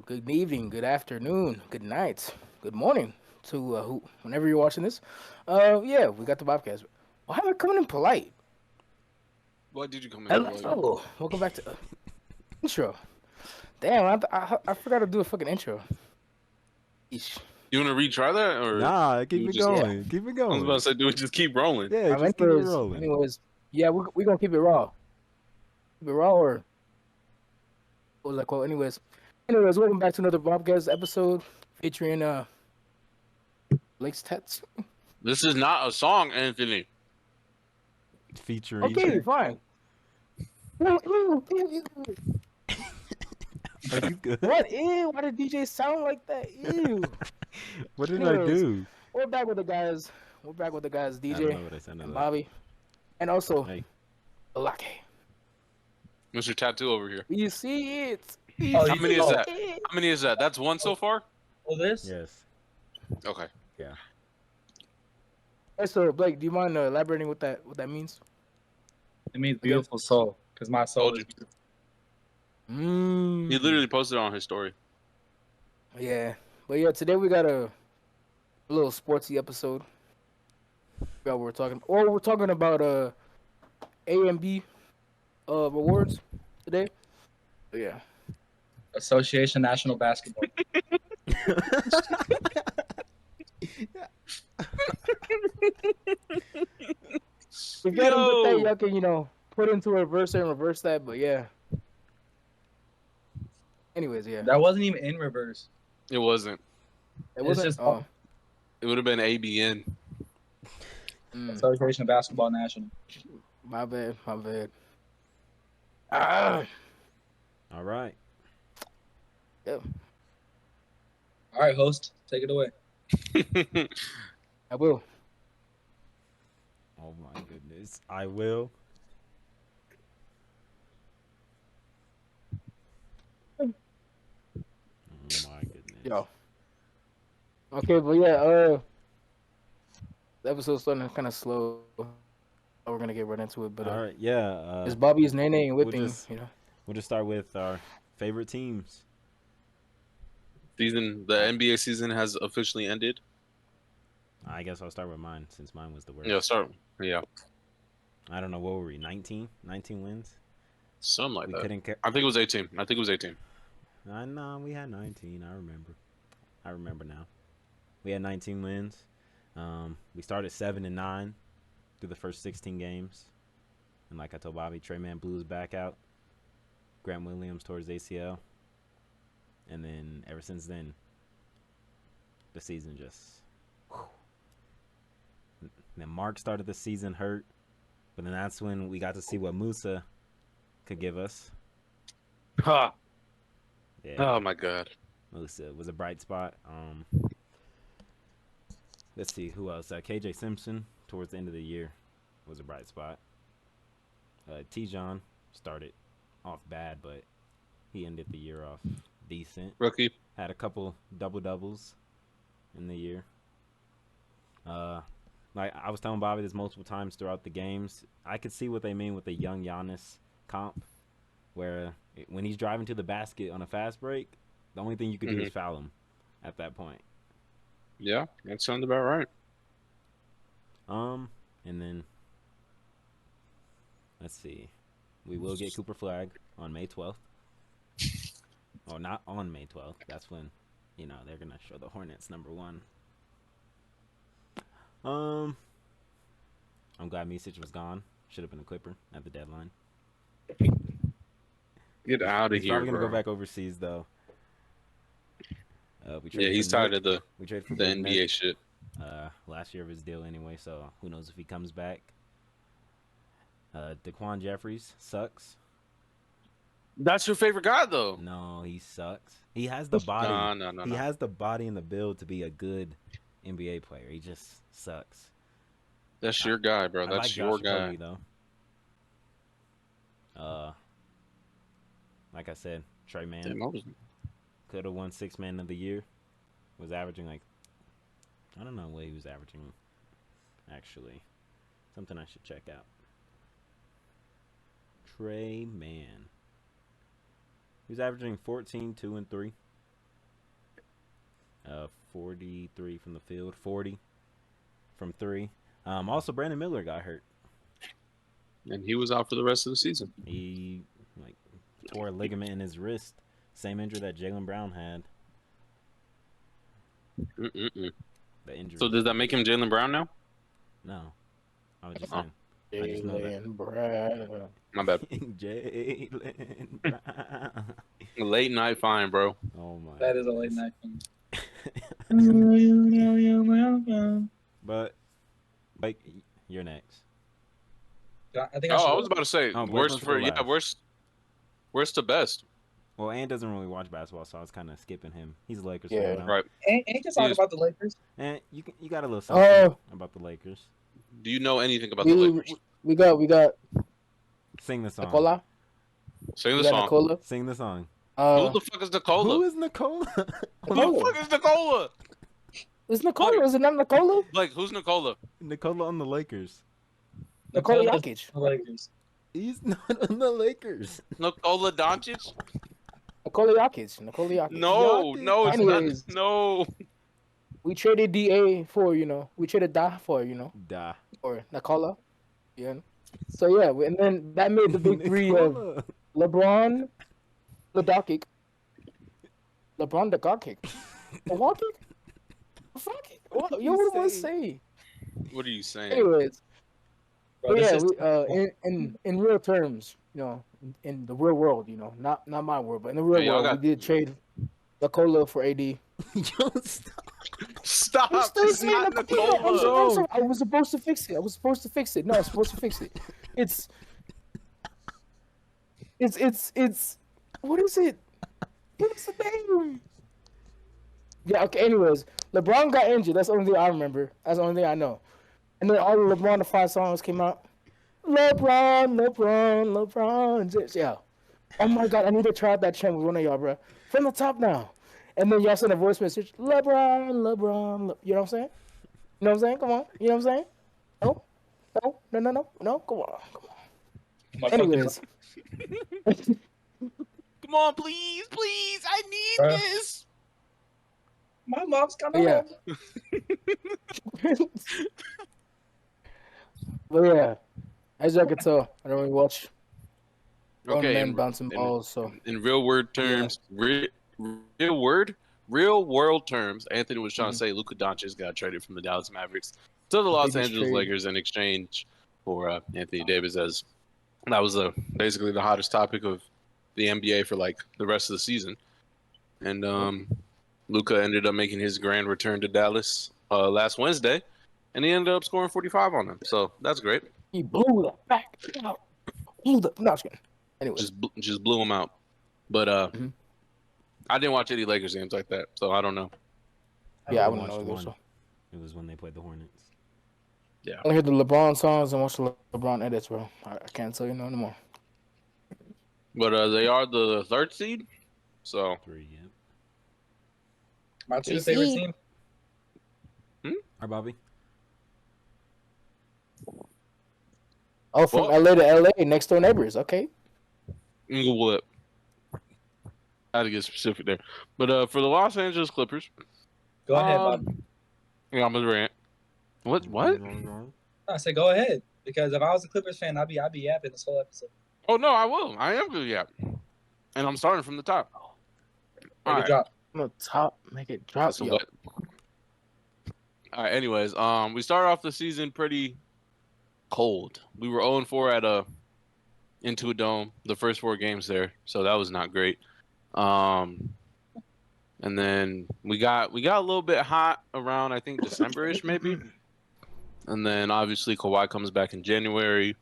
good evening, good afternoon, good night, good morning to whenever you're watching this. Yeah, we got the Bobcast. Why am I coming in polite? Why did you come in polite? Hello, welcome back to intro. Damn, I forgot to do a fucking intro. Eesh. You want to retry that, or Nah, do keep we it just? Yeah, going. Keep it I was about to going. say, do we just keep rolling? Yeah, just keep it rolling. anyways, yeah, we gonna keep it raw. Keep it raw, or what was that quote? Anyways, welcome back to another Bobcast episode featuring Blake's tats. This is not a song, Anthony. Featuring. Okay, fine. Are you good? What? Ew, why did DJ sound like that? Ew. What did I Anyways, do? we're back with the guys. We're back with the guys, I don't DJ know what I sounded and like. Bobby, and also Hey, Blaec. Mr. Tattoo over here. You see it. Oh, How you many see- is oh. that? How many is that? That's one so far. Oh, this? yes. Okay. Yeah. Hey, so Blake, do you mind elaborating what that means? It means beautiful soul, because my soul Told is you. Mm. He literally posted it on his story. Yeah, but yeah, today we got a little sportsy episode. About what we're talking, or we're talking about A and B rewards today. So, yeah. Association National Basketball. If you had them with that, Yo, y'all can, put into a reverser and reverse that, but yeah. Anyways, yeah. That wasn't even in reverse. it wasn't. It It's wasn't. just Oh. It would have been ABN. Association Basketball National. My bad. My bad. Ah. All right. Yeah, All right, host, take it away. I will. Oh my goodness. I will. Oh my goodness. Yo. Okay, but yeah. The episode's starting kind of slow. We're gonna get right into it, but All right. Yeah. it's Bobby's Nene and we'll whipping. just- We'll just start with our favorite teams. The NBA season has officially ended. I guess I'll start with mine since mine was the worst. Yeah, start. Yeah, I don't know. What were we? 19? 19 wins? something like We that. couldn't. I think it was 18. I think it was 18. No, we had 19. I remember. I remember now. We had 19 wins. We started 7-9 through the first 16 games, and like I told Bobby, Trey Man blew his back out. Grant Williams tore his ACL, and then ever since then, the season just. Whew. Then Mark started the season hurt, but then that's when we got to see what Musa could give us. Ha! Yeah. Oh my God. Musa was a bright spot. Let's see who else. KJ Simpson towards the end of the year was a bright spot. T-John started off bad, but he ended the year off decent. Rookie. Had a couple double-doubles in the year. Like I was telling Bobby this multiple times throughout the games, I could see what they mean with the young Giannis comp, where when he's driving to the basket on a fast break, the only thing you could do is foul him at that point. Yeah, that sounds about right. And then let's see, we will get Cooper Flag on May 12th. Oh, not on May 12th. That's when, they're gonna show the Hornets #1. I'm glad Misic was gone. Should have been a Clipper at the deadline. Get out of He's here, probably gonna bro. go back overseas though. Yeah, he's tired of the We traded for NBA Nick, shit. last year of his deal anyway, so who knows if he comes back. Daquan Jeffries sucks. That's your favorite guy, though. No, he sucks. He has the body. No. He has the body and the build to be a good NBA player. He just sucks. That's your guy, bro. I That's like your Josh guy. Okogie, though. Like I said, Trey Man Damn, I was... could have won 6th Man of the Year. Was averaging like, I don't know what he was averaging. Actually, something I should check out. Trey Man. He was averaging 14, 2, and 3. 43 from the field, 40 from 3. Also, Brandon Miller got hurt. And he was out for the rest of the season. He tore a ligament in his wrist, same injury that Jaylen Brown had. Mm-mm-mm. The injury. So does that make him Jaylen Brown now? No, I was just saying. I just know that. Jaylen Brown. My bad. Jaylen Brown. Late night fine, bro. Oh my. That is a late night thing. But, like, you're next. I think I Oh, should. I was about to say Oh, Blaec worst wants to for go last. worst to best. Well, Ann doesn't really watch basketball, so I was kind of skipping him. He's a Lakers Yeah. fan now. Right. Ain't just talk Yes. about the Lakers. And you got a little something about the Lakers. Do you know anything about the Lakers? We got Sing the song. Nicola. Sing We the got song. Nicola. Sing the song. Who the fuck is Nicola? Who is Nicola? Who the fuck is Nicola? Is Nicola? Is it not Nicola? Like, who's Nicola? Nicola on the Lakers. Nikola Nicola's Jokic. the Lakers. He's not on the Lakers. Nicola Doncic? Nikola Jokic. Nikola Jokic. No, Jokic. no, it's Anyways. not. No. We traded DA for, we traded Da for, Da. or Nikola. Yeah. So, yeah, and then that made the big three of Nicola. LeBron, the Doncic, LeBron, the Doncic, the Walkic, the Fuckic. What you do I want to saying? say? What are you saying? Anyways, Bro, but this yeah, is in real terms, in the real world, not my world, but in the real Hey, y'all world, we got- did trade Nikola for AD. Yo, stop. Stop. I'm still It's saying not Nikola. I'm Nicola. sorry. I was supposed to fix it. No, I was supposed to fix it. It's what is it? What's the name? Yeah, okay, anyways. LeBron got injured. That's the only thing I remember. That's the only thing I know. And then all the LeBron the 5 songs came out. LeBron. Yeah. Oh my god, I need to try out that chant with one of y'all, bro. From the top now. And then y'all send a voice message. LeBron. You know what I'm saying? You know what I'm saying? Come on. You know what I'm saying? No. Come on. my fucking- Anyways. Come on, please. I need Bruh. this. My mom's coming Yeah. home. But yeah, as y'all can tell, I don't really watch grown Okay, men in, bouncing in, balls, so in real world terms, real world terms, Anthony was trying to say Luka Doncic got traded from the Dallas Mavericks to the Los biggest Angeles trade. Lakers in exchange for Anthony Davis, as that was basically the hottest topic of the NBA for like the rest of the season. And Luka ended up making his grand return to Dallas last Wednesday, and he ended up scoring 45 on them. So that's great. he blew the back out. No, I'm just kidding. Anyway, Just blew him out. But Mhm. I didn't watch any Lakers games like that, so I don't know. yeah, I only wouldn't know watched either. one. So. It was when they played the Hornets. I only hear the LeBron songs and watch the LeBron edits, bro. I can't tell you no anymore. But they are the 3rd seed, so 3, yeah. My 2 JC. favorite team. Alright, Bobby. Oh, from Well- LA to LA, next door neighbors. Okay. Inglewood. I had to get specific there. But for the Los Angeles Clippers, Go ahead, Bob. yeah, I'm a rant. What? I said go ahead because if I was a Clippers fan, I'd be yapping this whole episode. Oh no, I will. I am good. Yeah, and I'm starting from the top. Make All it right. drop. I'm gonna top, make it drop. So Yo. what? All right. Anyways, we started off the season pretty cold. We were 0-4 at into a dome the first 4 games there, so that was not great. And then we got a little bit hot around I think December-ish maybe, and then obviously Kawhi comes back in January.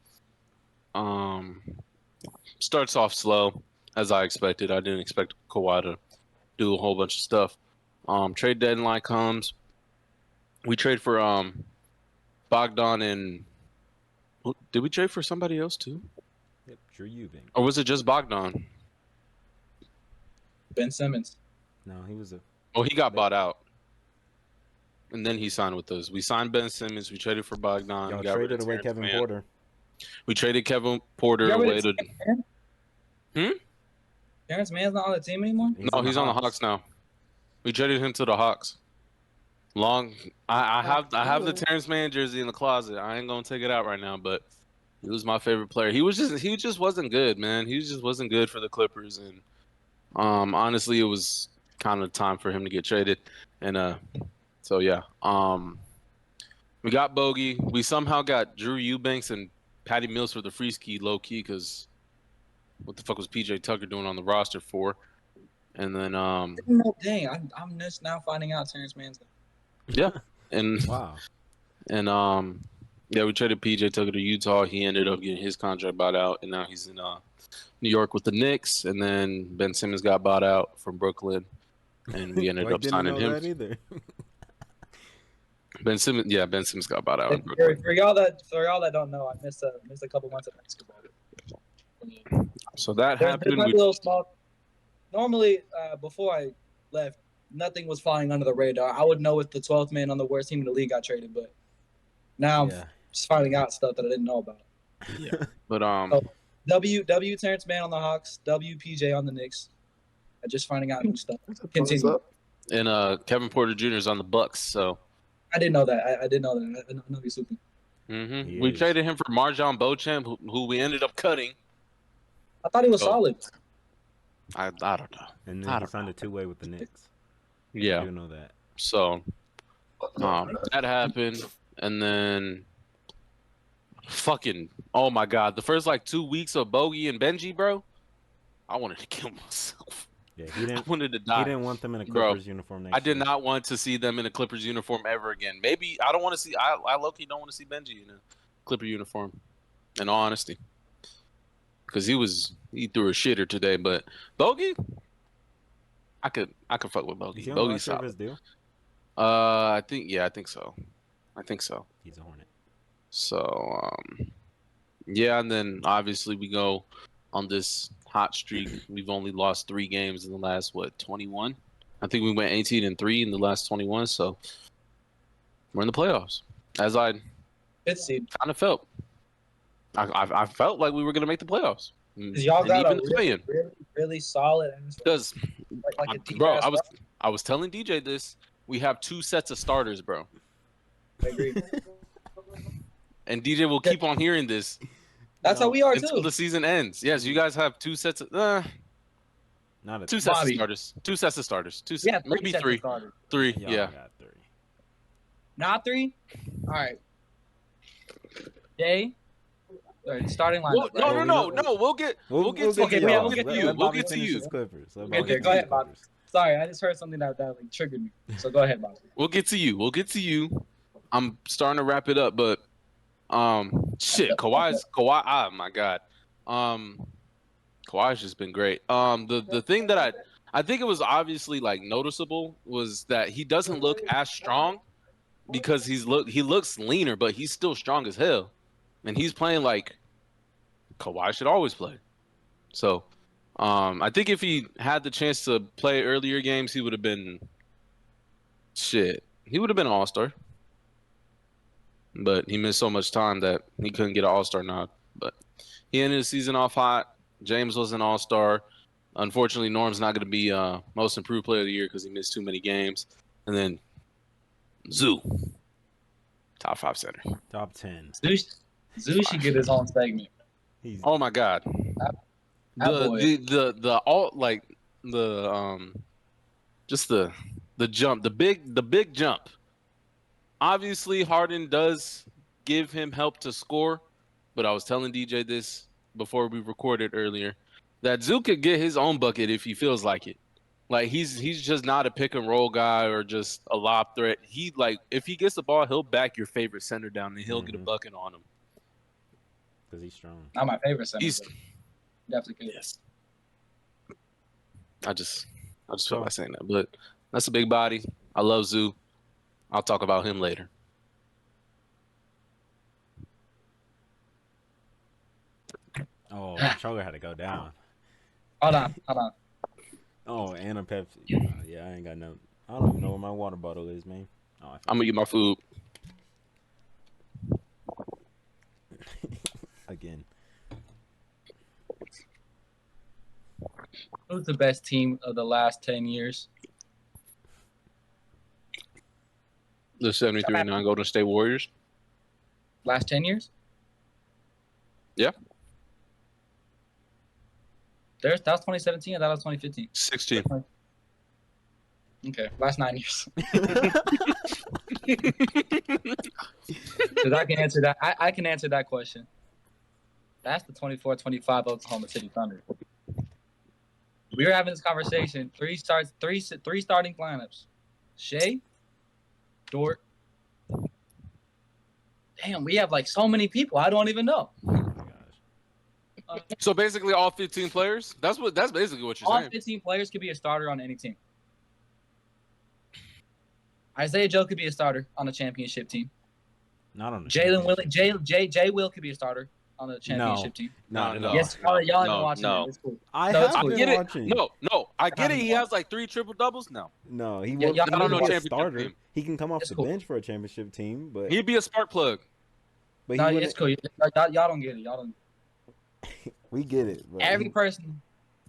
Starts off slow as I expected. I didn't expect Kawhi to do a whole bunch of stuff. Trade deadline comes. We trade for Bogdan and did we trade for somebody else too? Yep, Drew Eubank. Or was it just Bogdan? Ben Simmons. No, he was a. Oh, he got bought out. And then he signed with us. We signed Ben Simmons. We traded for Bogdan. Y'all got rid traded of away Terrence Kevin Mann. Porter. We traded Kevin Porter Got rid away of to. Terrence Mann? Hmm? Terrence Mann's not on the team anymore? No, he's on the Hawks now. We traded him to the Hawks. I have the Terrence Mann jersey in the closet. I ain't gonna take it out right now, but he was my favorite player. He just wasn't good, man. He just wasn't good for the Clippers, and honestly, it was kind of time for him to get traded. And so yeah, we got Bogey. We somehow got Drew Eubanks and Patty Mills for the free ski, low key, because what the fuck was PJ Tucker doing on the roster for? And then No, dang, I'm just now finding out Terrence Mann's. yeah, and Wow. and yeah, we traded PJ Tucker to Utah. He ended up getting his contract bought out, and now he's in New York with the Knicks. And then Ben Simmons got bought out from Brooklyn, and we ended Blake up didn't signing know him. that either. Ben Simmons got bought out in For, Brooklyn. for y'all that don't know, I missed a couple months of basketball. So that There happened. might be a little small. Normally, before I left, nothing was flying under the radar. I would know if the 12th man on the worst team in the league got traded, but now I'm just finding out stuff that I didn't know about. Yeah, but So, W Terrence Mann on the Hawks, WPJ on the Knicks. I'm just finding out new stuff. Continue. and Kevin Porter Jr. is on the Bucks. So I didn't know that. I didn't know that. I know he's super. we traded him for Marjon Beauchamp, who we ended up cutting. I thought he was solid. I don't know. And then he signed a two-way with the Knicks. Yeah. I do know that. So that happened, and then fucking oh my god, the first like 2 weeks of Bogey and Benji, bro, I wanted to kill myself. Yeah, he didn't. I wanted to die. He didn't want them in a Clippers uniform next I did year. not want to see them in a Clippers uniform ever again. Maybe I don't want to see. I low-key don't want to see Benji in a Clipper uniform. In all honesty, because he threw a shitter today. But Bogey, I could fuck with Bogey. Is he on the Bogey's last year of solid. his deal? I think so. He's a Hornet. So yeah, and then obviously we go on this hot streak. We've only lost 3 games in the last 21. I think we went 18-3 in the last 21. So we're in the playoffs, as I Fifth seed. kind of felt. I felt like we were gonna make the playoffs. Because y'all got even a really solid. Because like a deep bro, ass I was telling DJ this. We have 2 sets of starters, bro. I agree. And DJ will keep on hearing this. That's how we are until too. the season ends. Yes, you guys have 2 sets of Not a 2 sets of starters. 2 sets of starters. Yeah, maybe 3. 3. Y'all Yeah. got 3. Not 3. All right. Day. Starting lineup. No. We'll get to you. We'll get to you. Okay, go ahead, Bob. Sorry, I just heard something that like triggered me. So go ahead, Bob. We'll get to you. I'm starting to wrap it up, but Kawhi. Oh my god. Kawhi's just been great. The thing that I think it was obviously like noticeable was that he doesn't look as strong because he looks leaner, but he's still strong as hell. And he's playing like Kawhi should always play. So, I think if he had the chance to play earlier games, he would have been He would have been an all-star. But he missed so much time that he couldn't get an all-star nod. But he ended the season off hot. James was an all-star. Unfortunately, Norm's not going to be most improved player of the year because he missed too many games. And then Zoo, top 5 center. Top 10. Zoo should get his own segment. Oh my god. The jump, the big jump. Obviously, Harden does give him help to score, but I was telling DJ this before we recorded earlier that Zoo could get his own bucket if he feels like it. Like he's just not a pick and roll guy or just a lob threat. He if he gets the ball, he'll back your favorite center down and he'll get a bucket on him. Because he's strong. Not my favorite center. He's definitely good. Yes. I just felt like saying that, but that's a big body. I love Zoo. I'll talk about him later. Oh, Troller had to go down. Hold on. Oh, and a Pepsi. Yeah, I ain't got no. I don't even know where my water bottle is, man. Oh, I'm gonna get my food. Again. Who's the best team of the last 10 years? The 73-9 Golden State Warriors. Last 10 years? Yeah. That was 2017 or that was 2015? 16. Okay, last 9 years. Because I can answer that. I can answer that question. That's the 24-25 Oklahoma City Thunder. We were having this conversation. Three starting lineups. Shea, Dort. Damn, we have like so many people. I don't even know. Oh my gosh. So basically, all 15 players. That's basically what you're All saying. 15 players could be a starter on any team. Isaiah Joe could be a starter on a championship team. Not on the Jalen Will, championship. Jay Will could be a starter on the championship team. Not at all. Yes, y'all ain't been no, watching no. it. It's cool. I No, have it's cool. been Get it? watching. No. I get it. He has like 3 triple doubles. No, No, he Yeah, won't. y'all He don't won't know be a championship starter. team. He can come off It's the cool. bench for a championship team, but he'd be a spark plug. but No, he it's wouldn't. cool. Y'all don't get it. Y'all don't. We get it. But Every person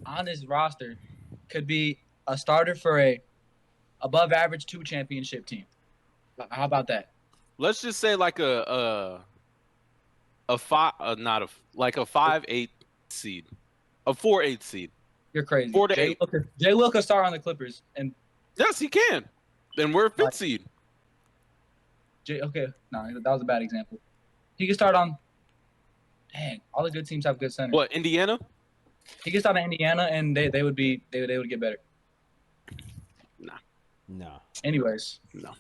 on this roster could be a starter for a above average 2 championship team. How about that? Let's just say like a 5-8 seed, a 4-8 seed. You're crazy. 4 to 8. Jay Will could start on the Clippers, and Yes, he can. Then we're 5th seed. okay, no, that was a bad example. He could start on. Dang, all the good teams have good centers. What, Indiana? He could start on Indiana, and they would get better. no. Anyways, No.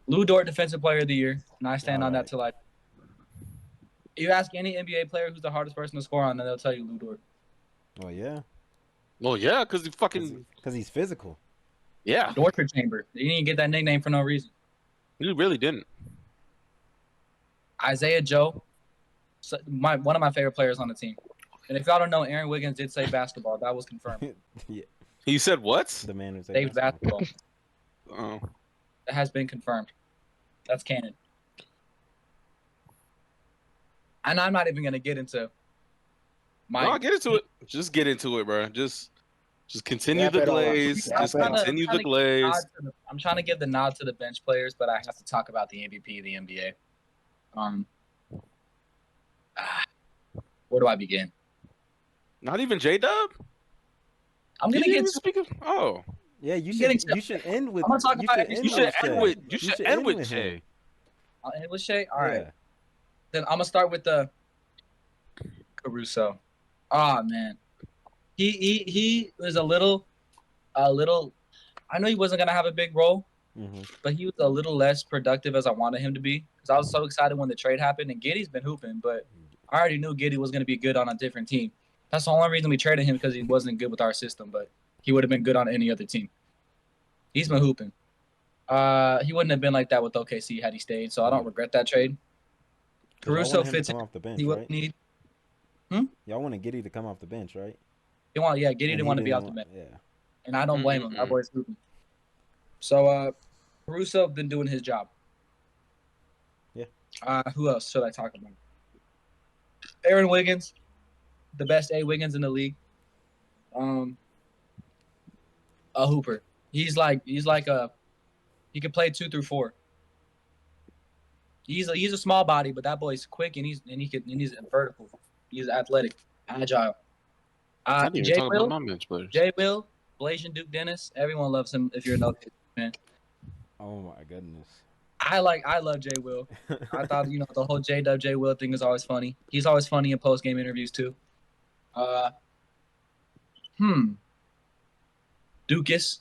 Lou Dort, Defensive Player of the Year, and I stand on that Alright. till I. You ask any NBA player who's the hardest person to score on, and they'll tell you Lou Dort. Oh yeah, Well, yeah, because he fucking because he's physical. yeah. Torture Chamber. You didn't get that nickname for no reason. He really didn't. Isaiah Joe, one of my favorite players on the team. And if y'all don't know, Aaron Wiggins did say basketball. That was confirmed. Yeah, He said what? the man who said Dave's basketball. Oh. That has been confirmed. That's canon. And I'm not even gonna get into No, get into it. Just get into it, bro. Just continue Wrap the it all up. glaze. Wrap Just it up. continue the glaze. I'm trying to give the nod to the bench players, but I have to talk about the MVP of the NBA. Where do I begin? Not even J-Dub? I'm gonna get. Oh. Yeah, you Getting should. You should end with. I'm gonna talk You about should it. end You should with end Shea. with you should end with Jay. him. I'll end with Shea. All right. Yeah. Then I'm gonna start with the Caruso. Oh man, he was a little. I know he wasn't gonna have a big role, Mm-hmm. but he was a little less productive as I wanted him to be. Because I was so excited when the trade happened, and Giddey's been hooping, but I already knew Giddey was gonna be good on a different team. That's the only reason we traded him, because he wasn't good with our system, but he would have been good on any other team. He's been hooping. He wouldn't have been like that with OKC had he stayed, so I don't regret that trade. Caruso fits come in. off the bench, He right? would need. Y'all want Giddey to come off the bench, right? Giddey And didn't he want to be didn't off the bench, Yeah. and I don't blame him. That boy's hooping. So Caruso been doing his job. Yeah. Who else should I talk about? Aaron Wiggins, the best A Wiggins in the league. A hooper. He can play 2 through 4. He's a small body, but that boy's quick and he's vertical. He's athletic, agile. I didn't even Jay talk about Will, my bench players. Jay Will, Blasian Duke Dennis. Everyone loves him if you're an OKC fan. Oh my goodness. I love Jay Will. I thought, the whole J-Dub, Jay Will thing is always funny. He's always funny in post-game interviews, too. Dukas.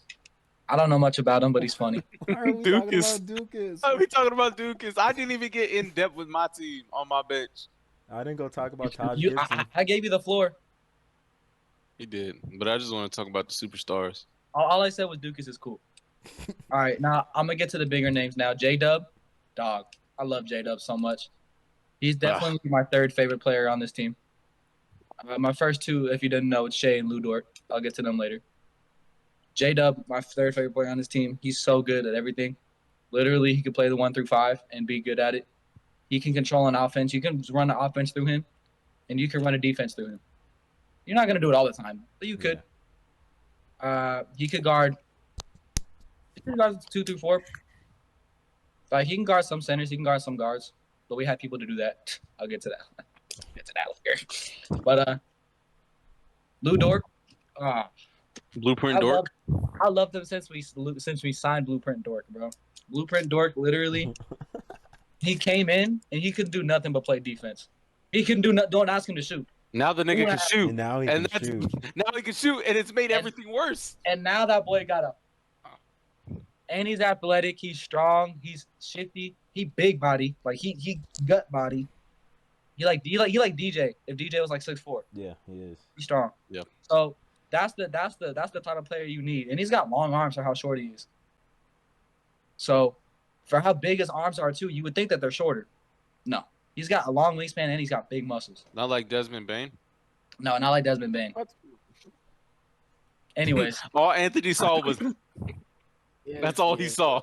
I don't know much about him, but he's funny. Why are we talking about Dukas? Why are we talking about Dukas? I didn't even get in depth with my team on my bench. I didn't go talk about Taj Gibson. I gave you the floor. He did, but I just want to talk about the superstars. All I said was Dukas is cool. All right, now I'm going to get to the bigger names now. J-Dub, dog. I love J-Dub so much. He's definitely my third favorite player on this team. My first two, if you didn't know, it's Shea and Lou Dort. I'll get to them later. J-Dub, my third favorite player on this team. He's so good at everything. Literally, he can play the 1 through 5 and be good at it. He can control an offense. You can run an offense through him, and you can run a defense through him. You're not going to do it all the time, but you could. Yeah. He could guard 2 through 4. Like he can guard some centers, he can guard some guards, but we have people to do that. I'll get to that. Get to that later. But Lou Dort, Blueprint Dork. I loved him since we signed Blueprint Dork, bro. Blueprint Dork, literally, he came in and he couldn't do nothing but play defense. He couldn't do nothing. Don't ask him to shoot. Now the nigga can shoot. And now he can shoot. Now he can shoot, and it's made everything worse. And now that boy got up. And he's athletic. He's strong. He's shifty. He big body. Like he gut body. He like DJ. If DJ was like 6'4". Yeah, he is. He's strong. Yeah. So that's the type of player you need. And he's got long arms for how short he is. So for how big his arms are too, you would think that they're shorter. No. He's got a long wingspan and he's got big muscles. Not like Desmond Bain. No, not like Desmond Bain. Anyways. All Anthony saw was that's all he saw.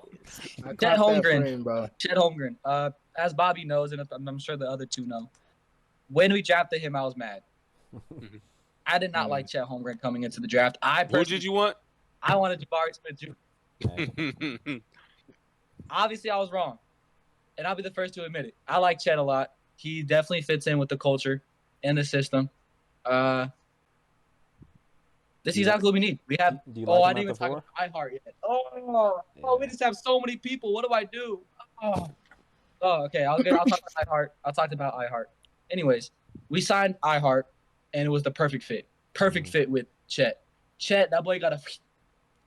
Chet Holmgren. Chet Holmgren. As Bobby knows, and I'm sure the other two know, when we drafted him, I was mad. I did not like Chet Holmgren coming into the draft. Who did you want? I wanted Jabari Smith Jr. Obviously, I was wrong. And I'll be the first to admit it. I like Chet a lot. He definitely fits in with the culture and the system. This is exactly what we need. We have. I didn't even talk about iHeart yet. We just have so many people. What do I do? Okay. I'll talk about iHeart. I'll talk about iHeart. Anyways, we signed iHeart, and it was the perfect fit. Perfect fit with Chet. Chet, that boy got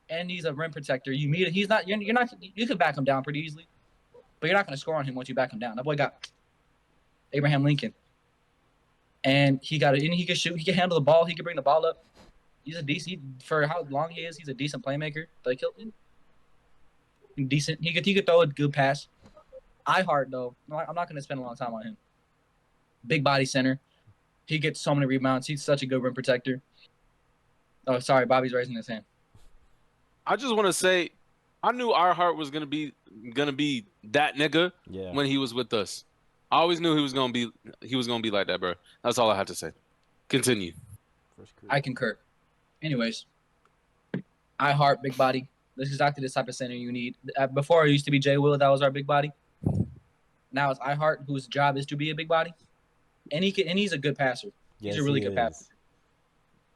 and he's a rim protector. You meet it. He's not. You're not. You can back him down pretty easily. But you're not going to score on him once you back him down. That boy got Abraham Lincoln. And he got it. And he can shoot. He can handle the ball. He can bring the ball up. He's a decent, for how long he is, he's a decent playmaker. Like, decent. He could throw a good pass. iHeart, though, I'm not going to spend a long time on him. Big body center. He gets so many rebounds. He's such a good rim protector. Oh, sorry. Bobby's raising his hand. I just want to say, I knew iHeart was gonna be that nigga when he was with us. I always knew he was gonna be like that, bro. That's all I have to say. Continue. I concur. Anyways, iHeart, big body. This is exactly the type of center you need. Before it used to be Jay Will, that was our big body. Now it's iHeart, whose job is to be a big body, and he's a good passer. Yes, he's a really good passer.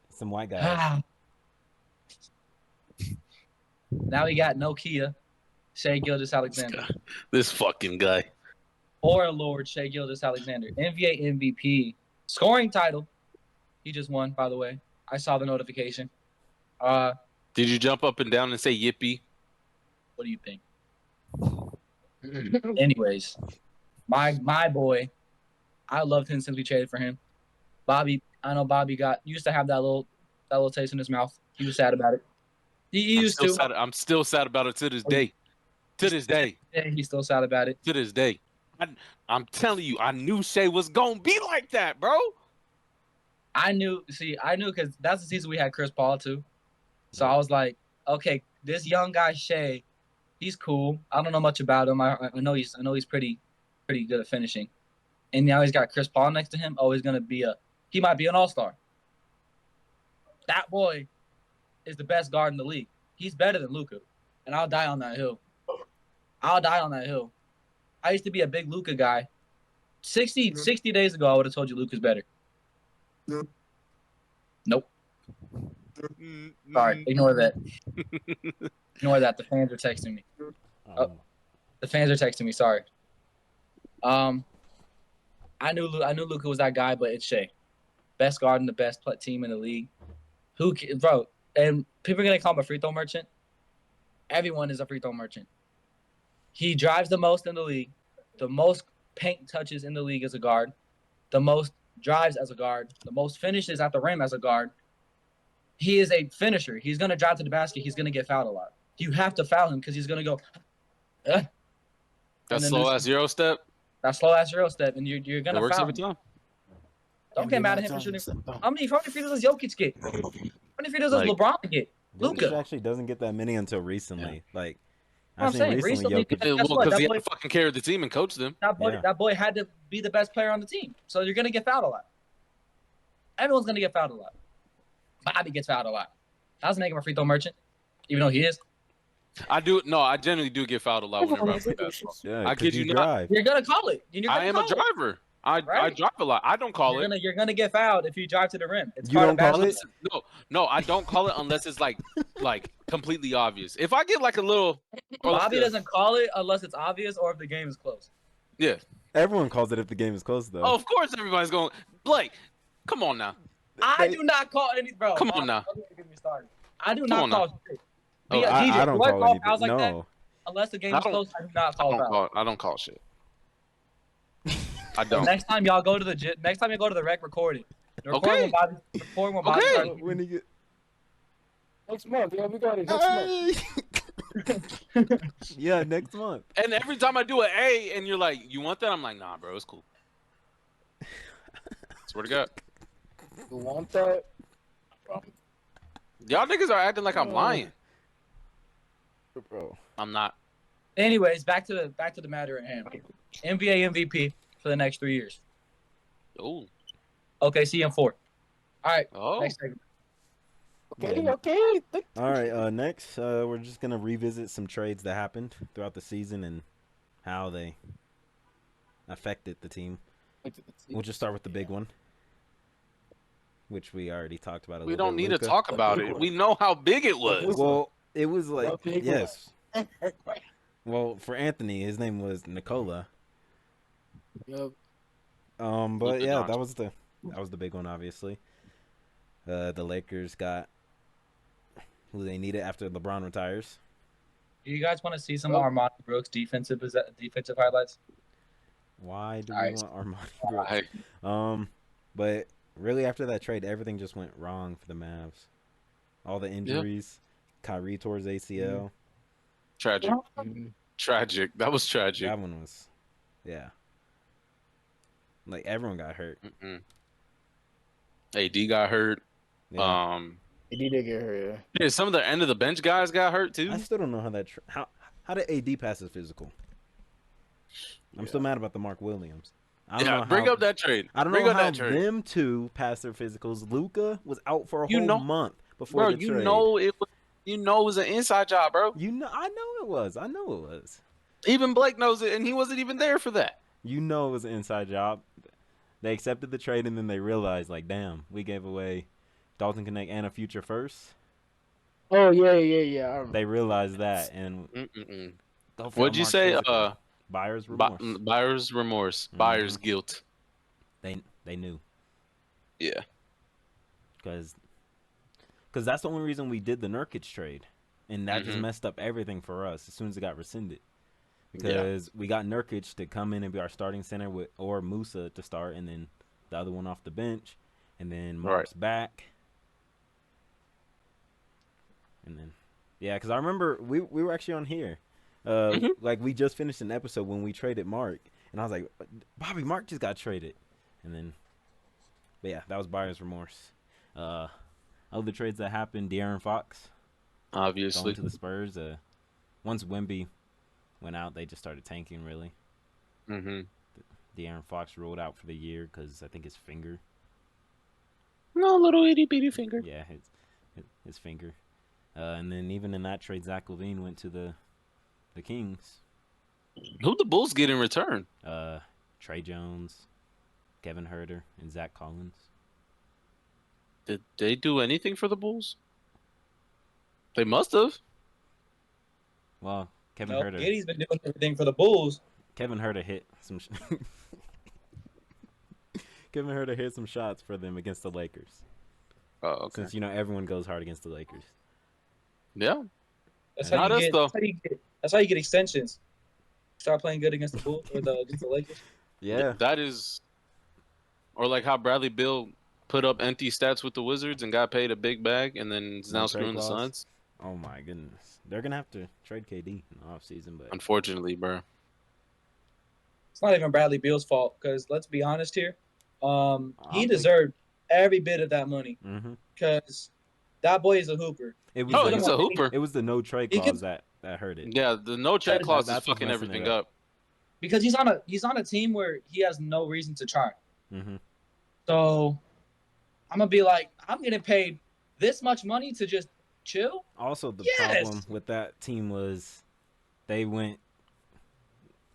Some white guys. Now we got Nokia, Shai Gilgeous-Alexander. This fucking guy. Or Lord Shai Gilgeous-Alexander. NBA MVP. Scoring title. He just won, by the way. I saw the notification. Did you jump up and down and say yippee? What do you think? Anyways, my boy, I loved him since we traded for him. Bobby, I know Bobby used to have that little taste in his mouth. He was sad about it. He used to. I'm still sad about it to this day. To this day. Yeah, he's still sad about it. To this day. I'm telling you, I knew Shai was going to be like that, bro. I knew because that's the season we had Chris Paul, too. So I was like, okay, this young guy, Shai, he's cool. I don't know much about him. I know he's pretty good at finishing. And now he's got Chris Paul next to him. Oh, he might be an all-star. That boy is the best guard in the league. He's better than Luka. And I'll die on that hill. I used to be a big Luka guy. 60 days ago, I would have told you Luka's better. Nope. Sorry, ignore that. Ignore that. The fans are texting me. The fans are texting me. Sorry. I knew Luka was that guy, but it's Shai. Best guard and the best team in the league. Bro? And people are gonna call him a free throw merchant. Everyone is a free throw merchant. He drives the most in the league, the most paint touches in the league as a guard, the most drives as a guard, the most finishes at the rim as a guard. He is a finisher. He's gonna drive to the basket. He's gonna get fouled a lot. You have to foul him because he's gonna go. That slow ass Euro step. That slow ass Euro step, and you're gonna works foul every him. time. Don't get mad at him for shooting. How many free throws does Jokic get? How many free throws does LeBron get? Luka actually doesn't get that many until recently. Yeah. Like I'm saying recently, because he had to fucking carry the team and coach them. That boy had to be the best player on the team, so you're gonna get fouled a lot. Everyone's gonna get fouled a lot. Bobby gets fouled a lot. I was making him a free throw merchant, even though he is. I do. No, I generally do get fouled a lot whenever I play basketball. Yeah, I kid you not. drive. You're gonna call it. I am a driver. I Right? drive a lot. I don't call it. You're gonna get fouled if you drive to the rim. It's You part don't of call basketball. it? No, I don't call it unless it's like completely obvious. If I get like a little, or like Bobby doesn't call it unless it's obvious or if the game is close. Yeah. Everyone calls it if the game is close, though. Oh, of course everybody's going. Blaec, come on now. I do not call any, bro. Come on now. Don't get me started. I do Come not on now. call shit. Oh, DJ, I don't do I call call anything. fouls like that? No. Unless the game I is don't- close, I do not call fouls. I don't call shit. I don't. Next time y'all go to the gym, next time you go to the rec, record it. Record Okay. when Bobby Okay. starts. When he get... Next month, yeah, we got it next month. Yeah, next month. And every time I do an A, and you're like, "You want that?" I'm like, "Nah, bro, it's cool." Swear to God, You want that? y'all niggas are acting like I'm lying. Bro. I'm not. Anyways, back to the matter at hand. NBA MVP for the next 3 years. Oh, OKC in 4. All right. oh. Next segment. Okay, Yeah. okay. All right, next, we're just going to revisit some trades that happened throughout the season and how they affected the team. We'll just start with the big one, which we already talked about a We little don't bit. need to Luka. talk about it. We know how big it was. Well, it was like, What big yes. Well, for Anthony, his name was Nikola. Yep. But Luka yeah, Doncic. that was the big one, obviously. The Lakers got who they needed after LeBron retires. Do you guys want to see some Armani Brooks defensive highlights? Why do Alright. we want Armani Brooks? Hey, But really, after that trade, everything just went wrong for the Mavs. All the injuries, Kyrie tore his ACL. tragic, tragic. That was tragic. That one was, yeah. Like everyone got hurt. Mm-mm. AD got hurt. Yeah. He did get hurt, Yeah, some of the end of the bench guys got hurt too. I still don't know how that how did AD pass his physical. I'm still mad about the Mark Williams. I don't know Bring how, up that trade. I don't Bring know up how that trade. them two passed their physicals. Luka was out for a You whole know- month before Bro, the you trade. know it was. You know it was an inside job, bro. I know it was. I know it was. Even Blaec knows it, and he wasn't even there for that. You know it was an inside job. They accepted the trade and then they realized, like, damn, we gave away Dalton Connect and a future first. Oh yeah. I remember. They realized that and Mm-mm-mm. go for What'd you Mark say? physical. Buyer's remorse. Buyer's remorse. Buyer's guilt. They knew Yeah. because that's the only reason we did the Nurkic trade, and that just Mhm. messed up everything for us as soon as it got rescinded. Because we got Nurkic to come in and be our starting center or Musa to start, and then the other one off the bench, and then Mark's back. And then, yeah, because I remember we were actually on here. Like, we just finished an episode when we traded Mark, and I was like, Bobby, Mark just got traded. And then, but yeah, that was buyer's remorse. Other trades that happened, De'Aaron Fox Obviously. going to the Spurs. Once Wemby went out, they just started tanking, really. Mm-hmm. De'Aaron Fox ruled out for the year because I think his finger. No, little itty bitty finger. Yeah, his finger. And then even in that trade, Zach LaVine went to the Kings. Who'd the Bulls get in return? Trey Jones, Kevin Huerter, and Zach Collins. Did they do anything for the Bulls? They must have. Well, Kevin No, Huerter. Giddy's been doing everything for the Bulls. Kevin Huerter hit some. Kevin Huerter hit some shots for them against the Lakers. Oh, okay. Since everyone goes hard against the Lakers. Yeah. That's Not how us, you though. get. That's how you get extensions. Start playing good against the Bulls or against the Lakers. Yeah. That is. Or like how Bradley Beal put up empty stats with the Wizards and got paid a big bag and then is No now trade screwing the clause. Suns. Oh my goodness. They're gonna have to trade KD in the offseason, but Unfortunately, bro. It's not even Bradley Beal's fault because let's be honest here. He think- deserved every bit of that money because that boy is a hooper. it was Oh, the, he's a hooper. it was the no trade He clause can- that hurt it. Yeah, the no trade That- clause is that's what's fucking messing everything it up. up. Because he's on a team where he has no reason to try. Mm-hmm. So I'm gonna be like, I'm getting paid this much money to just chill. Also, the Yes. problem with that team was they went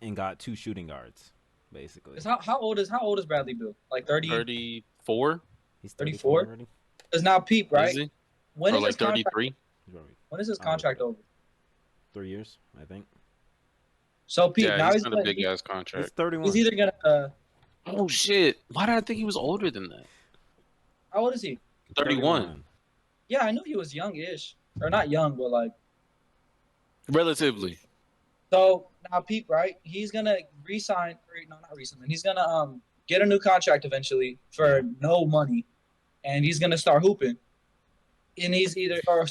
and got 2 shooting guards, basically. How old is Bradley Beal? Like 30, 34? He's 34? 34 already. It's now peep, right? Is he? When Or is like his contract? 33? When is his I'll contract look it over? 3 years, I think. So peep, Yeah, now he's he's got a big ass He's contract. 31. he's either gonna. Oh shit! Why did I think he was older than that? How old is he? 31. Yeah, I knew he was young-ish, or not young, but like. Relatively. So now peep, right? He's gonna resign. Or, no, not resign. He's gonna get a new contract eventually for no money, and he's gonna start hooping. And he's either gonna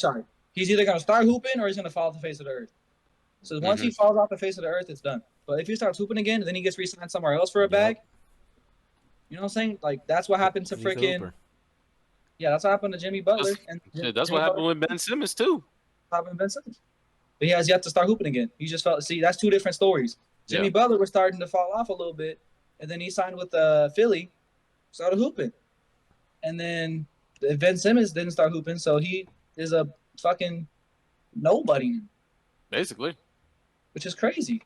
start hooping or he's gonna fall off the face of the earth. So once he falls off the face of the earth, it's done. But if he starts hooping again, then he gets re-signed somewhere else for a bag. You know what I'm saying? Like that's what happened to freaking. Yeah, that's what happened to Jimmy Butler. That's what happened with Ben Simmons too. Happened to Ben Simmons. But he has yet to start hooping again. He just felt. See, that's 2 different stories. Jimmy Butler was starting to fall off a little bit, and then he signed with Philly, started hooping, and then Ben Simmons didn't start hooping, so he is a fucking nobody now. Basically. Which is crazy.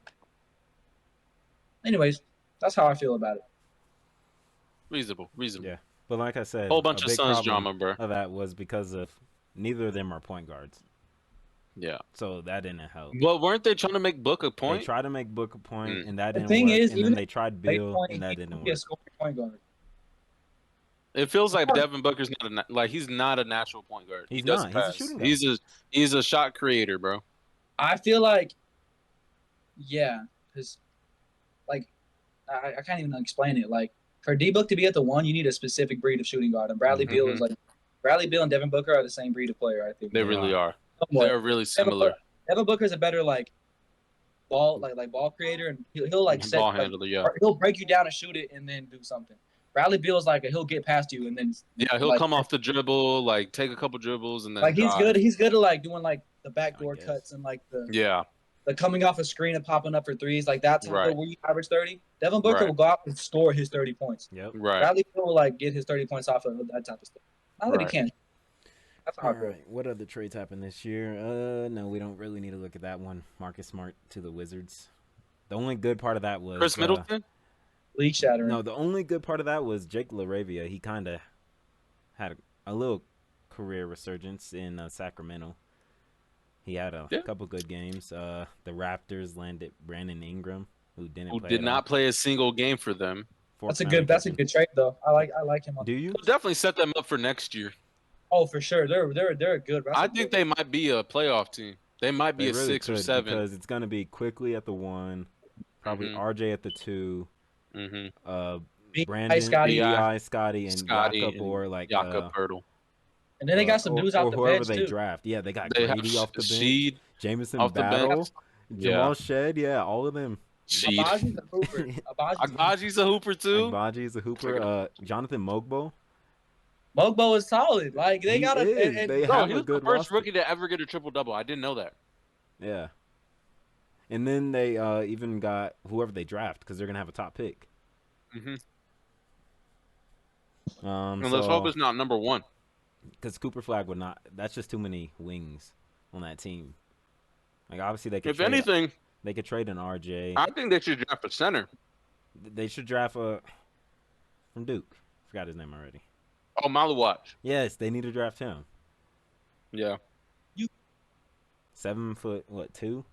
Anyways, that's how I feel about it. Reasonable. Yeah, but like I said, whole bunch of big Suns problem drama, bro. of that was because of neither of them are point guards. Yeah. So that didn't help. Well, weren't they trying to make Book a point? They tried to make Book a point, and that didn't thing work. is, And then they tried Bill, and that didn't work. Point guard. It feels like Devin Booker's he's not a natural point guard. He's he doesn't not. pass. He's a shooting guard. He's a shot creator, bro. I feel like, yeah, because, like, I can't even explain it. Like, for D-Book to be at the 1, you need a specific breed of shooting guard, and Bradley Beal is like, Bradley Beal and Devin Booker are the same breed of player, I think. They really are. Somewhat. They're really similar. Devin Booker's a better ball creator, and he'll set ball handler. Yeah, he'll break you down and shoot it, and then do something. Bradley Beal is he'll get past you, and then he'll come off the dribble, take a couple dribbles, and then he's good. He's good at doing the backdoor cuts and the coming off a screen and popping up for threes, like that type of where you average 30. Devin Booker will go out and score his 30 points. Yep. Right. Bradley Beal will get his 30 points off of that type of stuff. Not that he can. That's how All right. What other trades happened this year? No, we don't really need to look at that one. Marcus Smart to the Wizards. The only good part of that was Chris Middleton. League shattering. No, the only good part of that was Jake LaRavia. He kind of had a little career resurgence in Sacramento. He had a couple good games. The Raptors landed Brandon Ingram, who did not play a single game for them. That's a good trade though. I like him. Do you? He'll definitely set them up for next year. Oh, for sure. They're a good. I think they might be a playoff team. They might be a really 6 or 7 because it's gonna be Quickly at the 1, probably RJ at the 2, Brandon, Scotty, and Jakob or Jakob Poeltl. And then they got some dudes out the bench whoever they draft. Yeah, they got Grady off the bench, Jameson Battle, Jamal Shed. Yeah, all of them. Abaji's a hooper. Agbaji's a hooper too. Agbaji's a hooper. Jonathan Mogbo. Mogbo is solid. They got he was the first rookie to ever get a triple double. I didn't know that. Yeah. And then they even got whoever they draft because they're gonna have a top pick. And let's hope it's not number 1. Because Cooper Flag would not. That's just too many wings on that team. Obviously they could. If anything, they could trade an RJ. I think they should draft a center. They should draft a from Duke. Forgot his name already. Oh, Maluwatch. Yes, they need to draft him. Yeah. 7 foot, 2?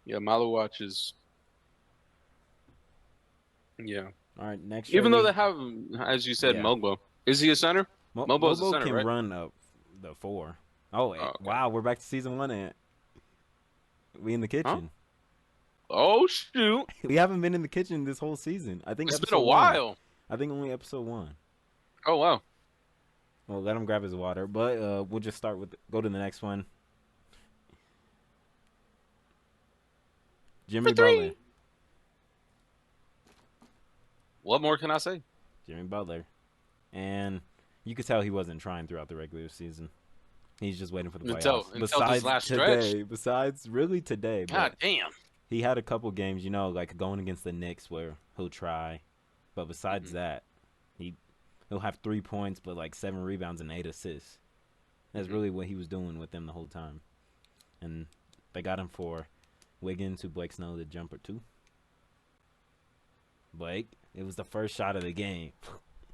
Yeah, Maluwatch is. Yeah. All right, next. Even though they have, as you said, Mogbo. Is he a center? Mogbo's a center, can right? run up the 4. Oh, okay. Wow, we're back to season 1 and we in the kitchen. Huh? Oh shoot! We haven't been in the kitchen this whole season. I think it's been a while. 1. I think only episode 1. Oh wow. Well, let him grab his water, but we'll just go to the next one. Jimmy Butler. What more can I say? Jimmy Butler. And you could tell he wasn't trying throughout the regular season. He's just waiting for the playoffs. Until this last today. stretch. Besides, really today. God damn. He had a couple games, going against the Knicks where he'll try. But besides that, he'll have 3 points, but 7 rebounds and 8 assists. That's really what he was doing with them the whole time. And they got him for Wiggins, who Blaec Snow the jumper too. Blaec, it was the first shot of the game.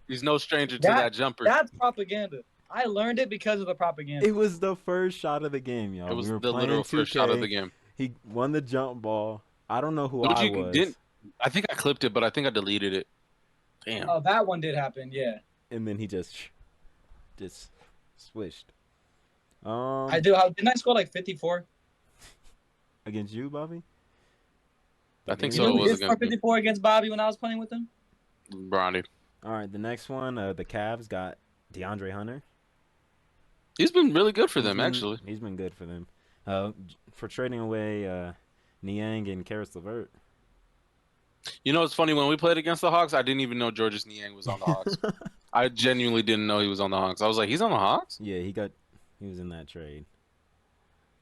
He's no stranger to that jumper. That's propaganda. I learned it because of the propaganda. It was the first shot of the game, y'all. It was we were the playing literal 2K. first shot of the game. He won the jump ball. I don't know who I was. I think I clipped it, but I think I deleted it. Damn. Oh, that one did happen, yeah. And then he just switched. Didn't I score like 54? Against you, Bobby? I think You so. know It who was did score 54 against Bobby when I was playing with him? Bronny. All right, the next one, the Cavs got DeAndre Hunter. He's been really good for them, actually. He's been good for them. For trading away Niang and Karis LeVert. You know, it's funny, when we played against the Hawks, I didn't even know Georges Niang was on the Hawks. I genuinely didn't know he was on the Hawks. I was like, he's on the Hawks? Yeah, he was in that trade.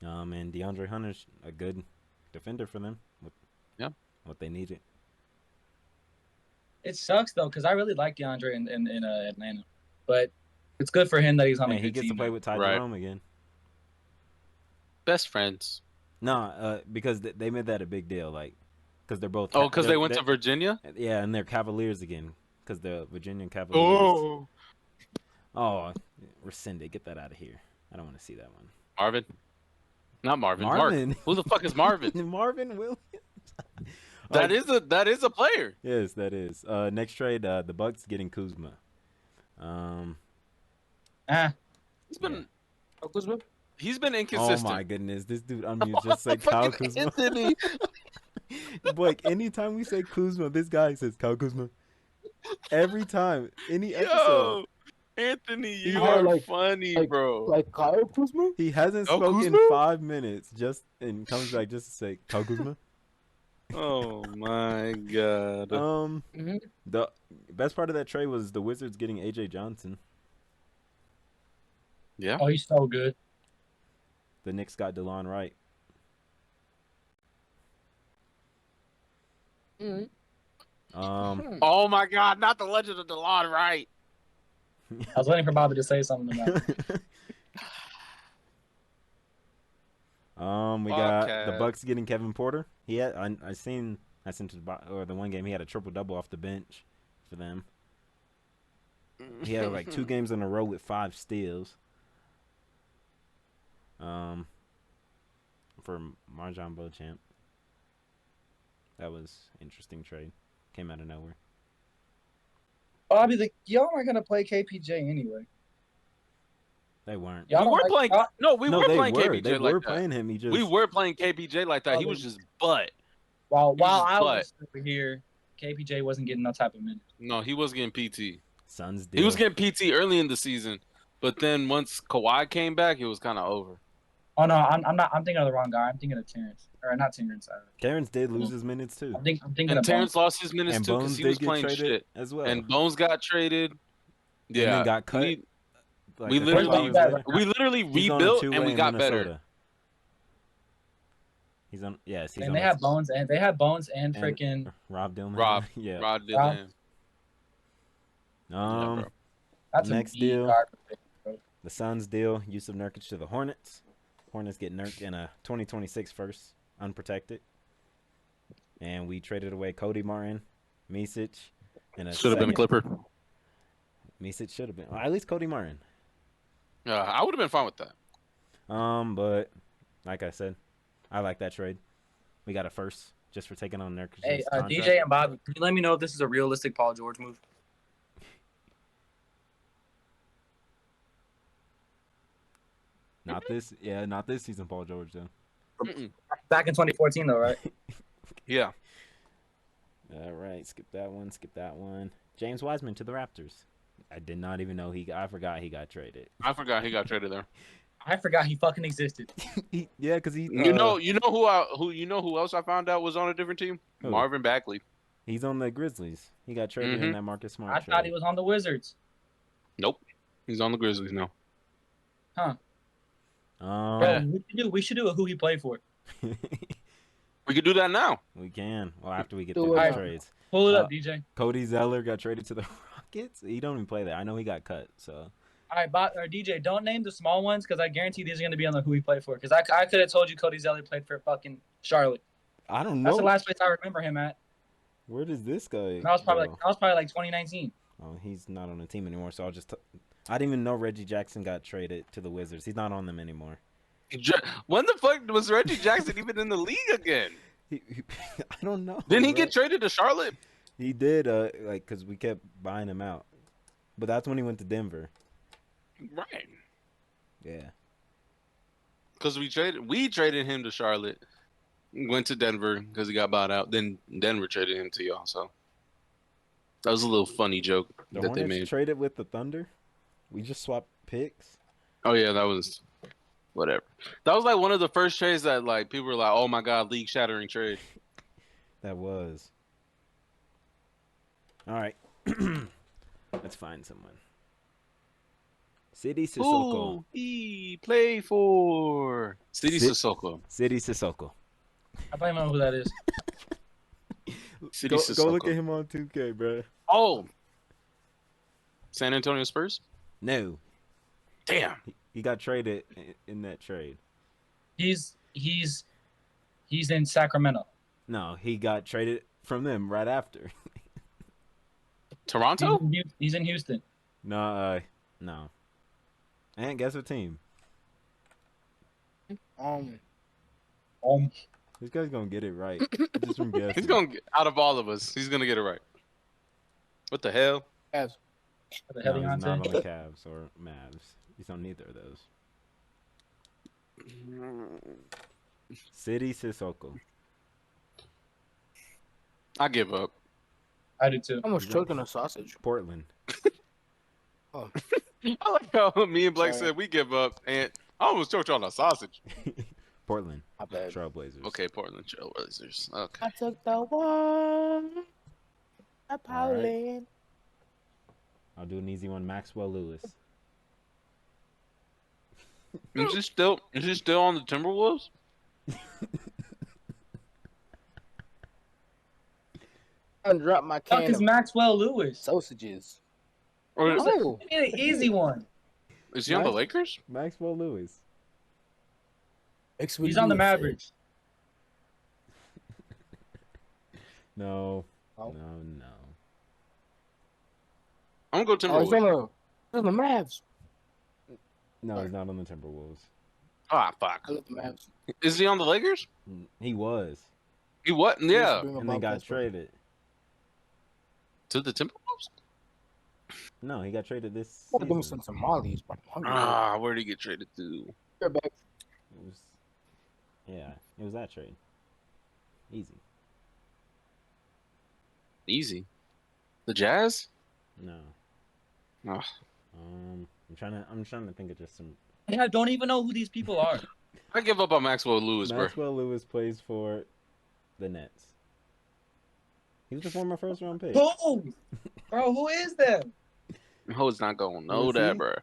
And DeAndre Hunter's a good defender for them. What they needed. It sucks though, because I really like DeAndre in Atlanta, but it's good for him that he's on a good he gets team. to play with Ty Jerome again. Best friends. No, because they made that a big deal, like, because they're both. Oh, because they went to Virginia. Yeah, and they're Cavaliers again, because the Virginian Cavaliers. Oh, rescinded. Get that out of here. I don't want to see that one. Marvin. Not Marvin. Marvin. Who the fuck is Marvin? Marvin Williams. That is a player. Yes, that is. Next trade, the Bucks getting Kuzma. He's been Kuzma? He's been inconsistent. Oh my goodness, this dude unmutes just like Kyle Kuzma. Anthony. Like anytime we say Kuzma, this guy says Kyle Kuzma. Every time, any episode. Yo, Anthony, you Yeah, are funny, bro. Like Kyle Kuzma? He hasn't Kyle spoken Kuzma? 5 minutes, and comes back just to say Kyle Kuzma. Oh my god. The best part of that trade was the Wizards getting AJ Johnson. Yeah. Oh, he's so good. The Knicks got DeLon Wright. Oh my god, not the Legend of DeLon Wright. I was waiting for Bobby to say something about it. We got the Bucks getting Kevin Porter. He had I sent to the one game he had a triple double off the bench for them. He had like 2 games in a row with 5 steals. For Marjon Beauchamp. That was interesting trade. Came out of nowhere. Bobby, y'all aren't gonna play KPJ anyway. They weren't. We were playing KPJ They like were that. playing him. We were playing KPJ like that. He was just butt. While just I butt. was over here, KPJ wasn't getting no type of minutes. No, he was getting PT. Suns did. He was getting PT early in the season, but then once Kawhi came back, it was kind of over. Oh no, I'm not. I'm thinking of the wrong guy. I'm thinking of Terrence, or not Terrence. Terrence did lose his minutes too. I'm thinking And of Terrence lost his minutes And too because Bones he did was get playing traded shit. as well. And Bones got traded. Yeah, And then got cut. We literally He's on a rebuilt 2-way and we in got Minnesota. better. He's on. Yes, he's and on. they had Bones and and freaking Rob Dillman. Rob. Yeah. Rod Dillon. Um. that's Next a deal. guard. The Suns deal Yusuf Nurkic to the Hornets. Hornets get Nurk in a 2026 first, unprotected. And we traded away Cody Martin, Misic, and a Should have been a Clipper. Misic should have been. Well, at least Cody Martin. I would have been fine with that. But like I said, I like that trade. We got a first just for taking on Nurkic's Hey, contract. DJ and Bob, can you let me know if this is a realistic Paul George move? Not this season, Paul George though. Back in 2014, though, right? Yeah. All right, skip that one. James Wiseman to the Raptors. I did not even know I forgot he got traded. I forgot he got traded there. I forgot he fucking existed. Because he. You know who else I found out was on a different team? Who? Marvin Bagley. He's on the Grizzlies. He got traded in that Marcus Smart I trade. thought he was on the Wizards. Nope. He's on the Grizzlies now. Huh. Um, We should do a who he played for. We could do that now. we can. Well, after we get Do through it. the trades. Pull it up, DJ. Cody Zeller got traded to the Rockets. He don't even play there. I know he got cut. So All right, or DJ, don't name the small ones because I guarantee these are going to be on the who he played for. Because I could have told you Cody Zeller played for fucking Charlotte. I don't know. That's the last place I remember him at. Where does this guy? That was probably like 2019. Oh, he's not on the team anymore. So I'll just. I didn't even know Reggie Jackson got traded to the Wizards. He's not on them anymore. When the fuck was Reggie Jackson even in the league again? I don't know. Didn't he get traded to Charlotte? He did, because we kept buying him out. But that's when he went to Denver. Right. Yeah. Because we traded him to Charlotte, went to Denver because he got bought out. Then Denver traded him to y'all. So that was a little funny joke The that Hornets they made. Traded with the Thunder. We just swapped picks. Oh yeah, that was whatever. That was like one of the first trades that like people were like, "Oh my god, league shattering trade." That was. All right. Let's find someone. City Sissoko. Who he play for? City Sissoko. City Sissoko. I don't even know who that is. City Sissoko. Go look at him on 2K, bro. Oh, San Antonio Spurs. No. Damn. He got traded in that trade. He's in Sacramento. No, he got traded from them right after. Toronto? He's in Houston. No. And guess what team? This guy's gonna get it right. Just from guessing. He's gonna get, out of all of us, he's gonna get it right. What the hell? Cavs. The hell No, he's not on Deontay? the Cavs or Mavs. He's on neither of those. City Sissoko. I give up. I do too. I almost choked on a sausage. Portland. Oh, I like how me and Blaec Sorry. said we give up, and I almost choked on a sausage. Portland. my bad. Trailblazers. Okay, Portland Trailblazers. Okay. I took the one. All right. I'll do an easy one. Maxwell Lewis. Is he still on the Timberwolves? I dropped my Fuck can is of Maxwell Lewis? sausages. Or Oh, Give me an easy one. is he on the Lakers? Maxwell Lewis. He's on the Mavericks. No. Oh. No. I'm gonna go Oh, he's Timberwolves. on the Mavs. No, he's not on the Timberwolves. Ah, fuck. I love the Mavs. Is he on the Lakers? He was. He what? Yeah. And then got traded. To the Timberwolves? No, he got traded this Give me season. some tamales, bro. I'm hungry. Ah, where did he get traded to? You're back. It was that trade. Easy. Easy. The Jazz? No. Ah. I'm trying to think of just some. I don't even know who these people are. I give up on Maxwell Lewis, bro. Maxwell Lewis plays for the Nets. He was the former first round pick. Who? Bro, who is that? Ho's not gonna know Is that, he? bro.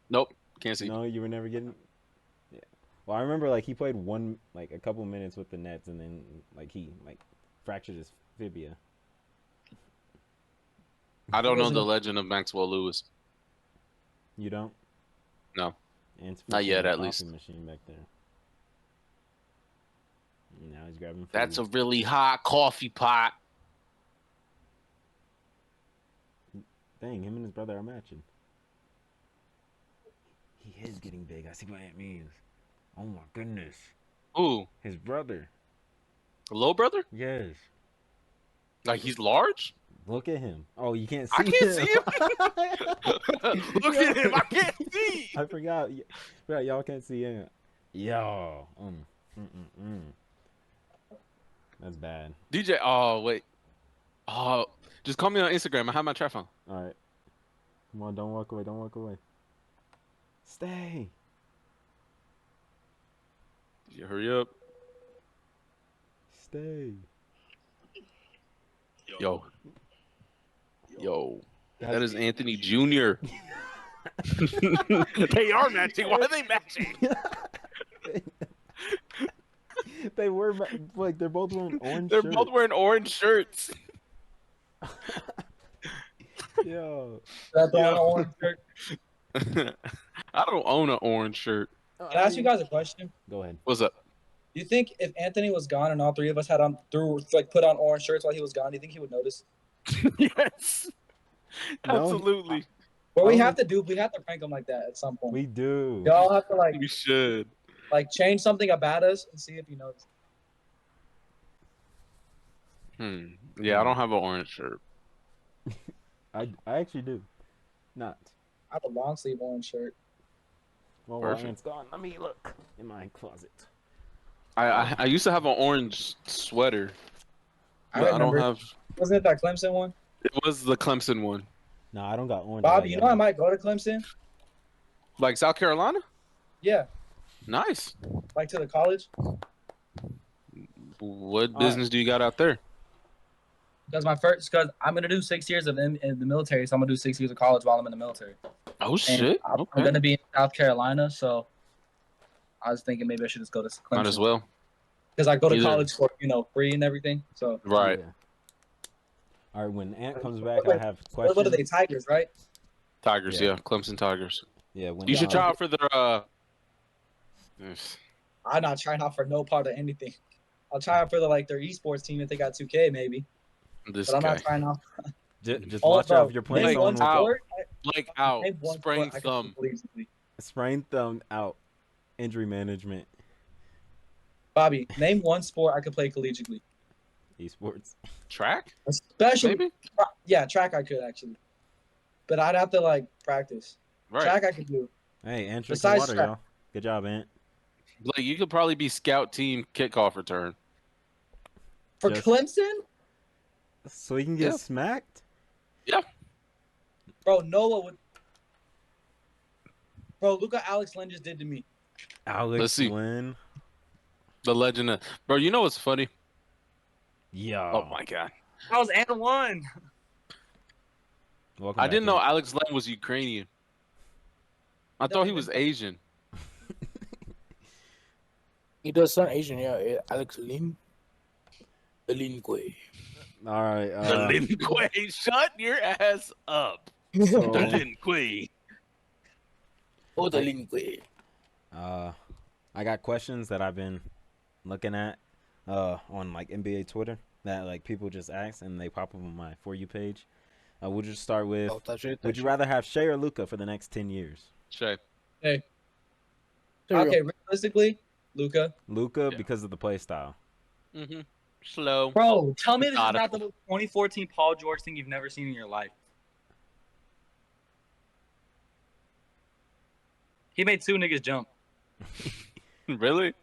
Nope. Can't see. No, you were never getting. Yeah. Well, I remember he played a couple minutes with the Nets, and then he fractured his fibia. I don't know the legend of Maxwell Lewis. You don't? No. And Not yet, a at coffee least. Machine back there. Now he's grabbing food. That's a really hot coffee pot. Dang, him and his brother are matching. He is getting big. I see what that means. Oh my goodness. Ooh, His brother. hello, brother? Yes. Like he's large? Look at him. Oh, you can't see I can't him. see him. Look at him. I can't see. I forgot. Y'all can't see him. Yo. That's bad. DJ. Oh wait. Oh, just call me on Instagram. I have my trap phone. All right. Come on, don't walk away. Don't walk away. Stay. You hurry up. Stay. Yo. That is Anthony Jr. They are matching. Why are they matching? They were they're both wearing orange. They're shirts. both wearing orange shirts. Yo. That the orange shirt. I don't own an orange shirt. Can I ask you guys a question? Go ahead. What's up? Do you think if Anthony was gone and all three of us had put on orange shirts while he was gone, do you think he would notice? Yes. No. Absolutely. But we have to prank him like that at some point. We do. Y'all have to We should. change something about us and see if he knows. Yeah, I don't have an orange shirt. I actually do. Not. I have a long sleeve orange shirt. Well, Perfect. Ryan's gone. Let me look in my closet. I used to have an orange sweater. I But I don't remember. have. Wasn't it that Clemson one? It was the Clemson one. No, I don't got orange. Bobby, you know I might go to Clemson? Like South Carolina? Yeah, Nice. like to the college. What business do you got out there? Because I'm gonna do 6 years of in the military, so I'm gonna do 6 years of college while I'm in the military. Oh And shit. I'm Okay. gonna be in South Carolina, so I was thinking maybe I should just go to Clemson. Might as well. Because I go to Either. college for free and everything. So Right. Yeah. All right, when Ant comes back, I have questions. what are they, Tigers, right? Tigers, Yeah. yeah. Clemson Tigers. Yeah, when You should try out for their I'm not trying out for no part of anything. I'll try out for their esports team if they got 2K maybe. this But I'm guy. not trying out. Just Oh, watch bro, out if you're playing name one someone with out. sport. Blaec out. Name one Sprained sport I can thumb. play collegiately. sprained thumb out, injury management, Bobby, name one sport I could play collegiately. esports. Track? Especially, Maybe? yeah, track I could actually. But I'd have to practice. Right. Track I could do. Hey, Ant, drink some Besides water, track. y'all. Good job, Ant. Like you could probably be scout team kickoff return. For Just- Clemson? So he can get Yeah. smacked? Bro, Noah would. Bro, look what Alex Lynn just did to me. Alex Let's see. Lynn. The legend of bro, you know what's funny? Yeah. Oh my god. I was and one. Welcome I back, didn't know Ant. Alex Lynn was Ukrainian. I thought he was Asian. He does sound Asian, yeah. Alex Lim. Linque. All right. Delinque, shut your ass up. so, Delinque. Oh, the Linque. I got questions that I've been looking at on NBA Twitter that people just ask and they pop up on my For You page. We'll just start with, Oh, touch it. would you rather have Shea or Luka for the next 10 years? Shay. There you Okay, go. realistically, Luka. Luka Yeah. because of the play style. Mm-hmm. Slow. Bro, tell me this is not the Methodical. 2014 Paul George thing you've never seen in your life. He made two niggas jump. Really?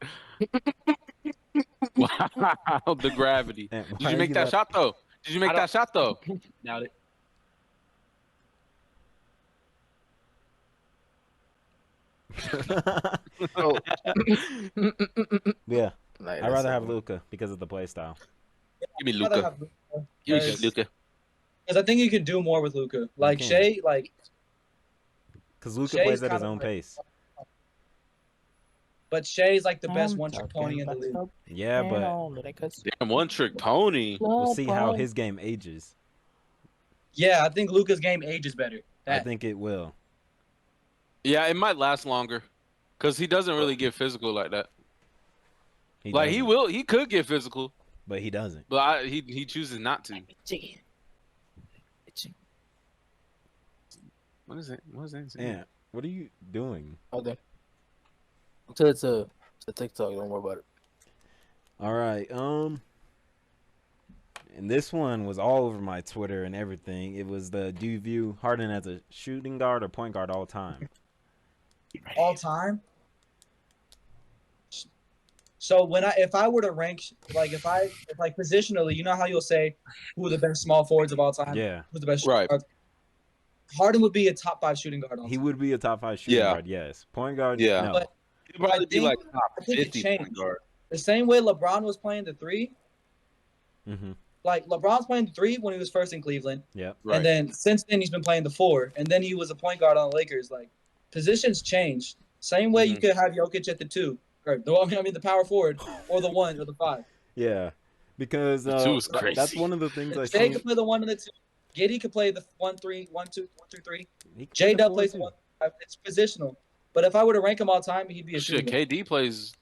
Wow, the gravity. Ant, Did why you are make that not- shot though? Did you make that shot though? Doubt it. Oh. Yeah, Like, I'd rather that's have it. Luka because of the play style. Give me I'd rather Luca. have Luka. Give me Because Luca. I think you could do more with Luka. Like can. Shea, Because Luka Shea's plays at his kinda own pace. but Shea's the best one-trick pony in the league. Yeah, but Damn, one trick pony. we'll see how his game ages. Yeah, I think Luka's game ages better. I think it will. Yeah, it might last longer. Cause he doesn't really get physical like that. He He doesn't, could get physical, but he doesn't. but he chooses not to. What is it? What is that? Yeah, what are you doing? Okay. It's a TikTok. Don't worry about it. All right, and this one was all over my Twitter and everything. It was do you view Harden as a shooting guard or point guard all time? All time. So if I were to rank if positionally, you know how you'll say who are the best small forwards of all time? Yeah, Who's the best shooting Right. guards? Harden would be a top 5 shooting guard. he would be a top 5 shooting Yeah. guard. Yes, point guard. Yeah. no. But He'd probably be like top I think it 50 changed. point guard. The same way LeBron was playing the 3, Mm-hmm. LeBron's playing the 3 when he was first in Cleveland, Yep. Right. and then since then he's been playing the 4, and then he was a point guard on the Lakers. Positions change. Same way you Mhm. could have Jokic at the 2, or the power forward, or the 1 or the 5. Yeah, because The two is crazy. that's one of the things I Shea see. could play the 1 and the 2. Giddey could play the 1-3, 1-2, 1-2-3. He can J play Dub the plays 4 too. 1. It's positional. But if I were to rank him all time, he'd be a shooting Shit, guard. KD plays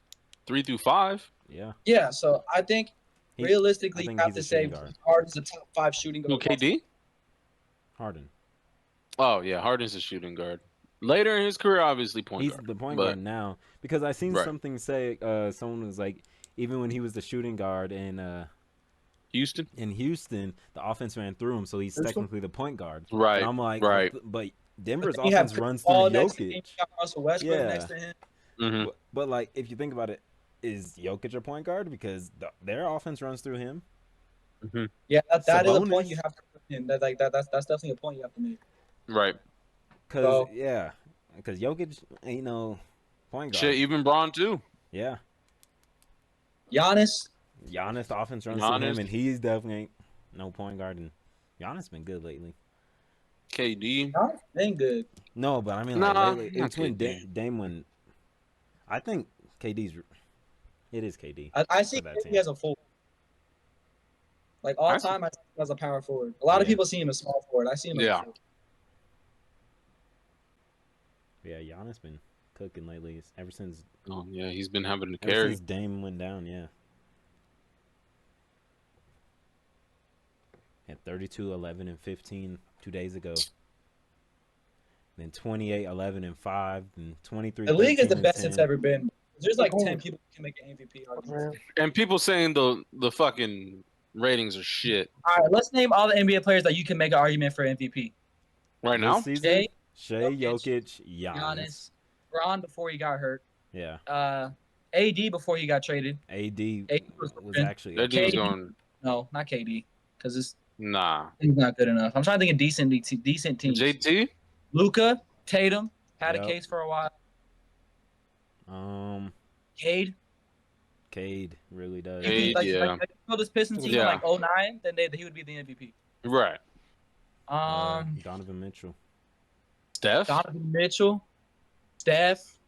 3 through 5. Yeah. Yeah, so I think I realistically, think you have he's a to say shooting guard. Harden's a top 5 shooting guard. Who, KD? Harden. Oh yeah, Harden's a shooting guard. Later in his career, obviously point He's guard. the point but, guard now because I seen Right. something say someone was like even when he was the shooting guard in Houston. Houston, the offense ran through him, so he's Houston? technically the point guard. Right. And I'm like, right. but Denver's But you have offense runs through Paul next to him, Jokic. you got Russell Westbrook Yeah. next to him. Mm-hmm. But like if you think about it, is Jokic a point guard because their offense runs through him? Yeah, that is a point Sabonis? you have to put in. That's definitely a point you have to make. Right. Because So- because Jokic ain't no point guard. Shit, even Braun too. Yeah, Giannis, Giannis, the offense runs through Giannis. him, and he's definitely ain't no point guard. And Giannis been good lately. KD. Giannis been good. No, but I mean, Nah, like lately, not it's when KD. Dame when. I think KD's. It is KD. I see For that KD team. as a full. Like all I see- time, I see him as a power forward. A lot of Yeah. people see him as small forward. I see him as Yeah. a full. Yeah, Giannis been cooking lately. Ever since Oh yeah, he's been having to ever carry. since Dame went down. Yeah. At 32, 11, and 15 2 days ago. Then 28, 11, and 5, and 23. The league is the 13, and best it's 10. ever been. There's like 10 people who can make an MVP argument. And people saying the fucking ratings are shit All right, let's name all the NBA players that you can make an argument for MVP. right This now. season, Jay, Shea, Jokic, Jokic, Giannis. Giannis, Bron before he got hurt, Yeah. AD before he got traded. AD AD was was open. actually That dude's KD. going No, not KD, because he's nah. not good enough. I'm trying to think of decent teams. JT. Luka, Tatum had Yep. a case for a while. Cade. Cade really does. Cade. yeah. Like, this Pistons team Yeah. in like 09, then he would be the MVP. Right. Donovan Mitchell. Steph. Donovan Mitchell, Steph.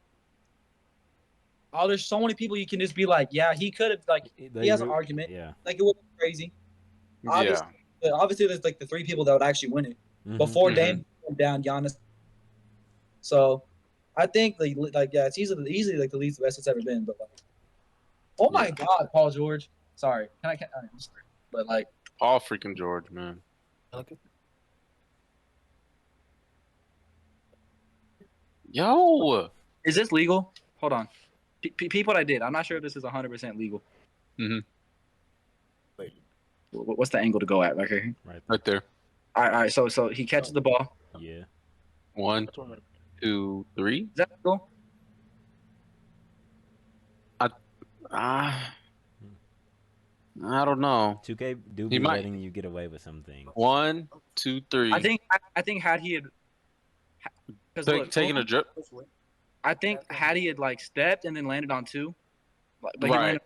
Oh, there's so many people you can just be like, yeah, he could have, like, he has an argument. Yeah. Like, it would be crazy. Yeah. Obviously, there's like the 3 people that would actually win it. Mhm. Before Mhm. Dame went down, Giannis. So, I think, like yeah, it's easily like the least best it's ever been. But, like, oh my God, Paul George. Sorry. I'm sorry. But, like, All freaking George, man. Yo. is this legal? Hold on. Peep what I did. I'm not sure if this is 100% legal. Mhm. What's the angle to go at right here? Right there. All right. So he catches the ball. Yeah. 1, 2, 3. Is that legal? I don't know. 2K do He be might- letting you get away with some things. 1, 2, 3. I think had he had, because Taking a drip. I think had he had like stepped and then landed on 2, but he Right. landed,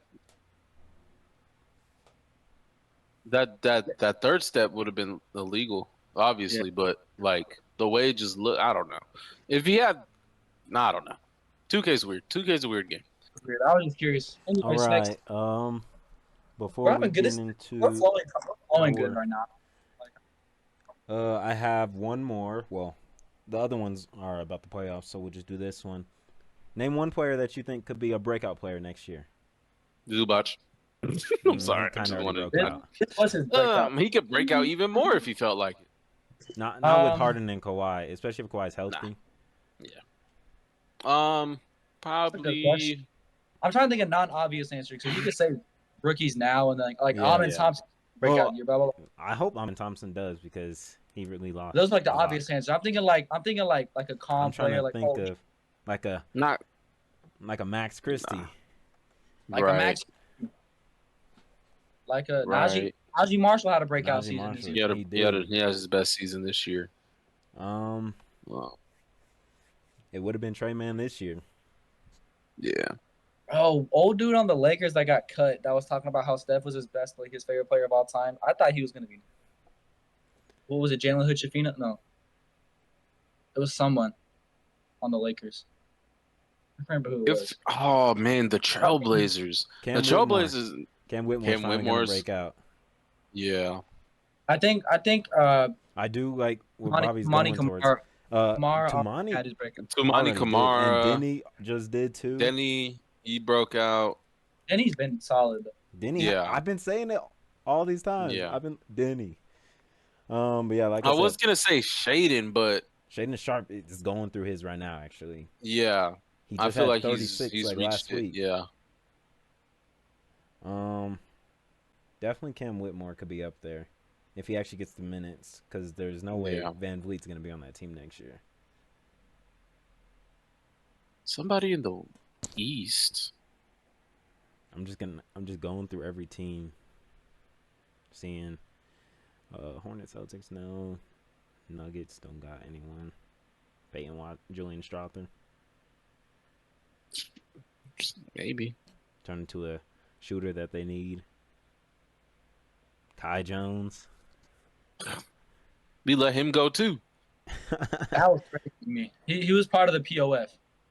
That third step would have been illegal, obviously, but like the way it just look, I don't know. If he had, I don't know. 2K's weird. 2K's a weird game. weird. I was just curious. All Anyways, next, right. Before We're we having get good- into, we're flowing good right now. I have one more. Well, the other ones are about the playoffs, so we'll just do this one. Name one player that you think could be a breakout player next year. Zubac. I'm sorry. I Kind just of wanted broke to- out. This was his breakout. He could break out even more if he felt like it. Not with Um, Harden and Kawhi, especially if Kawhi's healthy. Probably. question. I'm trying to think of non-obvious answers. So you could say rookies now and then like Yeah, Amin yeah. Thompson breakout Well, year. Blah, blah, blah. I hope Amin Thompson does because he really lost. Those are like the a lot. obvious answers. I'm thinking like a calm I'm trying player to like think of Not like a Max Christie. Nah. like right. a Max, like a Right. Najee Marshall had a breakout Najee season. Marshall. This He, year. had a, He he, had a, did. he has his best season this year. It would have been Trey Man this year. Yeah. Oh, old dude on the Lakers that got cut that was talking about how Steph was his best, like his favorite player of all time. I thought he was gonna be. What was it, Jalen Hood-Schifino? No, it was someone on the Lakers. I can't remember who it was. Oh man, the Trailblazers. Cam The Whitmore. Trailblazers. Cam Whitmore's Cam finally gonna Whitmore's- break out. Yeah. I think I I do like what Tamani Bobby's Tamani going towards. Kamara Tamani had his breakout. Tumani already did, and Kamara, Denny just did too. Denny, he broke out. And he's been solid though. Denny, Yeah. I've been saying it all these times. Yeah. I've been Denny. But yeah, like I I said, was gonna say Shaden, but Shaden Sharp is going through his right now. Actually, yeah, he I just feel had like 36 he's like reached last it. week. Yeah, Definitely Cam Whitmore could be up there if he actually gets the minutes, because there's no way Yeah. Van Vliet's gonna be on that team next year. somebody in the East. I'm just going through every team, seeing Hornets, Celtics, no. Nuggets don't got anyone. Peyton Watt, Julian Strawther Maybe. turn into a shooter that they need. Kai Jones. We let him go too. That was crazy to me. He was part of the POF.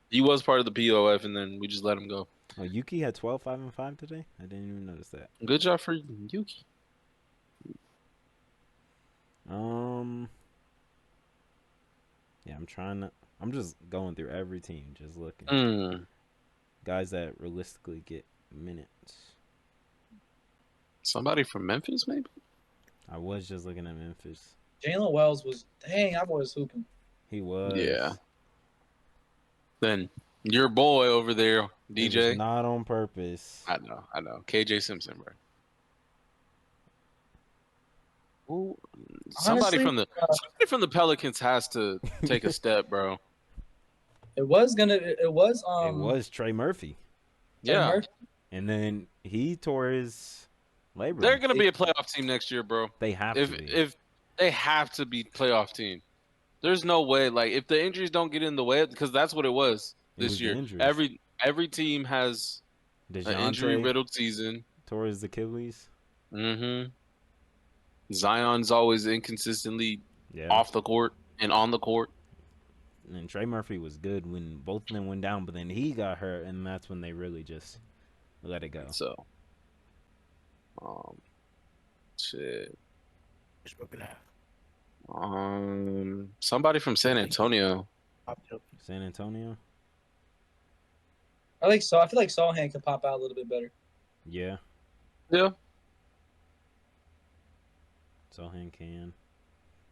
He was part of the POF, and then we just let him go. Oh, Yuki had 12, 5, and 5 today? I didn't even notice that. Good job for Yuki. Yeah, I'm just going through every team, just looking. Guys that realistically get minutes. Somebody from Memphis, maybe? I was just looking at Memphis. Jalen Wells was that boy was hooping. He was. Yeah. Then your boy over there, It DJ. was not on purpose. I know. KJ Simpson, bro. Ooh, somebody Honestly, from the Pelicans has to take a step, bro. It was It was Trey Murphy. Yeah. Murphy. And then he tore his labrum. They're gonna be a playoff team next year, bro. They have to be. If they have to be playoff team. There's no way. Like if the injuries don't get in the way, because that's what it was this year. Every team has an injury riddled season. Tore his Achilles. Mm-hmm. Zion's always inconsistently off the court and on the court. And Trey Murphy was good when both of them went down, but then he got hurt, and that's when they really just let it go. So, shit. It's broken half. Somebody from San Antonio. San Antonio. I feel like Sawhan could pop out a little bit better. Yeah. Yeah. Sohan can.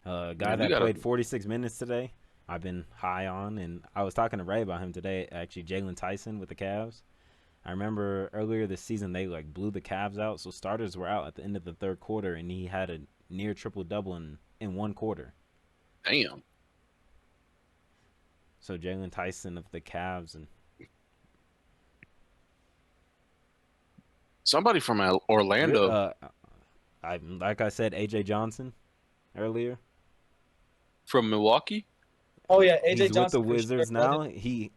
Guy that played 46 minutes today, I've been high on, and I was talking to Ray about him today. Actually, Jalen Tyson with the Cavs. I remember earlier this season they blew the Cavs out, so starters were out at the end of the third quarter, and he had a near triple double in one quarter. Damn. So Jalen Tyson of the Cavs and somebody from Orlando. Like I said, AJ Johnson earlier. From Milwaukee? Oh yeah, AJ He's Johnson with the Wizards now. He's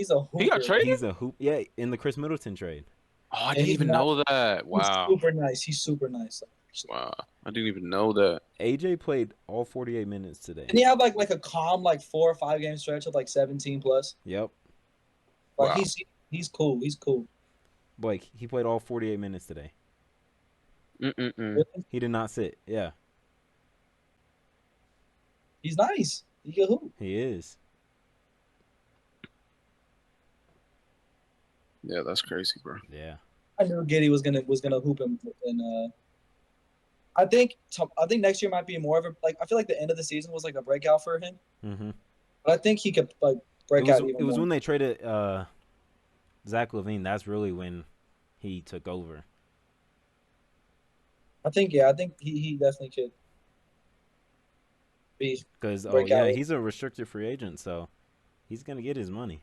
a hooper. He got traded? He's a hoop. Yeah, in the Chris Middleton trade. Oh, I didn't even know that. Wow. He's super nice. Wow. I didn't even know that. AJ played all 48 minutes today. And he had like a calm 4 or 5 game stretch of 17 plus. Yep. Wow. He's cool. He's cool. Blake, he played all 48 minutes today. He did not sit. Yeah. He's nice. He can hoop. He is. Yeah, that's crazy, bro. Yeah. I knew Giddey was gonna hoop him, and I think next year might be more of a I feel like the end of the season was a breakout for him. Mm-hmm. But I think he could break out even more. It was when they traded Zach LaVine. That's really when he took over. I think he definitely could be. Because he's a restricted free agent, so he's gonna get his money.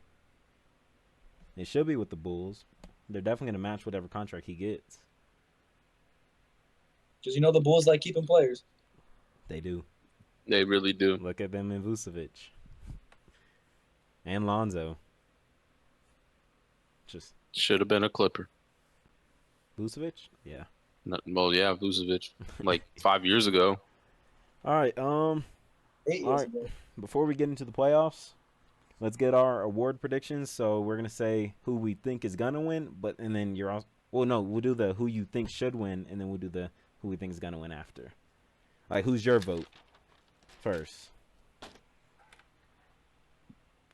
It should be with the Bulls. They're definitely gonna match whatever contract he gets. Because the Bulls like keeping players. They do. They really do. Look at them in Vucevic and Lonzo. Just should have been a Clipper. Vucevic? Yeah. Vucevic. 5 years ago. All right. 8 years ago. Before we get into the playoffs, let's get our award predictions. So we're gonna say who we think is gonna win, and then we'll do the who you think should win, and then we'll do the who we think is gonna win after. Who's your vote? first.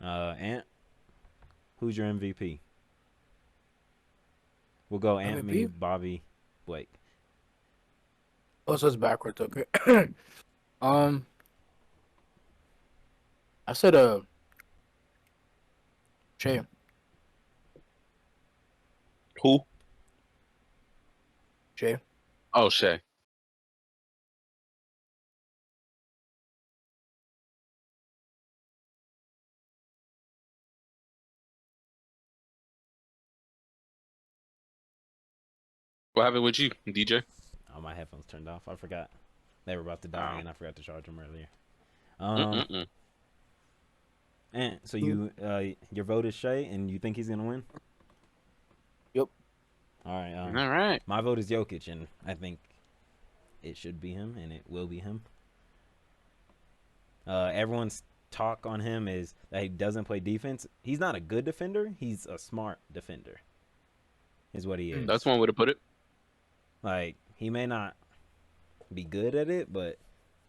Ant, who's your MVP? We'll go Ant, me, MVP? Bobby, Blaec. Oh, so it's backwards. Okay. I said Shay. Who? Shay. Oh, Shay. What happened with you, DJ? Oh, my headphones turned off. I forgot. They were about to die, Oh. and I forgot to charge them earlier. And so your vote is Shea, and you think he's gonna win? Yep. All right. All right. My vote is Jokic, and I think it should be him, and it will be him. Everyone's talk on him is that he doesn't play defense. He's not a good defender. He's a smart defender. Is what he is. That's one way to put it. Like, he may not be good at it, but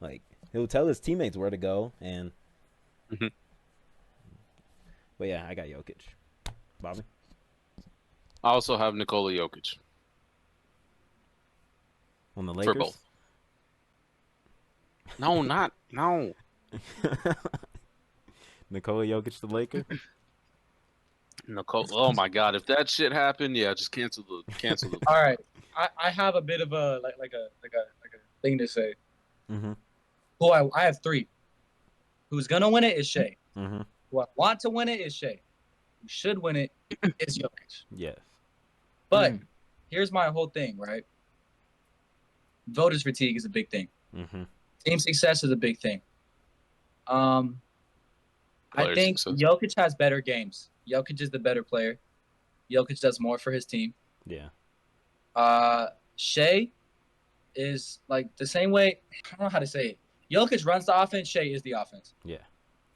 like he'll tell his teammates where to go. And but yeah, I got Jokic. Bobby. I also have Nikola Jokic On the Lakers. for both. No. Nikola Jokic, the Laker. Nicole. Oh my God! If that shit happened, yeah, just cancel the. All right, I have a bit of a like a thing to say. Mm-hmm. Who I have three. Who's gonna win it is Shea. Mm-hmm. Who I want to win it is Shea. Who should win it is Jokic. Yes. But here's my whole thing, right? Voters fatigue is a big thing. Mm-hmm. Team success is a big thing. I Player think success. Jokic has better games. Jokic is the better player. Jokic does more for his team. Yeah. Shea is like the same way. I don't know how to say it. Jokic runs the offense. Shea is the offense. Yeah.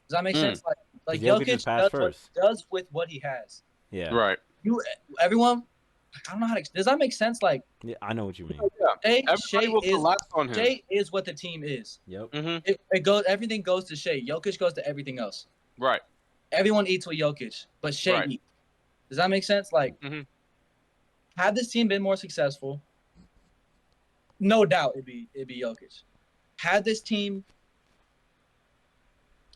Does that make sense? Like Jokic is Jokic pass does with what he has. Yeah. Right. Everyone. I don't know how to. Does that make sense? Like, Yeah, I know what you mean. Everybody will collapse on him. Shea is what the team is. Yep. Mm-hmm. It goes. Everything goes to Shea. Jokic goes to everything else. Right. Everyone eats with Jokic, but Shea eats. Does that make sense? Like, had this team been more successful, no doubt it'd be Jokic. Had this team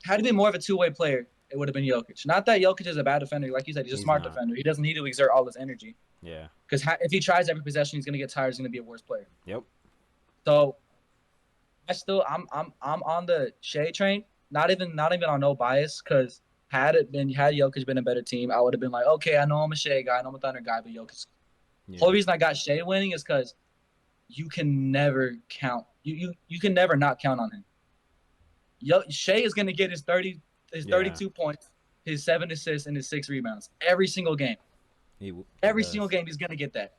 had been more of a two-way player, it would have been Jokic. Not that Jokic is a bad defender, like you said, he's a smart defender. He doesn't need to exert all his energy. Yeah. Because if he tries every possession, he's gonna get tired. He's gonna be a worse player. Yep. So, I'm on the Shea train. Not even on no bias, because had Jokic been a better team, I would have been like, okay, I know I'm a Shea guy, I know I'm a Thunder guy, but Jokic. Yeah. Whole reason I got Shea winning is because you can never count. You can never not count on him. Shea is gonna get his 32 points, his 7 assists, and his 6 rebounds every single game. Every single game he's gonna get that.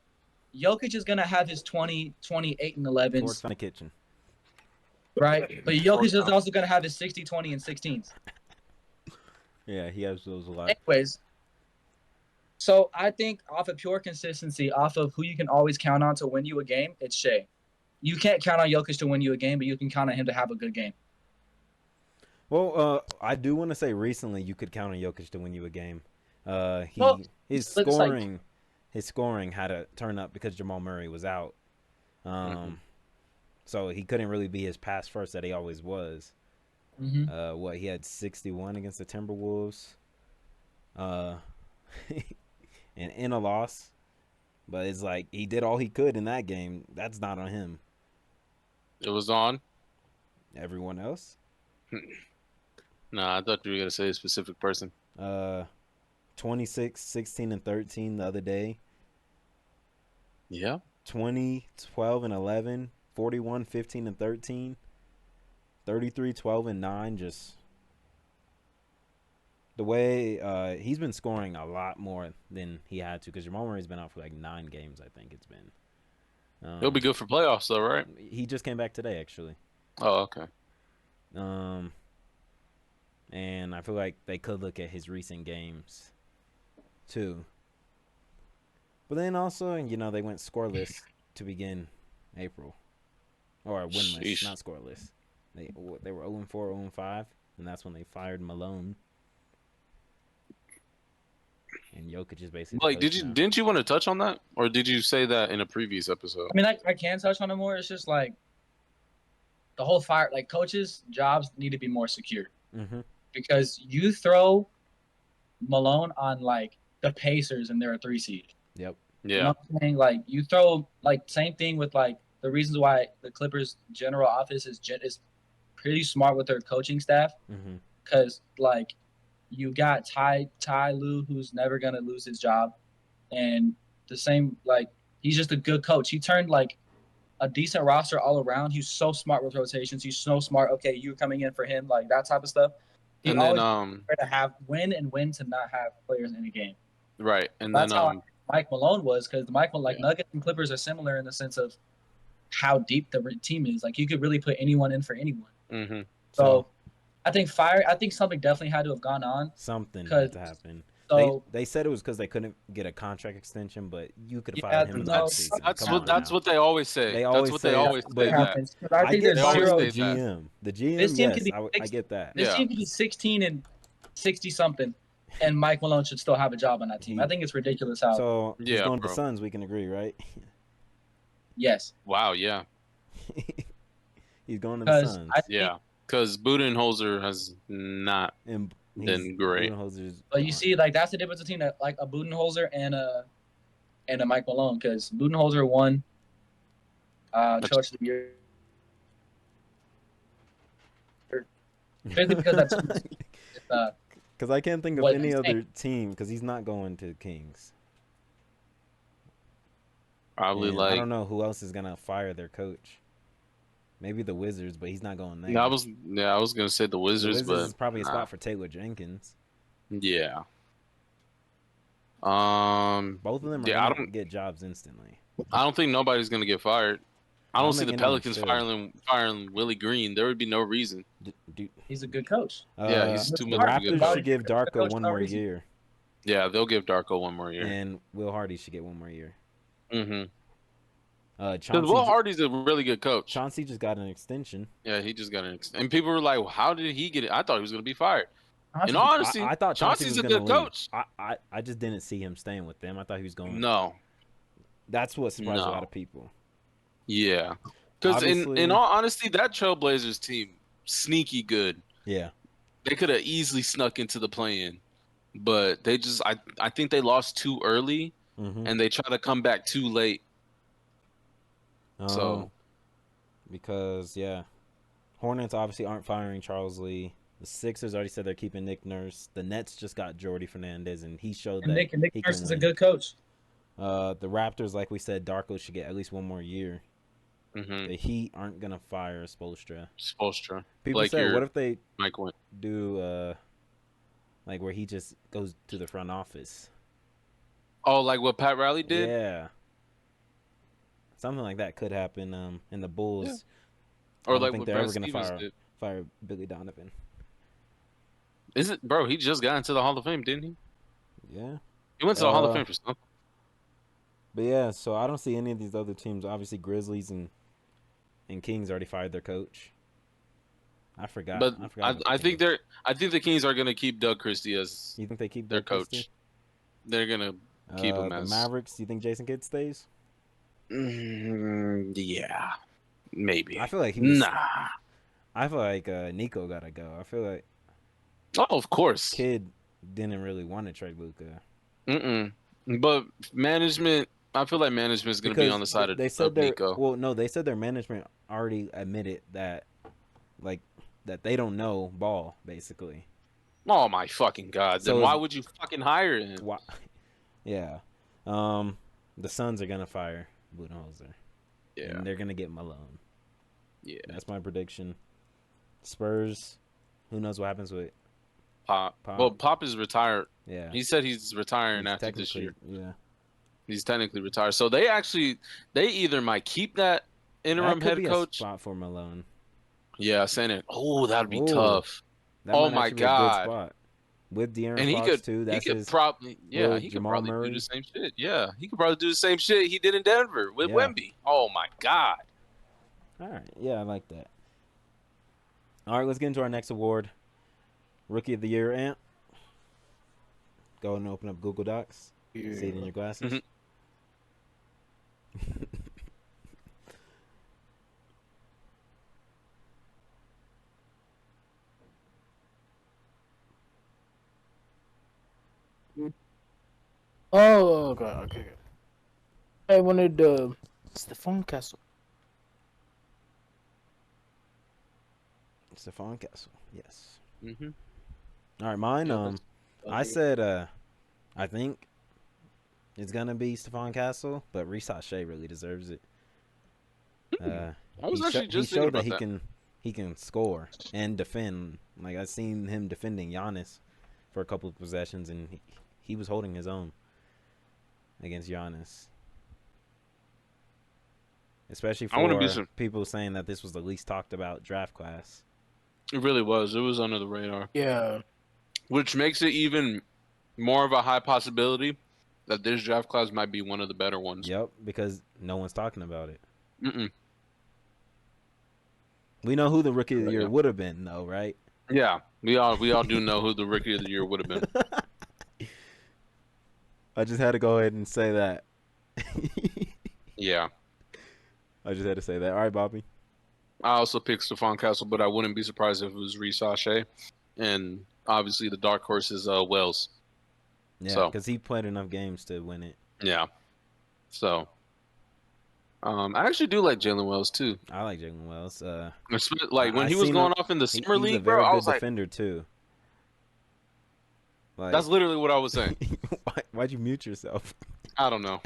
Jokic is gonna have his 20, 28, and 11s. Forks from the kitchen. Right? But Jokic is also gonna have his 60, 20, and 16s. Yeah, he has those a lot. Anyways, so I think off of pure consistency, off of who you can always count on to win you a game, it's Shea. You can't count on Jokic to win you a game, but you can count on him to have a good game. Well, I do want to say recently you could count on Jokic to win you a game. His scoring had to turn up because Jamal Murray was out. So he couldn't really be his pass first that he always was. He had 61 against the Timberwolves. And in a loss. But it's like he did all he could in that game. That's not on him. It was on everyone else. Nah, I thought you were gonna say a specific person. 26, 16, and 13 the other day. Yeah. 20, 12, and 11. 41, 15, and 13. 33, 12, and 9. Just the way he's been scoring a lot more than he had to, because Jamal Murray's been out for like 9 games, I think it's been. He'll be good for playoffs, though, right? He just came back today, actually. Oh, okay. And I feel like they could look at his recent games, too. But then also, they went scoreless to begin April. Or winless, not scoreless. They were 0-4, 0-5, and that's when they fired Malone. And Jokic is basically. Like, didn't you want to touch on that, or did you say that in a previous episode? I mean, I can touch on it more. It's just like the whole fire. Like coaches' jobs need to be more secure because you throw Malone on like the Pacers and they're a 3 seed. Yep. Yeah. You know what I'm saying? Like you throw like same thing with like the reasons why the Clippers general office is pretty smart with their coaching staff because like you got Ty Lue who's never gonna lose his job, and the same like he's just a good coach. He turned like a decent roster all around. He's so smart with rotations. He's so smart. Okay, you're coming in for him, like that type of stuff. He and always then to have win and when to not have players in a game. right, and That's then how Mike Malone was because Nuggets and Clippers are similar in the sense of how deep the team is. Like you could really put anyone in for anyone. So I think something definitely had to have gone on. Something had to happen. So they said it was because they couldn't get a contract extension, but you could have fired him in the offseason. That's what they always say. That's what they always say. I think there's zero. The GM. The GM. This team yes, could be I get that. This team could be 16 and 60 something, and Mike Malone should still have a job on that team. I think it's ridiculous how. So he's going to the Suns. We can agree, right? Yes. Wow. Yeah. He's going to the Suns. Because Budenholzer has not been great. But you see, like that's the difference between a Budenholzer and a Mike Malone. Because Budenholzer won Coach of the Year. Basically because that's because I can't think of any other team because he's not going to Kings. Probably and I don't know who else is gonna fire their coach. Maybe the Wizards, but he's not going there. I was gonna say the Wizards, but is probably a spot for Taylor Jenkins. Yeah. Both of them are gonna get jobs instantly. I don't think nobody's gonna get fired. I don't see the Pelicans firing Willie Green. There would be no reason. He's a good coach. He's too much. The Raptors should give Darko one more year. Yeah, they'll give Darko one more year. And Will Hardy should get one more year. Because Will Hardy's a really good coach. Chauncey just got an extension. Yeah, he just got an extension. And people were like, well, how did he get it? I thought he was going to be fired. In all honesty, I thought Chauncey's a good coach. I just didn't see him staying with them. I thought he was going. No. That's what surprised a lot of people. Yeah. Because in all honesty, that Trailblazers team, sneaky good. Yeah. They could have easily snuck into the play-in. But they just, I think they lost too early, and they try to come back too late. Because Hornets obviously aren't firing Charles Lee. The Sixers already said they're keeping Nick Nurse. The Nets just got Jordy Fernandez, and he showed that Nick Nurse is a good coach. The Raptors, like we said, Darko should get at least one more year. The Heat aren't gonna fire Spoelstra. People say, what if they do like where he just goes to the front office? Oh, like what Pat Riley did? Yeah. Something like that could happen in the Bulls. Yeah. Or I don't like think what they're Brad ever going Stevens to fire Billy Donovan. Is it, bro? He just got into the Hall of Fame, didn't he? Yeah. He went to the Hall of Fame for something. But yeah, so I don't see any of these other teams. Obviously, Grizzlies and Kings already fired their coach. I forgot. But I think the Kings are going to keep Doug Christie as you think they keep their coach. Christie? They're going to keep him as the Mavericks. Do you think Jason Kidd stays? Yeah, maybe. I feel like I feel like Nico gotta go. I feel like. Oh, of course. Kidd didn't really want to trade Luka. But management, I feel like management is gonna be on the side of Nico. Well, no, they said their management already admitted that, that they don't know ball, basically. Oh my fucking god! So then why would you fucking hire him? Why? Yeah. The Suns are gonna fire Budenholzer. Yeah. And they're gonna get Malone. Yeah. That's my prediction. Spurs, who knows what happens with Pop. Well, Pop is retired. Yeah. He said he's retiring after this year. Yeah. He's technically retired. So they either might keep that interim head coach. That could be a spot for Malone. Yeah, saying it. Oh, that'd be tough. Oh my god. With De'Aaron Fox too. He could probably do the same shit. Yeah, he could probably do the same shit he did in Denver with Wemby. Oh my god. All right. Yeah, I like that. All right, let's get into our next award. Rookie of the Year, Ant. Go and open up Google Docs. Yeah. See it in your glasses. Oh, okay. I wanted Stephon Castle. Stephon Castle. Yes. Mm-hmm. All right, mine. Yeah, I said I think it's gonna be Stephon Castle, but Reese Shea really deserves it. I was actually just he thinking showed about that he can score and defend. Like I've seen him defending Giannis for a couple of possessions, and he was holding his own against Giannis. Especially for people saying that this was the least talked about draft class. It really was. It was under the radar. Yeah. Which makes it even more of a high possibility that this draft class might be one of the better ones. Yep, because no one's talking about it. Mm-mm. We know who the Rookie of the Year would have been, though, right? Yeah, we all do know who the Rookie of the Year would have been. I just had to go ahead and say that. Yeah. I just had to say that. All right, Bobby. I also picked Stephon Castle, but I wouldn't be surprised if it was Reese Shea. And obviously the dark horse is Wells. Yeah, because he played enough games to win it. Yeah. So, I actually do like Jalen Wells, too. I like Jalen Wells. Like, when he was going off in the summer league, bro, I was like... He's a very good defender, too. Like, that's literally what I was saying. Why'd you mute yourself? I don't know.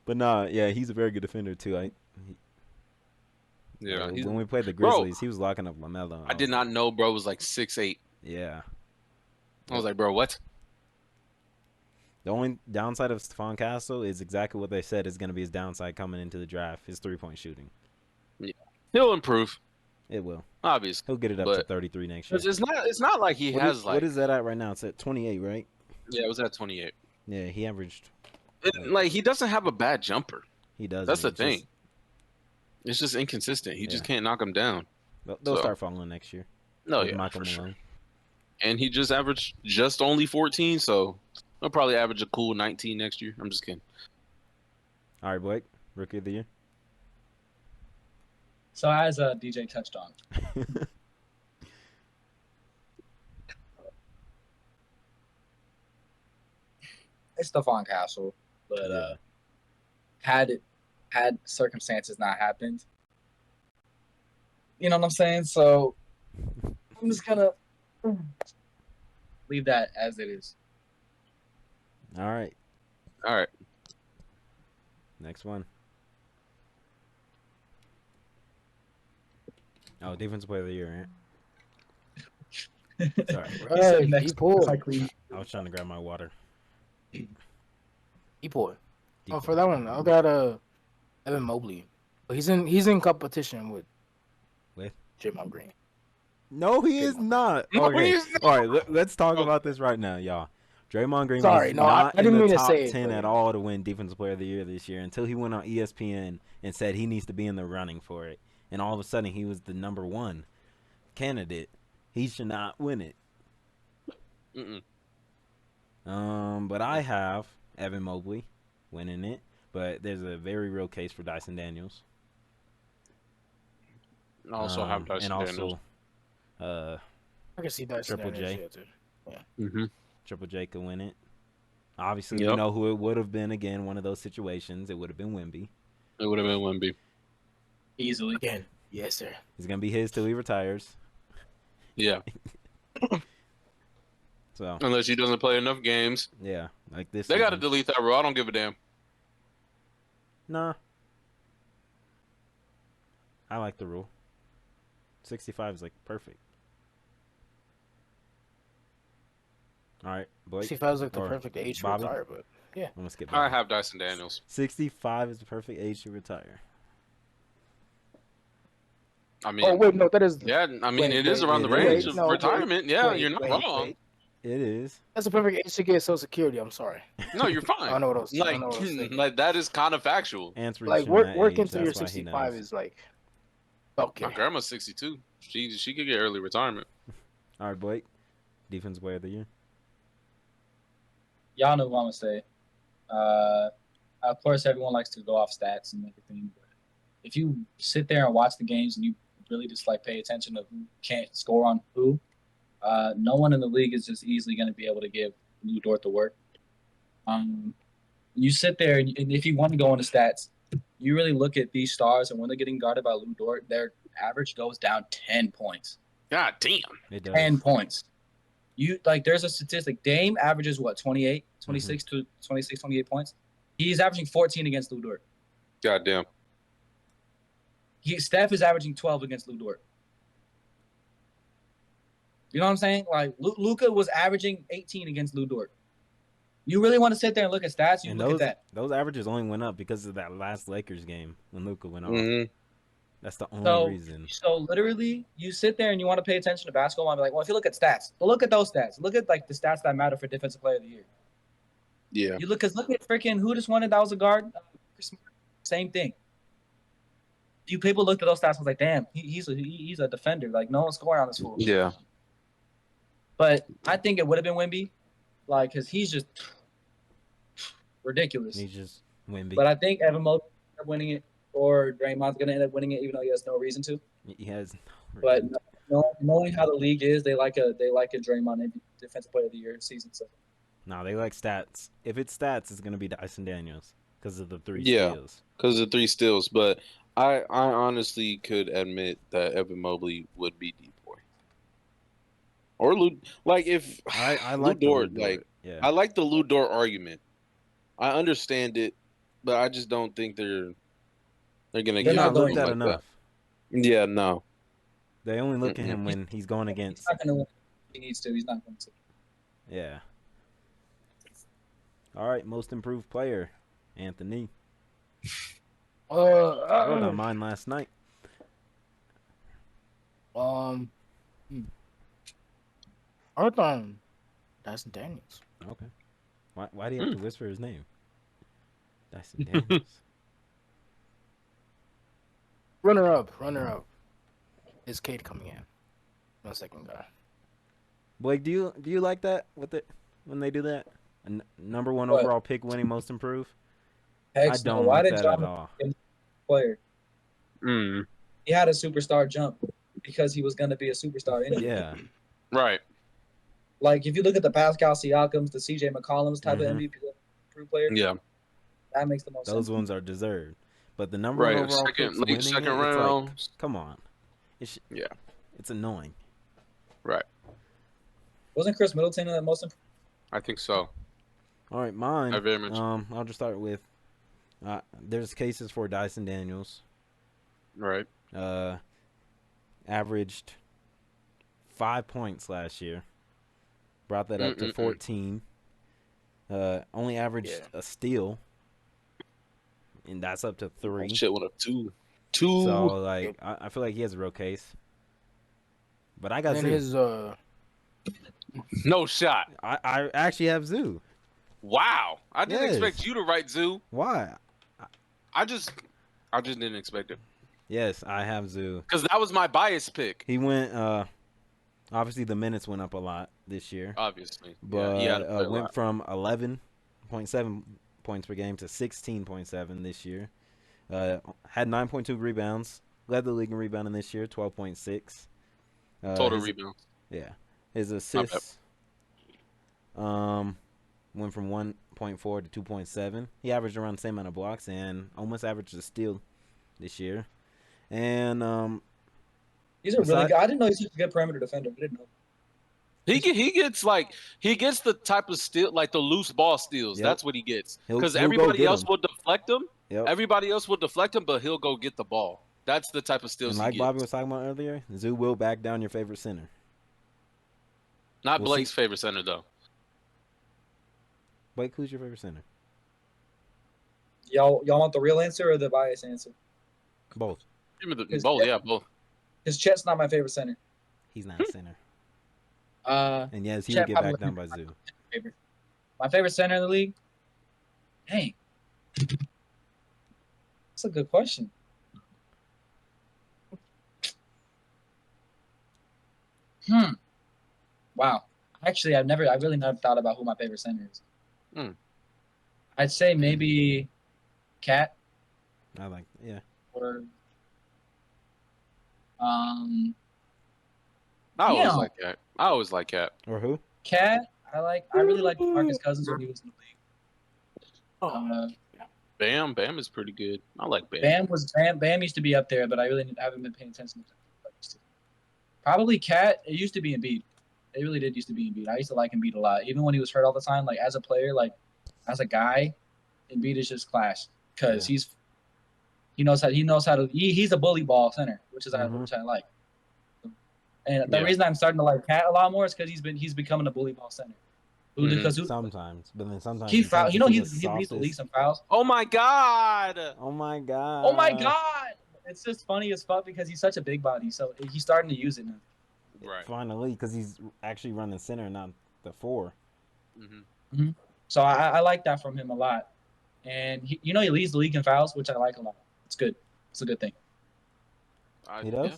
But nah, yeah, he's a very good defender too. When we played the Grizzlies, he was locking up LaMelo. I did not know bro was like 6'8". Yeah. I was like, bro, what? The only downside of Stephon Castle is exactly what they said is going to be his downside coming into the draft, his three-point shooting. Yeah. He'll improve. It will. Obviously. He'll get it up to 33 next year. It's not like he has like... What is that at right now? It's at 28, right? Yeah, it was at 28. Yeah, he averaged... Like, he doesn't have a bad jumper. He doesn't. That's the thing. It's just inconsistent. He just can't knock him down. They'll start falling next year. No, yeah, for sure. And he just averaged just only 14, so he'll probably average a cool 19 next year. I'm just kidding. All right, Blaec, Rookie of the Year. So as DJ touched on, it's Stephon Castle, but had circumstances not happened, you know what I'm saying? So I'm just gonna leave that as it is. All right. Next one. Oh, Defensive Player of the Year, Ant. Sorry. He pulled. I was trying to grab my water. He pulled. Oh, for that one, I got Evan Mobley. But he's in competition with Draymond Green. No, he is not. Okay. All right, let's talk about this right now, y'all. Draymond Green was not in the top 10 at all to win Defensive Player of the Year this year until he went on ESPN and said he needs to be in the running for it. And all of a sudden, he was the number one candidate. He should not win it. But I have Evan Mobley winning it. But there's a very real case for Dyson Daniels. I also have Dyson Daniels. I can see Dyson Triple Daniels. J. Yeah. Triple J could win it. Obviously, you know who it would have been again. One of those situations, it would have been Wemby. It would have been Wemby. Easily. Again. Yes, sir. He's gonna be his till he retires. Yeah. So unless he doesn't play enough games. Yeah, like this. They got to delete that rule. I don't give a damn. Nah. I like the rule. 65 is like perfect. All right, Blaec. 65 is like the perfect age to retire, but yeah. I'm gonna skip. I have Dyson Daniels. 65 is the perfect age to retire. I mean, oh wait, no, that is. Yeah, I mean, it is around the range of retirement. Yeah, you're not wrong. It is. That's a perfect age to get Social Security. I'm sorry. No, you're fine. I know what I was like that is kind of factual. Like working to your 65 is like. Okay. My grandma's 62. She could get early retirement. All right, Blake. Defensive player of the year. Y'all know what I'm gonna say. Of course, everyone likes to go off stats and everything, but if you sit there and watch the games and you really just like pay attention to who can't score on who, no one in the league is just easily going to be able to give Lou Dort the work. You sit there and if you want to go into stats, you really look at these stars, and when they're getting guarded by Lou Dort, their average goes down 10 points. God damn. It does. 10 points. You like there's a statistic. Dame averages what, 28, 26 to 26, 28 points. He's averaging 14 against Lou Dort. God damn. Steph is averaging 12 against Lou Dort. You know what I'm saying? Like Luka was averaging 18 against Lou Dort. You really want to sit there and look at stats? You look at that. Those averages only went up because of that last Lakers game when Luka went off. Mm-hmm. That's the only reason. So literally, you sit there and you want to pay attention to basketball and be like, well, if you look at stats, but look at those stats. Look at like the stats that matter for Defensive Player of the Year. Yeah. You look at freaking who just won it? That was a guard. Same thing. You people looked at those stats and was like, damn, he's a defender. Like no one's scoring on this fool. Yeah. But I think it would have been Wemby, like, because he's just ridiculous. He's just Wemby. But I think Evan Mobley ended up winning it, or Draymond's gonna end up winning it, even though he has no reason to. He has. But knowing how the league is, they like a Draymond Defensive Player of the Year season. So. No, they like stats. If it's stats, it's gonna be Dyson Daniels because of the 3 Yeah. steals. Because of 3 steals. But I honestly could admit that Evan Mobley would be D-boy. Or Lou, like if I Lou like Dort, the like yeah. I like the Lou Dort argument. I understand it, but I just don't think they're gonna They're get not looked going at like enough. that. Yeah, no. They only look at him when he's going He's against. not gonna win. He needs to. He's not going to. Yeah. All right, most improved player, Anthony. I wrote on mine last night. I wrote on Dyson Daniels. Okay. Why do you have to whisper his name? Dyson Daniels. Runner up. Is Cade coming in? No second guy. Blake, do you like that when they do that? Number 1 What? overall pick winning most improved? Heck, I don't why like did that John at all. player? Mm. He had a superstar jump because he was going to be a superstar anyway. Yeah. Right. Like if you look at the Pascal Siakams, the CJ McCollums type of MVP improved player, Yeah. that makes the most Those sense. ones are deserved. But the number Right. 1 overall Second, picks late winning second it, it's round. like, come on. Yeah. It's annoying. Right. Wasn't Chris Middleton the most improved? I think so. All right, mine. I very much. I'll just start with. There's cases for Dyson Daniels. Right. Averaged 5 points last year. Brought that up to 14. Only averaged a steal, and that's up to 3. Shit went up 2. So like, I feel like he has a real case. But I got And Zoo. his No shot. I actually have Zoo. Wow. I didn't Yes. expect you to write Zoo. Why? I just didn't expect it. Yes, I have Zoo. Because that was my bias pick. He went. Obviously, the minutes went up a lot this year. Obviously. But he had to play a went lot. from 11.7 points per game to 16.7 this year. Had 9.2 rebounds. Led the league in rebounding this year, 12.6. Total rebounds. Yeah. His assists went from 1.4 to 2.7. He averaged around the same amount of blocks and almost averaged a steal this year. And He's a really good. I didn't know he's such a good perimeter defender. I didn't know. He gets the type of steal, like the loose ball steals. Yep. That's what he gets. He'll Because go everybody get else 'em. will deflect him. Yep. Everybody else will deflect him, but he'll go get the ball. That's the type of steals And like he Bobby gets. was talking about earlier, Zoo will back down your favorite center. Not we'll Blake's see. favorite center though. Blake, who's your favorite center? Y'all want the real answer or the bias answer? Both. Give me His both, Chet- yeah, both. His Chet's not my favorite center. He's not a center. And And yes, he Chet would get back probably down by Zoo. my favorite center in the league. Dang, that's a good question. Wow. Actually, I really never thought about who my favorite center is. Hmm. I'd say maybe Cat Yeah. or I always like Cat. I always like Cat. Or who? Cat. I really liked Marcus Cousins when he was in the league. Bam is pretty good. I like Bam. Bam used to be up there, but I haven't been paying attention to. Probably Cat. It used to be Embiid. It really did used to be Embiid. I used to like Embiid a lot, even when he was hurt all the time. Like as a player, like as a guy, Embiid is just class because he knows how to. He's a bully ball center, which I like. And the reason I'm starting to like Cat a lot more is because he's becoming a bully ball center. Sometimes, but then sometimes he foul. You know he leads the league some fouls. Oh my god! Oh my god! Oh my god! It's just funny as fuck because he's such a big body, so he's starting to use it now. Right. Finally, because he's actually running center, not the 4. So I like that from him a lot, and he leads the league in fouls, which I like a lot. It's good. It's a good thing. He does. Yeah.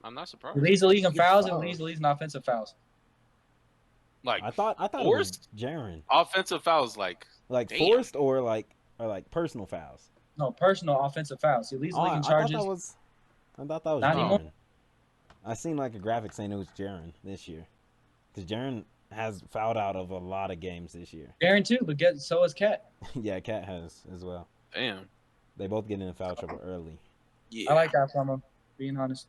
I'm not surprised. He leads the league in fouls and leads the league in offensive fouls. Like I thought it was Jaren. Offensive fouls, like forced or personal fouls. No, personal offensive fouls. He leads the league in charges. I thought that was Not Jaren. anymore? I seen like a graphic saying it was Jaren this year, because Jaren has fouled out of a lot of games this year. Jaren too, but so has Cat. Yeah, Cat has as well. Damn. They both get in foul trouble early. Yeah. I like that from him. Being honest.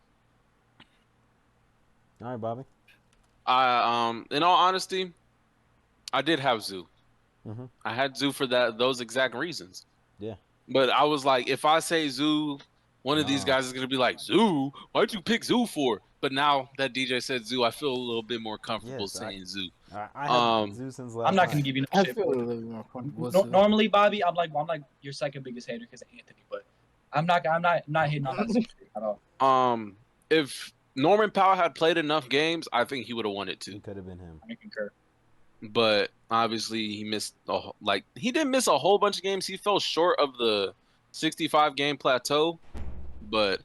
All right, Bobby. In all honesty, I did have Zoo. Mm-hmm. I had Zoo for those exact reasons. Yeah. But I was like, if I say Zoo, one of these guys is gonna be like, Zoo, why'd you pick Zoo for? But now that DJ said Zoo, I feel a little bit more comfortable saying Zoo. I have Zoo since last I'm not gonna night. give you no shit. Normally, Bobby, I'm like your second biggest hater because of Anthony, but I'm not hating on that at all. If Norman Powell had played enough games, I think he would have won it too. It could have been him. I concur. But obviously, he missed he didn't miss a whole bunch of games. He fell short of the 65 game plateau, but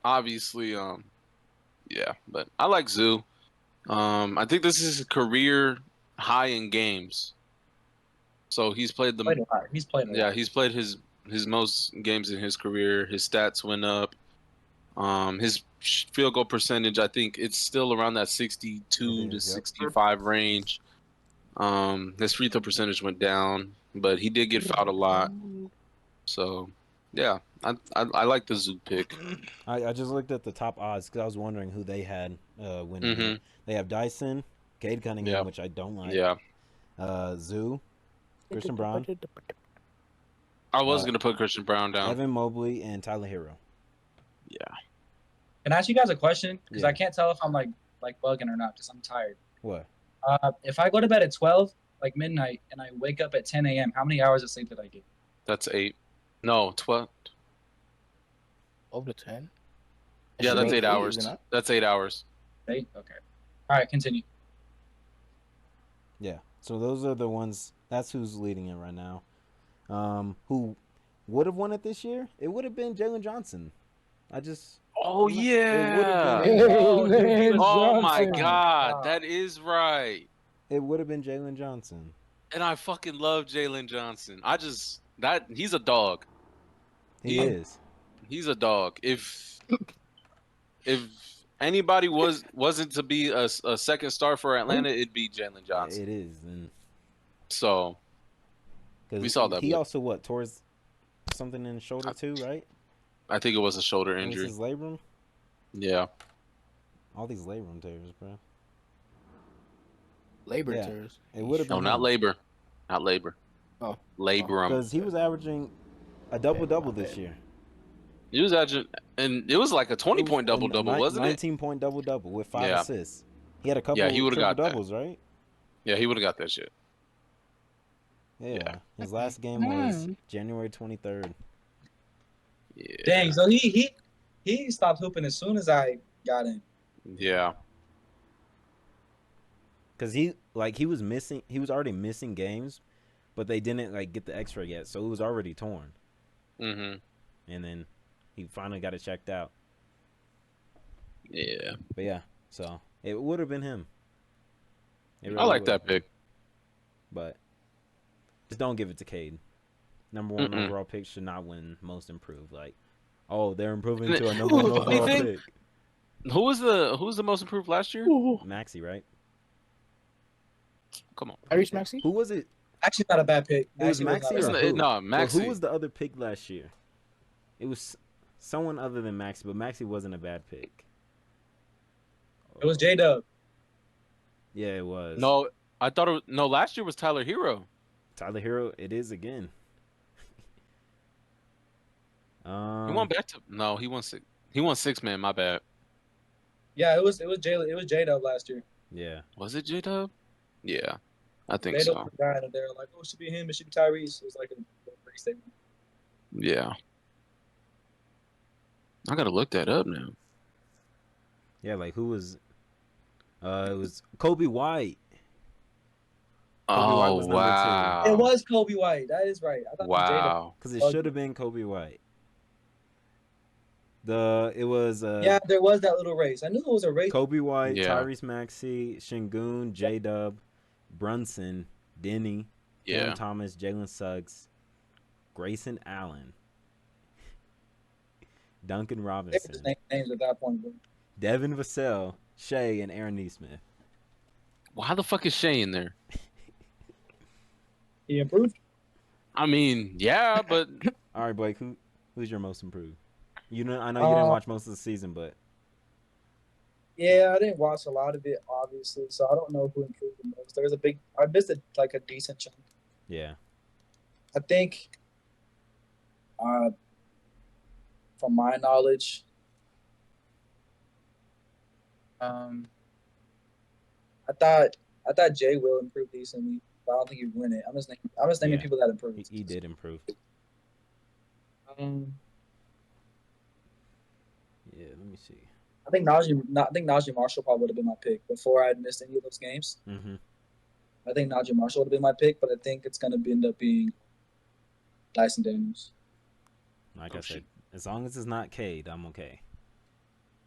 obviously, yeah. But I like Zoo. I think this is his career high in games. So he's played a lot. He's played a lot. He's played his most games in his career. His stats went up. His field goal percentage, I think it's still around that 62 to 65 range. His free throw percentage went down, but he did get fouled a lot. So, yeah, I like the Zoo pick. I just looked at the top odds because I was wondering who they had winning. They have Dyson, Cade Cunningham, which I don't like. Yeah. Zoo, Christian Brown. I was gonna put Christian Brown down. Evan Mobley and Tyler Hero. Yeah. Can I ask you guys a question? Because I can't tell if I'm like bugging or not because I'm tired. What? If I go to bed at 12, like midnight, and I wake up at 10 a.m., how many hours of sleep did I get? That's 8. No, 12. Over 10? Yeah, that's 8 hours. That's 8 hours. 8? Okay. All right, continue. Yeah. So those are the ones. That's who's leading it right now. Who would have won it this year? It would have been Jalen Johnson. Oh yeah. Oh my God, that is right. It would have been Jalen Johnson. And I fucking love Jalen Johnson. He's a dog. He is. He's a dog. If anybody wasn't to be a second star for Atlanta, it'd be Jalen Johnson. It is. And so we saw that. He also tore something in his shoulder too, right? I think it was a shoulder injury. Was his labrum? Yeah. All these labrum tears, bro. Labor tears. It would have been. No, not labor. Not labor. Oh. Labrum. Because he was averaging a double-double this year. He was averaging, and it was like a 20-point double-double, wasn't it? 19-point double-double with 5 assists. He had a couple he would have got doubles, right? Yeah, he would have got that shit. Yeah. His last game was January 23rd. Yeah. Dang, so he stopped hooping as soon as I got in. Yeah. Cause he was already missing games, but they didn't get the X-ray yet, so it was already torn. Mm-hmm. And then he finally got it checked out. Yeah. But yeah, so it would have been him. It I like would've that been. pick. But just don't give it to Cade. Number one overall pick should not win most improved. Like, oh, they're improving to a number one overall pick. Who was the most improved last year? Maxey, right? Come on. Tyrese Maxey? Who was it? Actually, not a bad pick. It was Maxey or who? No, Maxey. But who was the other pick last year? It was someone other than Maxey, but Maxey wasn't a bad pick. It was J-Dub. Yeah, it was. No, I thought it was, no. Last year was Tyler Hero. Tyler Hero, it is again. He won back to no. He won six. He won 6 man. My bad. Yeah, it was J-Dub last year. Yeah. Was it J-Dub? Yeah, I think J-Dub so. was the guy, and they were like, "Oh, it should be him. It should be Tyrese." It was like a great statement. Yeah. I gotta look that up now. Yeah, like who was? It was Kobe White. Kobe White was number wow. It was Kobe White. That is right. I thought it was J-Dub. Wow. Because it should have been Kobe White. It was Yeah, there was that little race. I knew it was a race. Kobe White, Yeah. Tyrese Maxey, Şengün, J-Dub, Brunson, Denny, Yeah. Cam Thomas, Jalen Suggs, Grayson Allen, Duncan They were Robinson, just names at that point. Bro. Devin Vassell, Shea, and Aaron Nesmith. Well, how the fuck is Shea in there? He improved. I mean, yeah, but All right, Blake, who's your most improved? I know you didn't watch most of the season, but Yeah, I didn't watch a lot of it, obviously, so I don't know who improved the most. I missed a decent chunk. yeah. I think, from my knowledge, I thought Jay will improve decently, but I don't think he'd win it. I'm just naming Yeah. people that improved. He did improve. Yeah, let me see. I think Najee Marshall probably would have been my pick before I had missed any of those games. Mm-hmm. I think Najee Marshall would have been my pick, but I think it's gonna end up being Dyson Daniels. Like I said, as long as it's not Cade, I'm okay.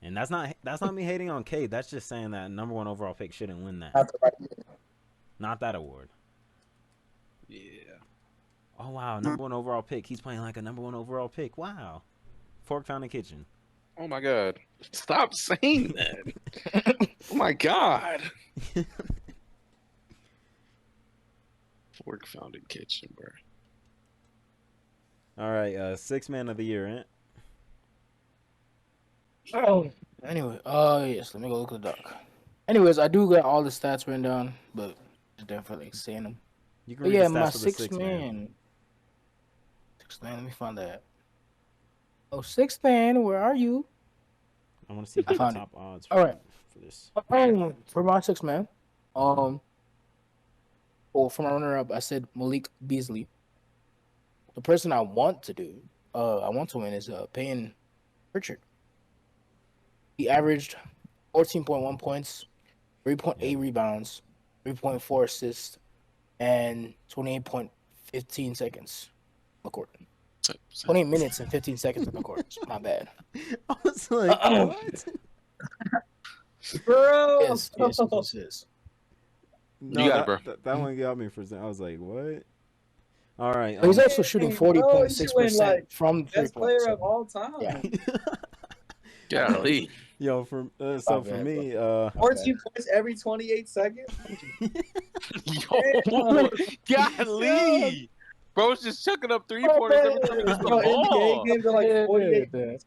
And that's not me hating on Cade. That's just saying that number one overall pick shouldn't win that. Not the right pick. Not that award. yeah. Oh wow, number one overall pick. He's playing like a number one overall pick. Wow. Fork Found in Kitchen. Oh my god. Stop saying that. Oh my god. Fork Found in Kitchen, bro. All right, sixth man of the year, Ant. Oh, anyway, yes, let me go look at the doc. Anyways, I do got all the stats written down, but just definitely saying them. You can But read yeah, the my stats for the sixth man. Sixth man, let me find that. Oh, sixth man, where are you? I want to see I the found top odds All right. for this. For my sixth man, well, for my runner-up, I said Malik Beasley. The person I want to win is Payne Pritchard. He averaged 14.1 points, 3.8 rebounds, 3.4 assists, and 28.15 seconds on the court. 28 minutes and 15 seconds on the court. It's not bad. I was like, what? Bro. Yes. No, You got it, bro. That one got me for a second. I was like, what? All right. But he's also shooting Bro, he's 40.6% like from best 3 player points. of all time. Yeah. Golly. Yo, for bad, me, 14 points every 28 seconds. Yo. Golly. Bro's just chucking up 3-pointers every time he gets the Bro, ball. NBA games are like 48 Yeah. minutes.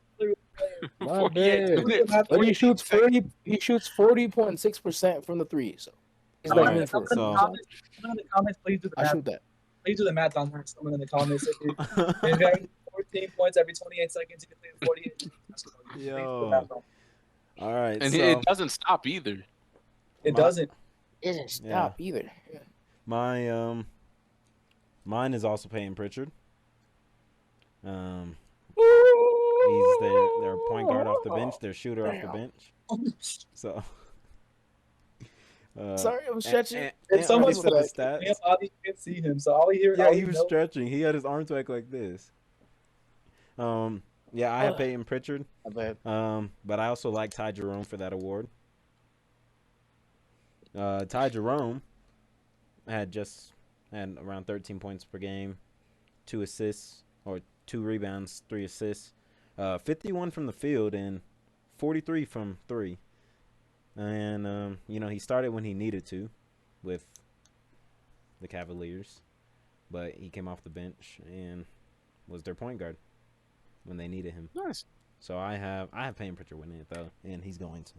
My 48 bad. minutes. But he shoots 40.6% from the three. So he's like me for Someone in the comments, please do the I math. shoot that. Please do the math on that. Someone in the comments. If he's got 14 points every 28 seconds, he can play 48. Yo. All right. And so it doesn't stop either. It doesn't. It doesn't stop either. Yeah. mine is also Payne Pritchard. He's their point guard off the bench, their shooter off the bench. So Sorry, I'm stretching. If someone for the said stats. Bobby can't see him, so all he hears. Yeah, he was stretching. He had his arms back like this. Yeah, I have Peyton Pritchard. My bad. But I also like Ty Jerome for that award. Ty Jerome had around 13 points per game, 2 assists or 2 rebounds, 3 assists, 51 from the field and 43 from 3. And he started when he needed to with the Cavaliers, but he came off the bench and was their point guard when they needed him. Nice. So I have Payne Pritchard winning it though, and he's going to.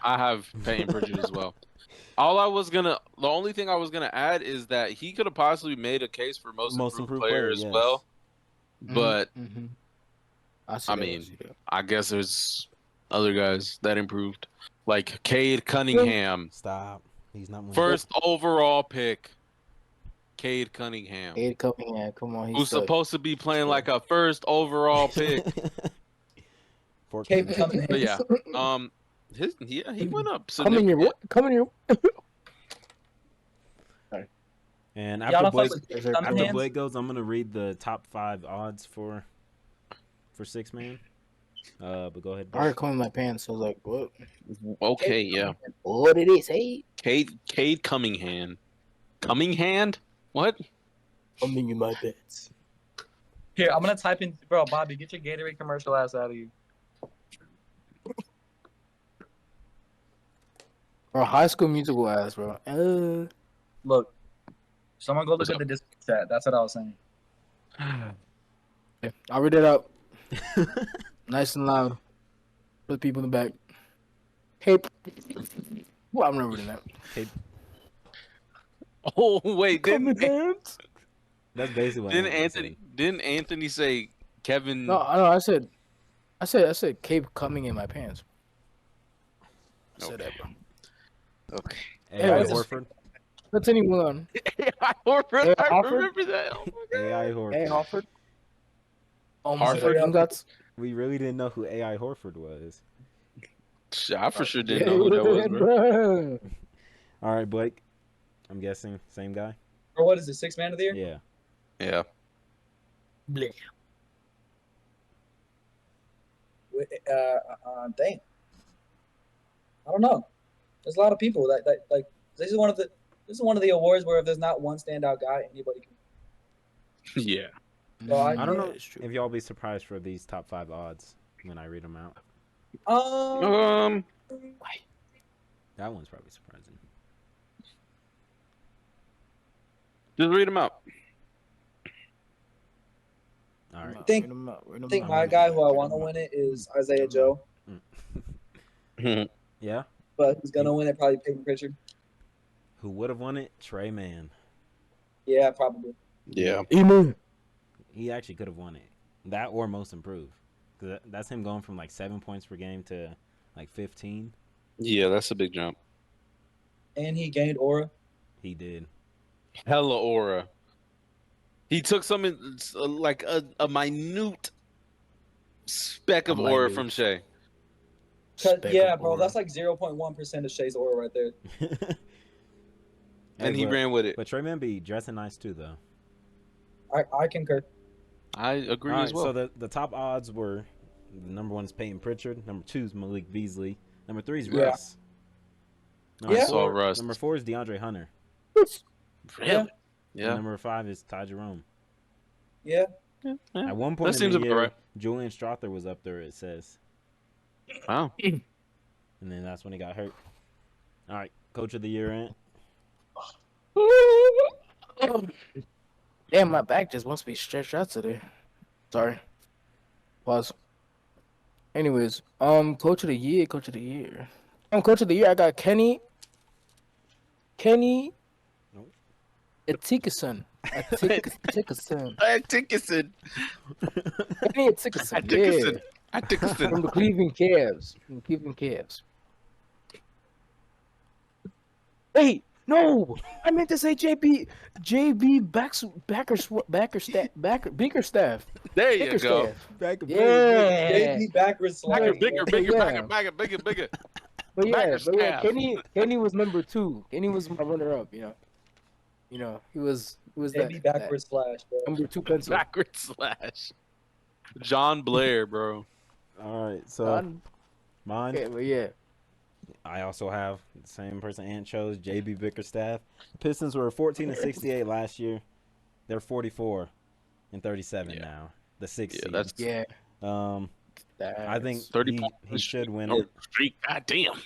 I have Peyton Pritchard as well. The only thing I was gonna add is that he could have possibly made a case for most improved player as well. But I mean, I guess there's other guys that improved, like Cade Cunningham. Stop. He's not winning. First overall pick. Cade Cunningham. Cade Cunningham, come on. Who's supposed to be playing like a first overall pick. Cade Cunningham. But yeah, he went up. Come in here. And Y'all after don't fuck with Cunningham? Blake goes, I'm gonna read the top 5 odds for 6-man. But go ahead. I already combed my pants, so I was like, what? Okay, yeah. What it is, hey? Cade Cunningham. Cunningham? What? Coming in my pants. Here, I'm gonna type in, bro. Bobby, get your Gatorade commercial ass out of you. Or High School Musical ass, bro. Look, someone go look at the Discord chat. That's what I was saying. Okay, I'll read it out. Nice and loud. For the people in the back. Hey. Well, I'm not reading that. Hey, Oh wait, that's basically what didn't Anthony say Kevin? No, I said Cape coming in my pants. I said that, bro. Okay. AI Hey, Horford. Continue on. AI Horford. I Horford? remember that. Oh my God. AI Horford. Hey, Harford. Harford? We really didn't know who AI Horford was. I for sure didn't know who that was, bro. All right, Blake. I'm guessing same guy. Or what is it? 6th man of the year? Yeah. Yeah. Blaec. Dang. I don't know. There's a lot of people that like. This is one of the awards where if there's not one standout guy, anybody can. Yeah. So I don't know it's true. if y'all be surprised for these top 5 odds when I read them out. That one's probably surprising. Just read them out. All right. I think my guy who I want to win it is Isaiah Joe, Yeah. but who's gonna win it probably Peyton Pritchard. Who would have won it? Trey Mann. Yeah, probably. Yeah. Emu. He actually could have won it. That or most improved. 'Cause that's him going from like 7 points per game to like 15. Yeah, that's a big jump. And he gained aura. He did. Hella aura. He took like a minute speck of aura from Shea. Yeah, bro, that's like 0.1% of Shea's aura right there. And he ran with it. But Trey Mann be dressing nice too, though. I concur. I agree All as well. So the top odds were the number 1 is Peyton Pritchard, number 2 is Malik Beasley, number 3 is Russ. I saw Russ. Number 4 is DeAndre Hunter. Really? Yeah. And number 5 is Ty Jerome. Yeah. At one point That seems in the about year, right. Julian Strother was up there, it says. Wow. And then that's when he got hurt. All right, Coach of the Year, Ant. Damn, my back just wants to be stretched out today. Sorry. Pause. Anyways, Coach of the Year. Coach of the Year, I got Kenny Nope. Atkinson. Atkinson. Atkinson. Kenny Atkinson. Yeah. Atkinson. From the Cleveland Cavs. Wait, no! I meant to say JB Bickerstaff. There you go. Yeah. JB backwards slide. Bigger. But yeah, Kenny was number 2. Kenny was my runner-up, you know. You know, he was Maybe backwards slash, bro. number 2 pencil. Backward slash. John Blair, bro. All right, so Done. mine. Okay, but yeah. I also have the same person Ant chose, JB Bickerstaff. Pistons were 14-68 last year. They're 44 and 37 Yeah. now. The 6th Yeah, seed. that's Yeah. I think 30 he should win Oh, it. streak. God damn.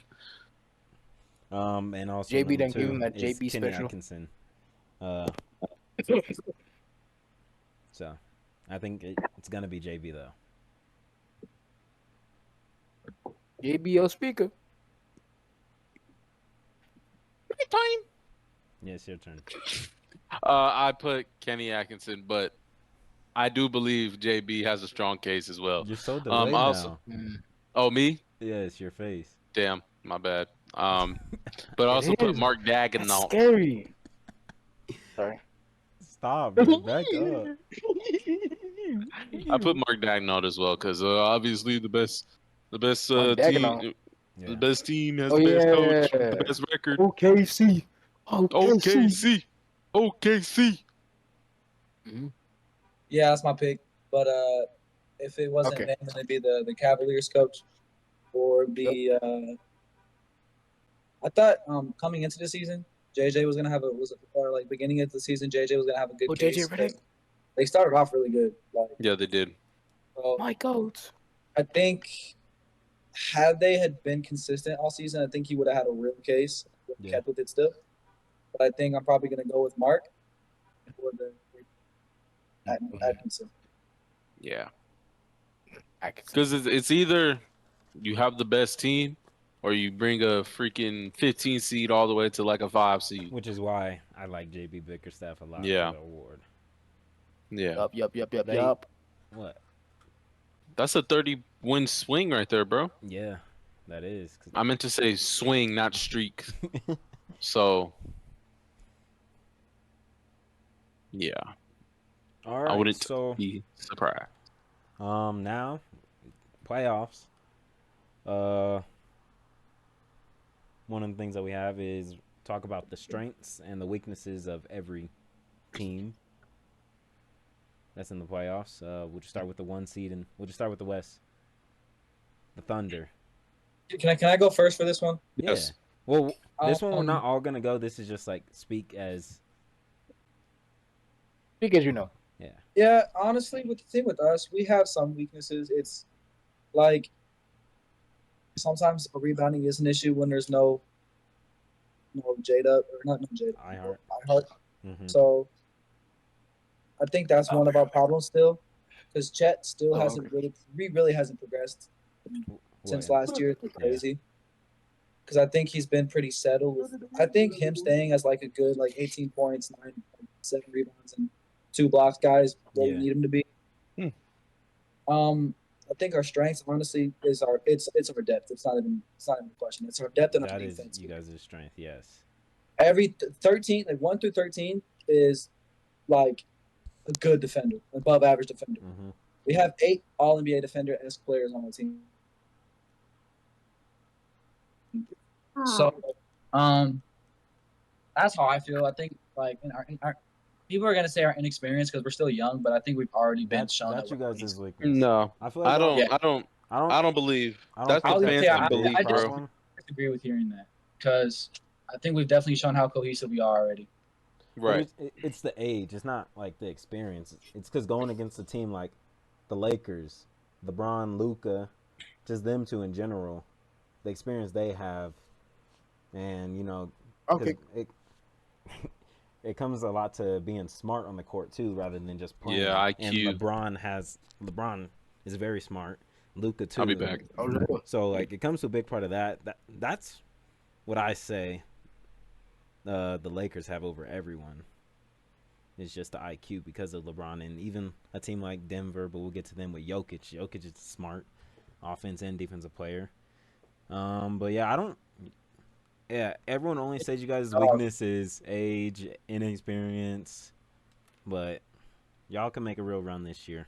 And also JB number done give 2 him that is JB Kenny special. Atkinson. So I think it's gonna be JB though. JBL speaker. Yes, your turn. I put Kenny Atkinson, but I do believe JB has a strong case as well. You're so delayed also- now. Oh, me? Yeah, it's your face. Damn, my bad. But I also It put is. Mark That's Daigneault. scary. Sorry. Stop, man. Back up. I put Mark Daigneault as well because obviously the best Mark Daigneault. team, Yeah. the best team has Oh, the best coach, yeah. the best record. OKC. OKC. Yeah, that's my pick. But if it wasn't Okay. him, then it'd be the Cavaliers coach, or be. I thought coming into the season, JJ was gonna have like beginning of the season, JJ was gonna have a good Oh, case. JJ Redick. They started off really good. Like, Yeah, they did. so My goat. I think had they had been consistent all season, I think he would have had a real case. Yeah. Kept with it still. But I think I'm probably gonna go with Mark for the Atkinson. Yeah, Atkinson. because it's either you have the best team or you bring a freaking 15 seed all the way to like a 5 seed. Which is why I like JB Bickerstaff a lot Yeah. for the award. Yeah, They- Yup. What? that's a 30 win swing right there, bro. Yeah, that is. 'Cause I meant to say swing, not streak. So, yeah, all right. I wouldn't So be surprised. now playoffs. One of the things that we have is talk about the strengths and the weaknesses of every team that's in the playoffs. We'll just start with the 1 seed, and we'll just start with the West. The Thunder. Can I go first for this one? Yes. Yeah. Well, this one we're Um, not all gonna go. This is just like speak as. Because you know. Yeah, honestly, with the thing with us, we have some weaknesses. It's like sometimes rebounding is an issue when there's no J-Dub or not no J-Dub. iHeart. Mm-hmm. So I think that's one of our problems still, because Chet still hasn't really hasn't progressed since last year. It's crazy. Because I think he's been pretty settled. I think him staying as like a good 18 points, 7 rebounds, and 2 blocks guys where we need him to be. I think our strengths, honestly, is our depth. It's not even a question. It's our depth and our That is defense. you guys' strength, yes. Every 13, 1 through 13 is like a good defender, above average defender. Mm-hmm. We have 8 All NBA defender-esque players on the team. So, that's how I feel. I think in our people are gonna say our inexperience because we're still young, but I think we've already been shown That's that you we're guys' weakness. No, I feel like I don't believe. That's think the that's fans a don't believe, I bro. disagree with hearing that because I think we've definitely shown how cohesive we are already. Right. It's the age. It's not like the experience. It's because going against a team like the Lakers, LeBron, Luka, just them two in general, the experience they have, and Okay. it comes a lot to being smart on the court too, rather than just playing. Yeah, IQ. And LeBron is very smart. Luka too. I'll be back. So it comes to a big part of that. That's what I say. The Lakers have over everyone. It's just the IQ because of LeBron, and even a team like Denver, but we'll get to them with Jokic. Jokic is smart, offense and defensive player. But yeah, everyone only says you guys' weakness is age, inexperience, but y'all can make a real run this year.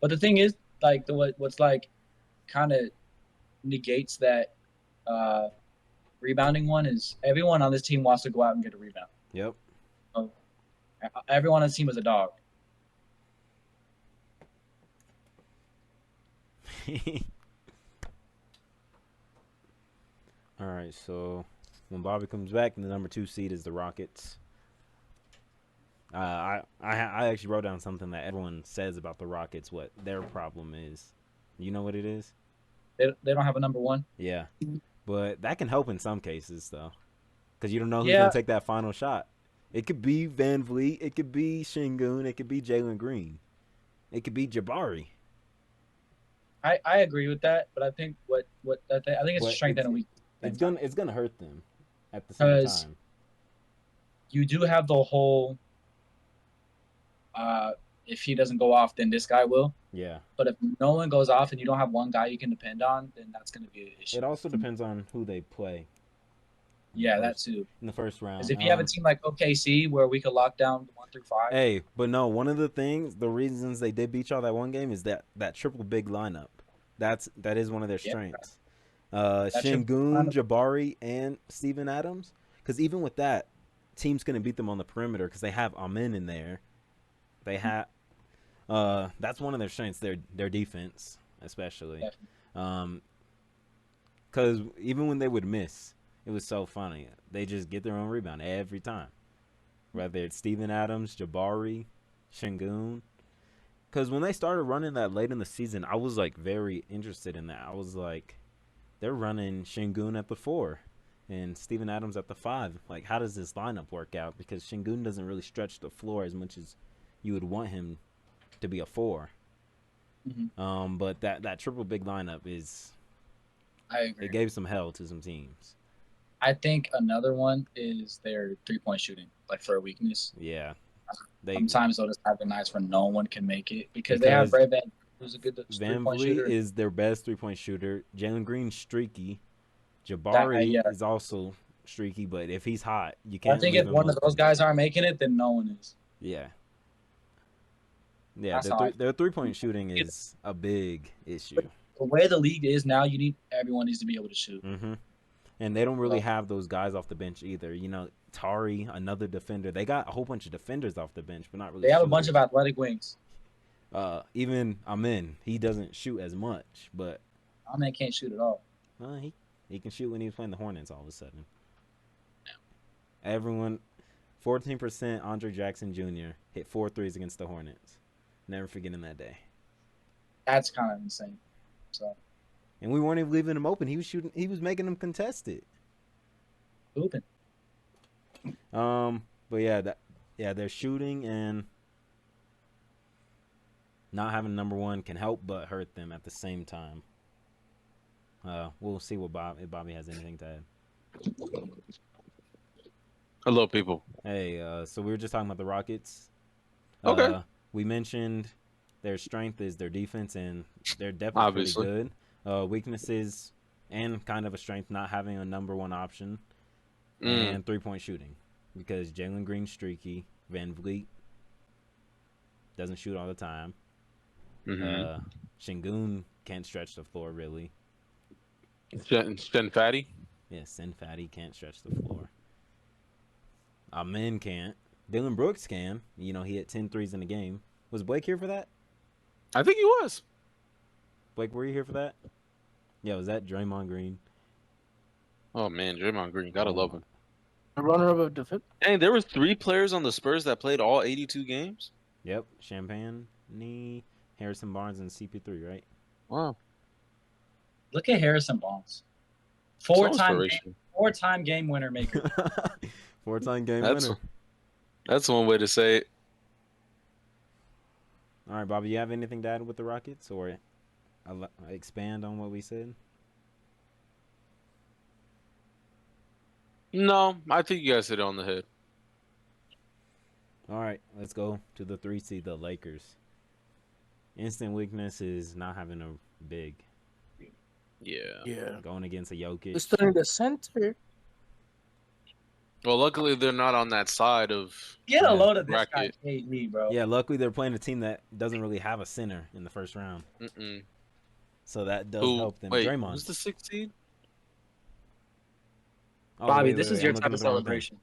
But the thing is, what's kind of negates that rebounding one is everyone on this team wants to go out and get a rebound. Yep. So, everyone on the team was a dog. All right, so when Bobby comes back, the number 2 seed is the Rockets. I actually wrote down something that everyone says about the Rockets, what their problem is. You know what it is? They don't have a number 1. Yeah, but that can help in some cases, though, because you don't know who's Yeah. going to take that final shot. It could be Van Vliet. It could be Şengün. It could be Jalen Green. It could be Jabari. I agree with that, but I think I think it's a But strength and a weakness. It's gonna hurt them at the same Because time. you do have the whole if he doesn't go off, then this guy will. Yeah. But if no one goes off and you don't have one guy you can depend on, then that's going to be an issue. It also depends on who they play. Yeah, that too. In the first round. Because if you have a team like OKC where we could lock down 1 through 5. Hey, but no, one of the reasons they did beat y'all that one game is that triple big lineup. That is one of their strengths. Şengün, Jabari, and Steven Adams. Because even with that, team's going to beat them on the perimeter because they have Amen in there. They have that's one of their strengths, their defense, especially. Because even when they would miss, it was so funny. They just get their own rebound every time. Whether it's Steven Adams, Jabari, Şengün. Because when they started running that late in the season, I was like very interested in that. I was like, they're running Şengün at the 4 and Steven Adams at the 5. Like, how does this lineup work out? Because Şengün doesn't really stretch the floor as much as you would want him to be a 4. Mm-hmm. But that triple big lineup is, I agree. It gave some hell to some teams. I think another one is their 3-point shooting, like for a weakness. Yeah. Sometimes they'll just have the nights where no one can make it because they have Brad Van, who's a good three-point shooter. is their best 3-point shooter. Jalen Green's streaky. Jabari is also streaky, but if he's hot, you can't. I think if one of those guys aren't making it, then no one is. Yeah. Yeah, their 3-point shooting is a big issue. But the way the league is now, everyone needs to be able to shoot. Mm-hmm. And they don't really have those guys off the bench either. You know, Tari, another defender. They got a whole bunch of defenders off the bench, but not really. They have a bunch of athletic wings. Even Amen, he doesn't shoot as much, but Amen can't shoot at all. He can shoot when he was playing the Hornets all of a sudden. Yeah. Everyone, 14% Andre Jackson Jr. hit 4 threes against the Hornets. Never forgetting that day. That's kind of insane. So. And we weren't even leaving him open. He was shooting. He was making them contest it. Open. But they're shooting and not having number 1 can help but hurt them at the same time. We'll see if Bobby has anything to add. Hello, people. Hey, so we were just talking about the Rockets. Okay. We mentioned their strength is their defense, and they're definitely pretty good. Weaknesses and kind of a strength, not having a number 1 option, and 3-point shooting. Because Jalen Green's streaky, Van Vliet doesn't shoot all the time. Mm-hmm. Şengün can't stretch the floor really. Sten Fatty? Yeah, Sten Fatty can't stretch the floor. Amen can't. Dylan Brooks can. You know, he hit 10 threes in a game. Was Blaec here for that? I think he was. Blaec, were you here for that? Yeah, was that Draymond Green? Oh, man, Draymond Green. Gotta love him. The runner-up of defense. Dang, there were 3 players on the Spurs that played all 82 games? Yep. Champagne, Harrison Barnes, and CP3, right? Wow. Look at Harrison Barnes. 4-time game winner maker. 4-time game winner. That's one way to say it. All right, Bobby, you have anything to add with the Rockets or expand on what we said? No, I think you guys hit it on the head. All right, let's go to the 3 seed, the Lakers. Instant weakness is not having a big. Yeah. Going against a Jokic. They're starting the center. Well, luckily they're not on that side of. Get a load of this guy, KD, bro. Yeah, luckily they're playing a team that doesn't really have a center in the first round. So that does help them. Wait, Draymond. who's the 6th seed? Oh, Bobby, this is your type of celebration.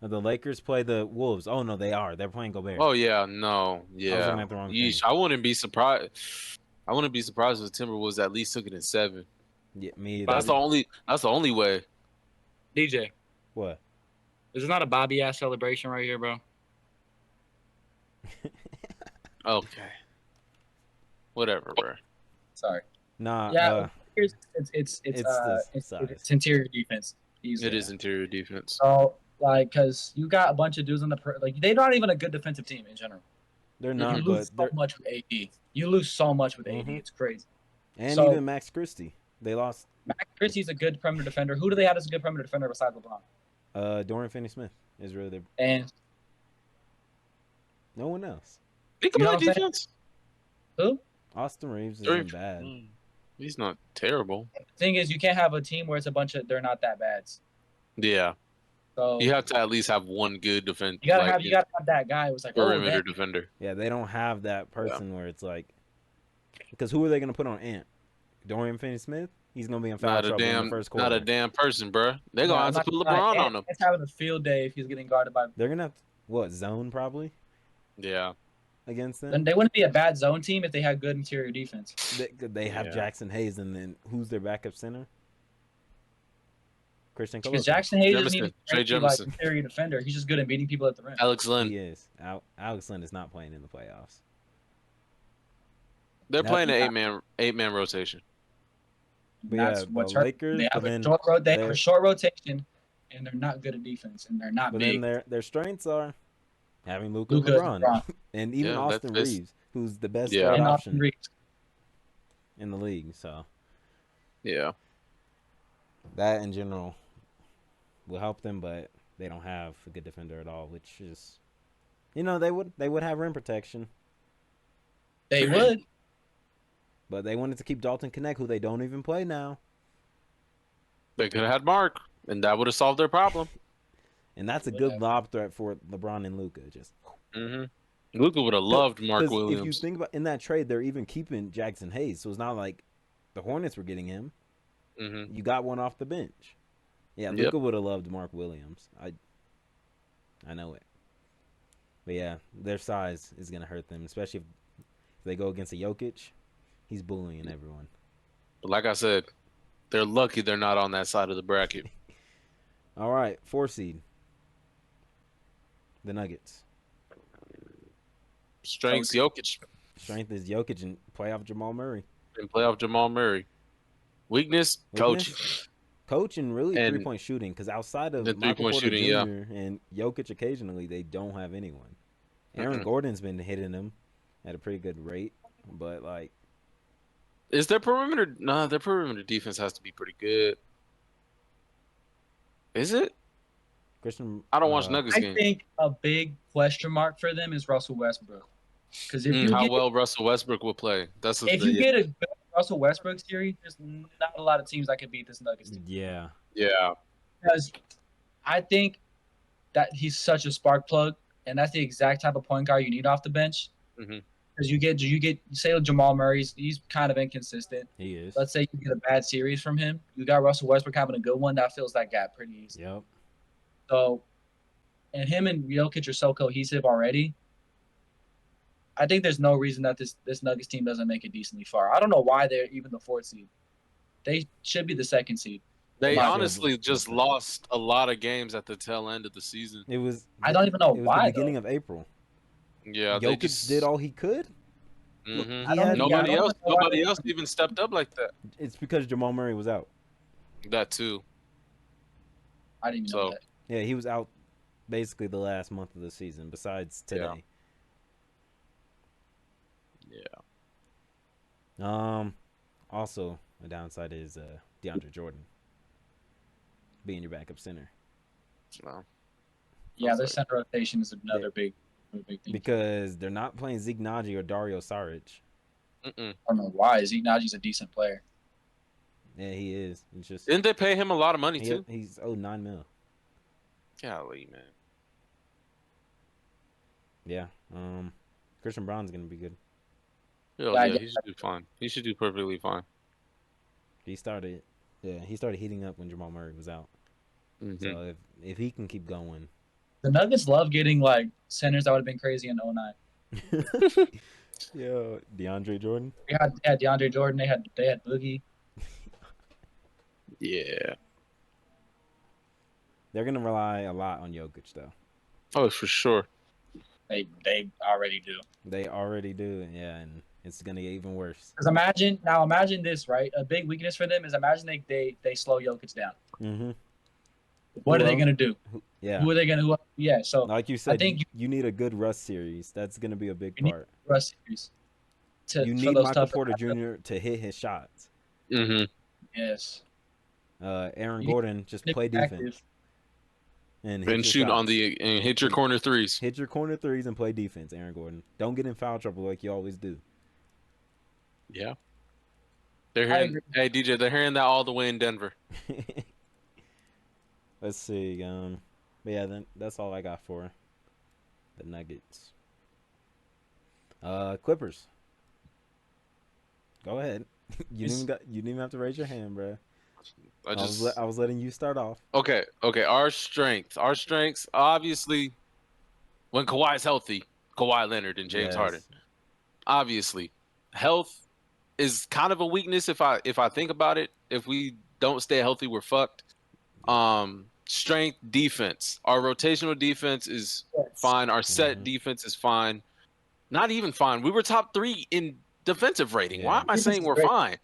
The Lakers play the Wolves. Oh no, they are. They're playing Gobert. Oh yeah, no, I was yeah. looking at the wrong Yeesh, thing. I wouldn't be surprised. I wouldn't be surprised if the Timberwolves at least took it in 7. Yeah, me. That's the only. That's the only way. DJ, What? this is not a Bobby ass celebration right here, bro. Okay. Whatever, bro. Sorry. Nah. Yeah, it's the size. it's interior defense. It is interior defense. So like, cause you got a bunch of dudes on the like, they're not even a good defensive team in general. They're You not, lose but so much with AD. You lose so much with AD. Mhm. It's crazy. and So- even Max Christie. They lost. Max Christie's a good perimeter defender. Who do they have as a good perimeter defender besides LeBron? Dorian Finney-Smith is really their. And No one else. He can You know play what I'm saying? defense. who? Austin Reeves Dorian- isn't bad. He's not terrible. The thing is, you can't have a team where it's a bunch of they're not that bad. Yeah, So you have to at least have one good defense. you gotta have that guy who's like, oh, perimeter man. defender. Yeah, they don't have that person where it's like, because who are they gonna put on Ant? Dorian Finney-Smith? He's gonna be in foul Not a trouble in the damn, first quarter. not a damn person, bro. They're gonna have to put LeBron on him. It's having a field day if he's getting guarded by. They're gonna have what zone probably Yeah, against them. Then they wouldn't be a bad zone team if they had good interior defense. They have Yeah. Jackson Hayes, and then who's their backup center? Christian Because Columbus. Jackson Hayes isn't Jemison. even Trey crazy, like Jemison. interior defender. He's just good at beating people at the rim. Alex Len. He is. Alex Len is not playing in the playoffs. They're That- playing an eight-man rotation. But That's yeah, what's but hurt. Lakers, They but have, then, a short they have they're- a short rotation, and they're not good at defense, and they're not but big. then their strengths are having Luka and Luka LeBron, LeBron. and even Yeah, Austin that's- Reeves, who's the best Yeah. third And option Austin Reeves. in the league. So Yeah, that in general will help them, but they don't have a good defender at all, which is, they would have rim protection, They would. but they wanted to keep Dalton Connect, who they don't even play now, they could have had Mark, and that would have solved their problem. and that's a Would good have. lob threat for LeBron and Luka. Just Luka would have loved Mark 'cause Williams. if you think about in that trade, they're even keeping Jackson Hayes, so it's not like the Hornets were getting him. Mhm. You got one off the bench. Yeah, Yep. Luka would have loved Mark Williams. I know it. But yeah, their size is gonna hurt them, especially if they go against a Jokic. He's bullying everyone. But like I said, they're lucky they're not on that side of the bracket. All right, 4 seed. The Nuggets. Strengths Jokic Strength is Jokic and playoff Jamal Murray. and playoff Jamal Murray. Weakness, coach. Weakness? Coach and really And 3-point shooting, because outside of the Michael 3-point Porter shooting, yeah. Jr. and Jokic occasionally, they don't have anyone. Aaron Mm-mm. Gordon's been hitting them at a pretty good rate, but like Is their perimeter? Nah, their perimeter defense has to be pretty good. Is it? Christian. I don't watch Nuggets I games. think a big question mark for them is Russell Westbrook. Because if you How get, well Russell Westbrook will play. That's if you get a good Russell Westbrook series, there's not a lot of teams that can beat this Nuggets team. Yeah. yeah. Because I think that he's such a spark plug, and that's the exact type of point guard you need off the bench. Mhm. Because you get say Jamal Murray's, he's kind of inconsistent. He is. Let's say you get a bad series from him, you got Russell Westbrook having a good one, that fills that gap pretty easy. Yep. So, and him and Jokic are so cohesive already. I think there's no reason that this Nuggets team doesn't make it decently far. I don't know why they're even the 4th seed. They should be the 2nd seed. They My honestly goodness. just lost a lot of games at the tail end of the season. It was. I don't even know It was why, the beginning of April. Yeah, they Jokic just did all he could. Mhm. He I don't had- know. Nobody I don't else. know why Nobody they- else even stepped up like that. It's because Jamal Murray was out. That too. I didn't even know So- that. Yeah, he was out basically the last month of the season. Besides today. Yeah. Also, the downside is DeAndre Jordan being your backup center. No. Yeah, their That's center rotation is another big thing. Because they're not playing Zeke Naji or Dario Saric. Mm-mm. I don't know why. Zeke Naji's a decent player. Yeah, he is. It's just Didn't they pay him a lot of money too? he's owed $9 million. Golly, man. Yeah. Christian Brown's gonna be good. Hell Yeah, yeah, yeah. he should do fine. He should do perfectly fine. He started heating up when Jamal Murray was out. Mhm. So if he can keep going, The Nuggets love getting like centers that would have been crazy in 09. Yo, DeAndre Jordan. They had DeAndre Jordan. They had Boogie. Yeah. They're gonna rely a lot on Jokic though. Oh, for sure. They already do. They already do, yeah, and it's gonna get even worse. Because imagine this, right? A big weakness for them is imagine they slow Jokic down. Mm-hmm. What are they gonna do? Yeah. Who are they gonna? Yeah. So like you said, I think you need a good Russ series. That's gonna be a big part. Russ series. You need Michael Porter Jr. to hit his shots. Mm-hmm. Yes. Aaron Gordon just play defense and shoot shots. and hit your corner threes. Hit your corner threes and play defense, Aaron Gordon. Don't get in foul trouble like you always do. Yeah. They're hearing, hey DJ, they're hearing that all the way in Denver. Let's see. But yeah, then that's all I got for the Nuggets. Clippers. Go ahead. You didn't even have to raise your hand, bro. I was letting you start off. Okay. Our strengths, obviously, when Kawhi's healthy, Kawhi Leonard and James Harden. Obviously, health is kind of a weakness if I think about it. If we don't stay healthy, we're fucked. Strength, defense. Our rotational defense is fine. Our set defense is fine. Not even fine. We were top 3 in defensive rating. Yeah. Why am I saying we're fine?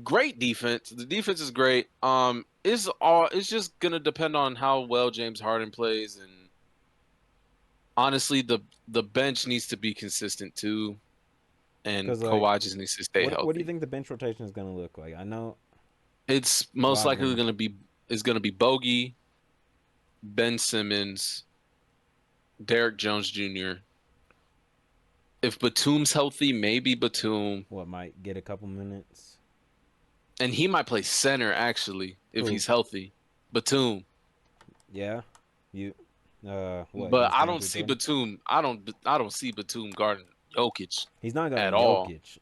Great defense. The defense is great. It's just gonna depend on how well James Harden plays, and honestly, the bench needs to be consistent too, and Kawhi just needs to stay healthy. What do you think the bench rotation is gonna look like? I know it's most likely gonna be Bogey, Ben Simmons, Derek Jones Jr. If Batum's healthy, maybe Batum. What might get a couple minutes. And he might play center actually if he's healthy. Batum. Yeah. What? But I don't see Batum. I don't see Batum guarding Jokic. He's not guarding at all. Jokic.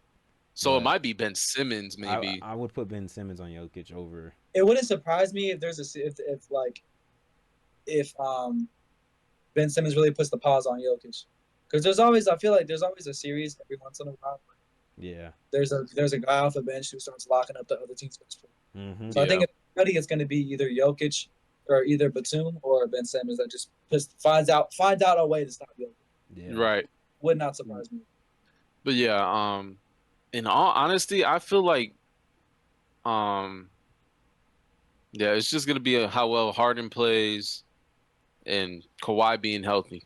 So it might be Ben Simmons maybe. I would put Ben Simmons on Jokic over. It wouldn't surprise me if Ben Simmons really puts the pause on Jokic. Because I feel like there's always a series every once in a while. Yeah. There's a guy off the bench who starts locking up the other team's bench. Mm-hmm. So I think it's going to be either Jokic or either Batum or Ben Simmons that just finds out a way to stop Jokic. Yeah. Right. Would not surprise me. But yeah, in all honesty, I feel like it's just gonna be how well Harden plays and Kawhi being healthy.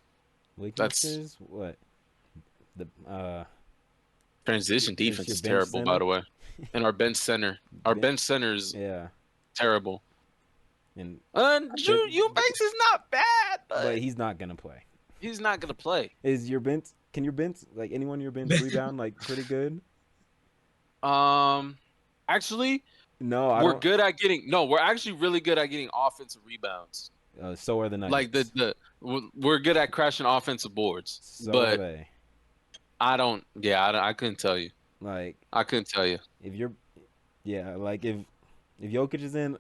Weaknesses? What? The transition defense is terrible, by the way. And our bench center. Our bench center is terrible. And Eubanks is not bad, but he's not gonna play. He's not gonna play. Is your bench? Can your bench, like anyone in your bench, rebound like pretty good? Actually, no. We're good at getting. No, we're actually really good at getting offensive rebounds. So are the Nuggets. Like we're good at crashing offensive boards. So but are they. I don't. Yeah, I couldn't tell you. Like I couldn't tell you. If you're, like if Jokic is in,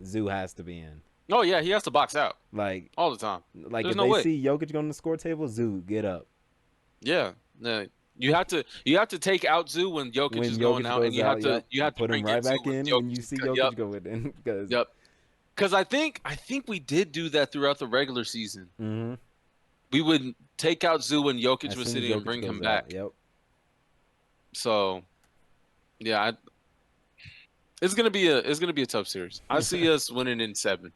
Zoo has to be in. Oh yeah, he has to box out. Like all the time. Like there's if they see Jokic going to the score table, Zoo get up. Yeah. You have to take out Zoo when Jokic is going out, and you have to put him right back in when you see Jokic going in. Because I think we did do that throughout the regular season. Mm-hmm. We would take out Zoo when Jokic was sitting and bring him back. Yep. So, yeah, it's gonna be a tough series. I see us winning in 7.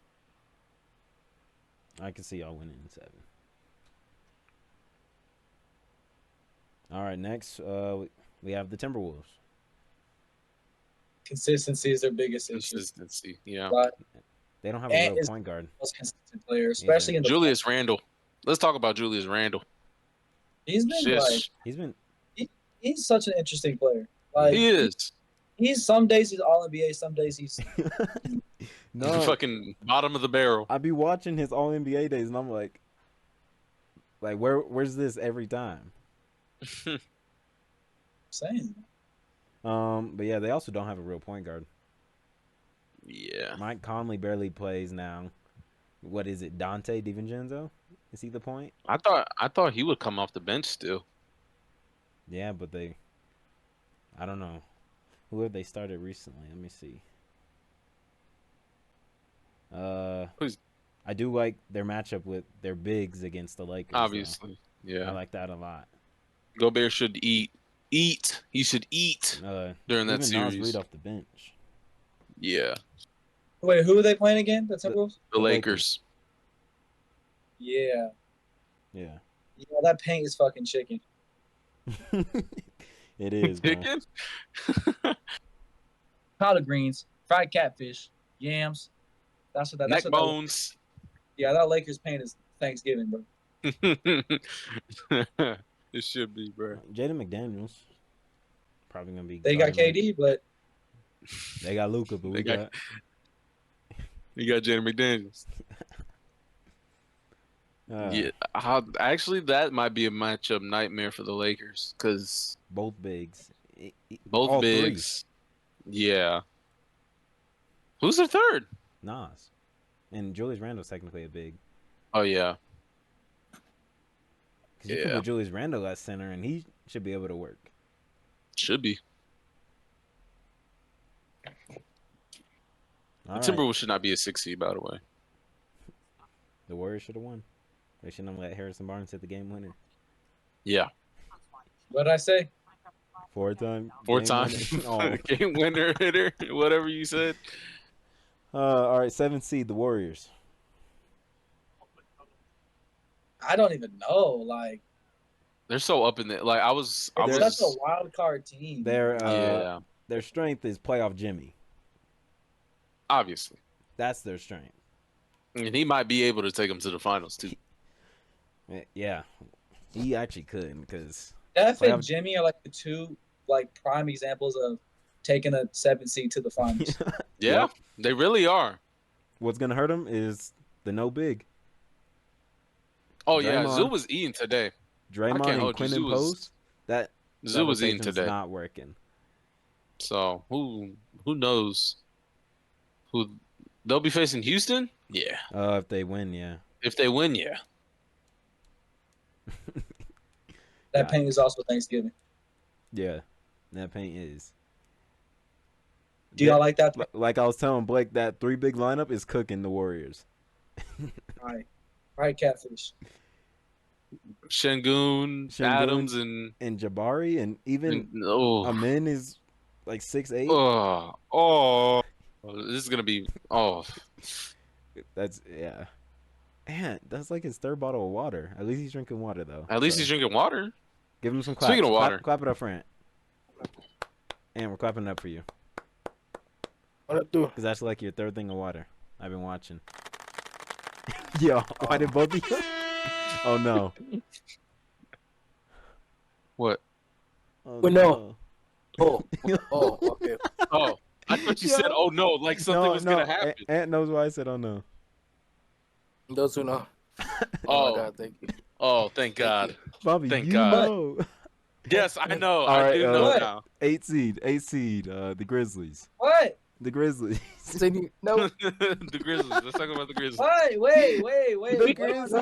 I can see y'all winning in 7. All right, next we have the Timberwolves. Consistency is their biggest issue. Consistency, yeah. But they don't have a real point guard. Most consistent player, especially in the Julius Randle. Let's talk about Julius Randle. He's such an interesting player. Like, he is. He's some days he's all NBA, some days he's no fucking bottom of the barrel. I be watching his all NBA days and I'm like where's this every time? Same. But yeah, they also don't have a real point guard. Yeah. Mike Conley barely plays now. What is it, Dante DiVincenzo? Is he the point? I thought he would come off the bench still. Yeah, but I don't know. Who have they started recently? Let me see. I do like their matchup with their bigs against the Lakers. Obviously, yeah. I like that a lot. Gobert should eat. He should eat during that even series. Nas Reed off the bench. Yeah. Wait, who are they playing again? The Timberwolves? The Lakers. Yeah. Yeah. Yeah, that paint is fucking chicken. It is. Chicken? Collard greens, fried catfish, yams. That's what Neck bones. That Lakers paint is Thanksgiving, bro. It should be, bro. Jaden McDaniels probably gonna be. They got KD, but they got Luka, but we got. You got Jaden McDaniels. Yeah, actually, that might be a matchup nightmare for the Lakers because both bigs. Both bigs. Three. Yeah. Who's their third? Nas. And Julius Randle's technically a big. Oh, yeah. Because you can put Julius Randle at center, and he should be able to work. Should be. All the Timberwolves should not be a 6 seed, by the way. The Warriors should have won. They shouldn't have let Harrison Barnes hit the game winner. Yeah. What did I say? Four-time game winner hitter, whatever you said. All right, 7th seed, the Warriors. I don't even know. Like, they're so up in there. Like I was such a wild card team. Their strength is playoff Jimmy. Obviously, that's their strength. And he might be able to take them to the finals too. Yeah, he actually could because Steph and Jimmy are like the two prime examples of taking a 7 seed to the finals. Yeah, they really are. What's gonna hurt him is the no big. Oh yeah, Zoo was eating today. Draymond and Quinn Post. That Zoo was eating today. Not working. So who knows? Who they'll be facing? Houston? Yeah. If they win, yeah. If they win, yeah. That paint is also Thanksgiving. Yeah, that paint is. Do y'all like that? Like I was telling Blake, that 3 big lineup is cooking the Warriors. All right, catfish. Şengün, Adams, and Jabari, and even Amin is like 6'8". This is gonna be That's Man, that's like his 3rd bottle of water. At least he's drinking water though. At least he's drinking water. Give him some claps. Speaking of water, clap it up, Rant. And we're clapping it up for you. What up, do? Because that's like your 3rd thing of water. I've been watching. Yo, why did both of you? Oh no. What? Oh, no. Oh, okay. Oh, I thought you said, "Oh no," like something was gonna happen. Ant knows why I said, "Oh no." Those who know. Oh, my God, thank you. Oh, thank God. Bobby, thank you God. know. Yes, I know. All right, I do know now. 8 seed, the Grizzlies. What? The Grizzlies. No. The Grizzlies. Let's talk about the Grizzlies. What? Wait. The Grizzlies. No.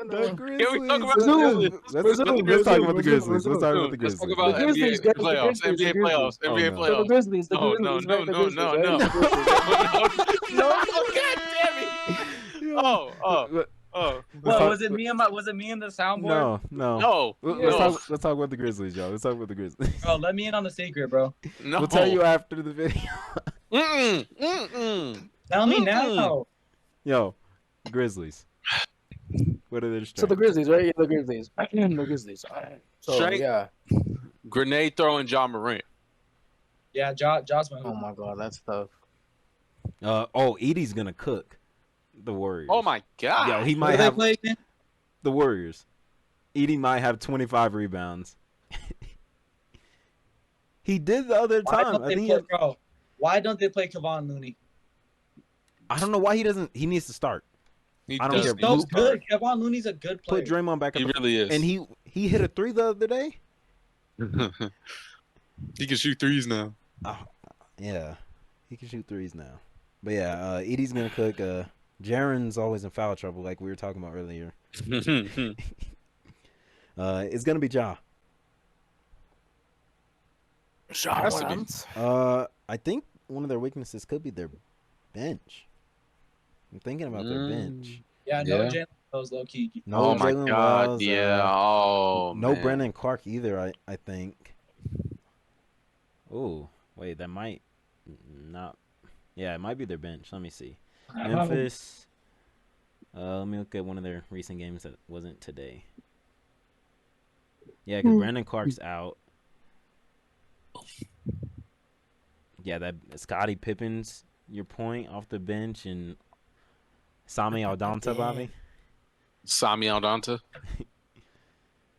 The Grizzlies. Can we talk about the Grizzlies? Let's talk about the Grizzlies. Let's talk about the Let's Grizzlies. talk about Grizzlies, NBA playoffs. NBA playoffs. NBA no. playoffs. The Grizzlies. No. No. No, God damn it. What was it? Me and the soundboard? No. Let's talk about the Grizzlies, y'all. Let's talk about the Grizzlies. Bro, let me in on the secret, bro. No. We'll tell you after the video. Tell me now. Yo, Grizzlies. What are their strengths? So the Grizzlies, right? Yeah, the Grizzlies. The Grizzlies. All right. So Strength? yeah. Grenade throwing John Morant. Yeah, Josh went. Oh my God, that's tough. Edie's gonna cook the Warriors. Oh my God. Yo, he Who might do they have play again? the Warriors. Edie might have 25 rebounds. He did the other time. Why don't they play Kevon Looney? I don't know why he doesn't. He needs to start. I don't care. So good. Kevon Looney's a good player. Put Draymond back. He really is. And he hit a 3 the other day. He can shoot threes now. Oh, yeah, he can shoot 3s now. But yeah, Edie's gonna cook. Jaren's always in foul trouble, like we were talking about earlier. It's gonna be Ja. Has to be. I think one of their weaknesses could be their bench. I'm thinking about their bench. Yeah, no Jalen Wells, low key. No Oh my Jalen God! Wells, Yeah. Oh no man. Brennan Clark either. I think. Oh wait, that might not. Yeah, it might be their bench. Let me see. Memphis. Let me look at one of their recent games that wasn't today. Yeah, because Brandon Clark's out. Yeah, that Scottie Pippen's your point off the bench, and Sami Aldonta, Bobby. Sami Aldonta.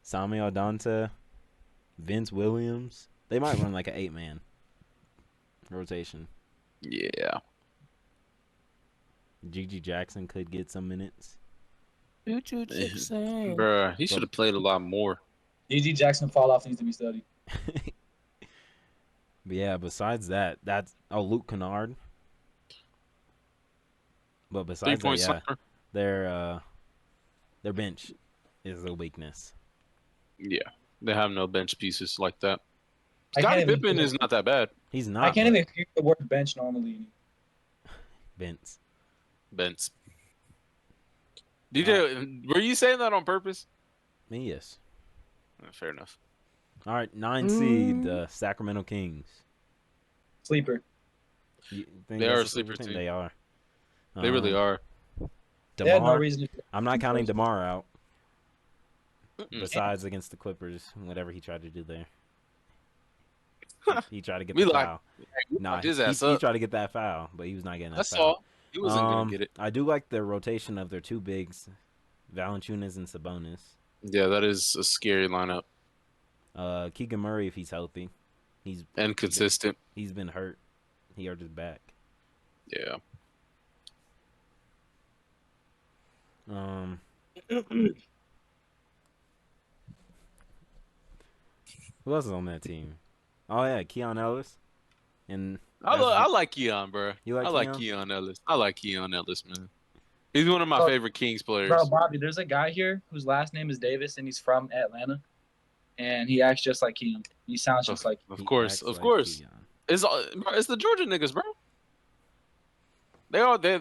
Sami Aldonta, Vince Williams. They might run like an 8-man rotation. Yeah. Gigi Jackson could get some minutes. Bruh, he should have played a lot more. Gigi Jackson fall off needs to be studied. But yeah, besides that, that's Luke Kennard. But besides that, yeah, their bench is a weakness. Yeah, they have no bench pieces like that. I Scottie can't even Pippen is not that bad. He's not. I can't even use the word bench normally. Bench. DJ, were you saying that on purpose? Me, yes. Fair enough. All right, 9 seed, the Sacramento Kings. Sleeper. They are a sleeper team. They are. They really are. They had no reason to. I'm not counting DeMar out. Besides against the Clippers, whatever he tried to do there. He tried to get the foul. Nah, he tried to get that foul, but he was not getting that foul. All. He wasn't going to get it. I do like the rotation of their two bigs, Valanciunas and Sabonis. Yeah, that is a scary lineup. Keegan Murray, if he's healthy. He's consistent. He's been hurt. He hurt his back. Yeah. Who else is on that team? Oh yeah, Keon Ellis. And I like Keon, bro. I like Keon Ellis. I like Keon Ellis, man. He's one of my favorite Kings players. Bro, Bobby, there's a guy here whose last name is Davis, and he's from Atlanta. And he acts just like Keon. He sounds just like. Of course. It's the Georgia niggas, bro.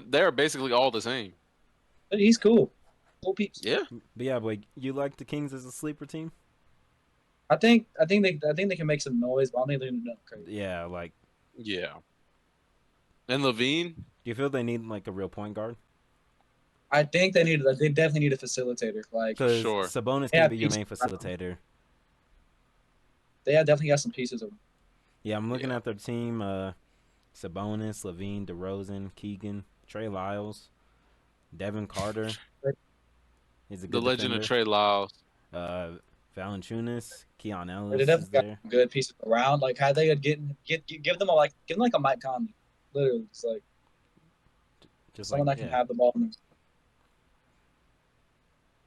They're basically all the same. But he's cool. Cool peeps. Yeah. But yeah, boy, you like the Kings as a sleeper team? I think they can make some noise, but I don't think they're gonna do crazy. Yeah, like. Yeah. And Levine? Do you feel they need like a real point guard? I think they definitely need a facilitator. Like, sure. Sabonis can be your main facilitator. They definitely got some pieces of them. Yeah, I'm looking at their team. Sabonis, Levine, DeRozan, Keegan, Trey Lyles, Devin Carter. He's a good the legend defender. of Trey Lyles. Valanciunas, Keon Ellis. They definitely got there. good pieces around. Like, how they could give them like a Mike Conley. Literally, it's like just someone that can have the ball.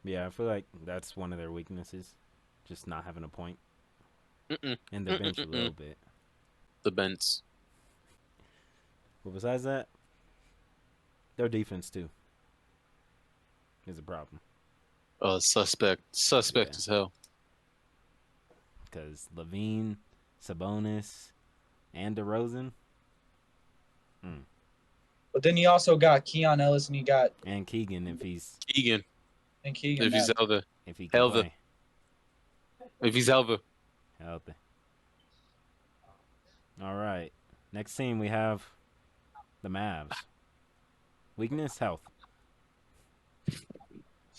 Yeah, I feel like that's one of their weaknesses, just not having a point. And the bench a little bit. The bench. But besides that, their defense too is a problem. Suspect as hell. Because Levine, Sabonis, and DeRozan. But then you also got Keon Ellis, and and Keegan if he's Keegan. And Keegan. If he's healthy. If he can play. If he's healthy. All right. Next team we have the Mavs. Weakness, health.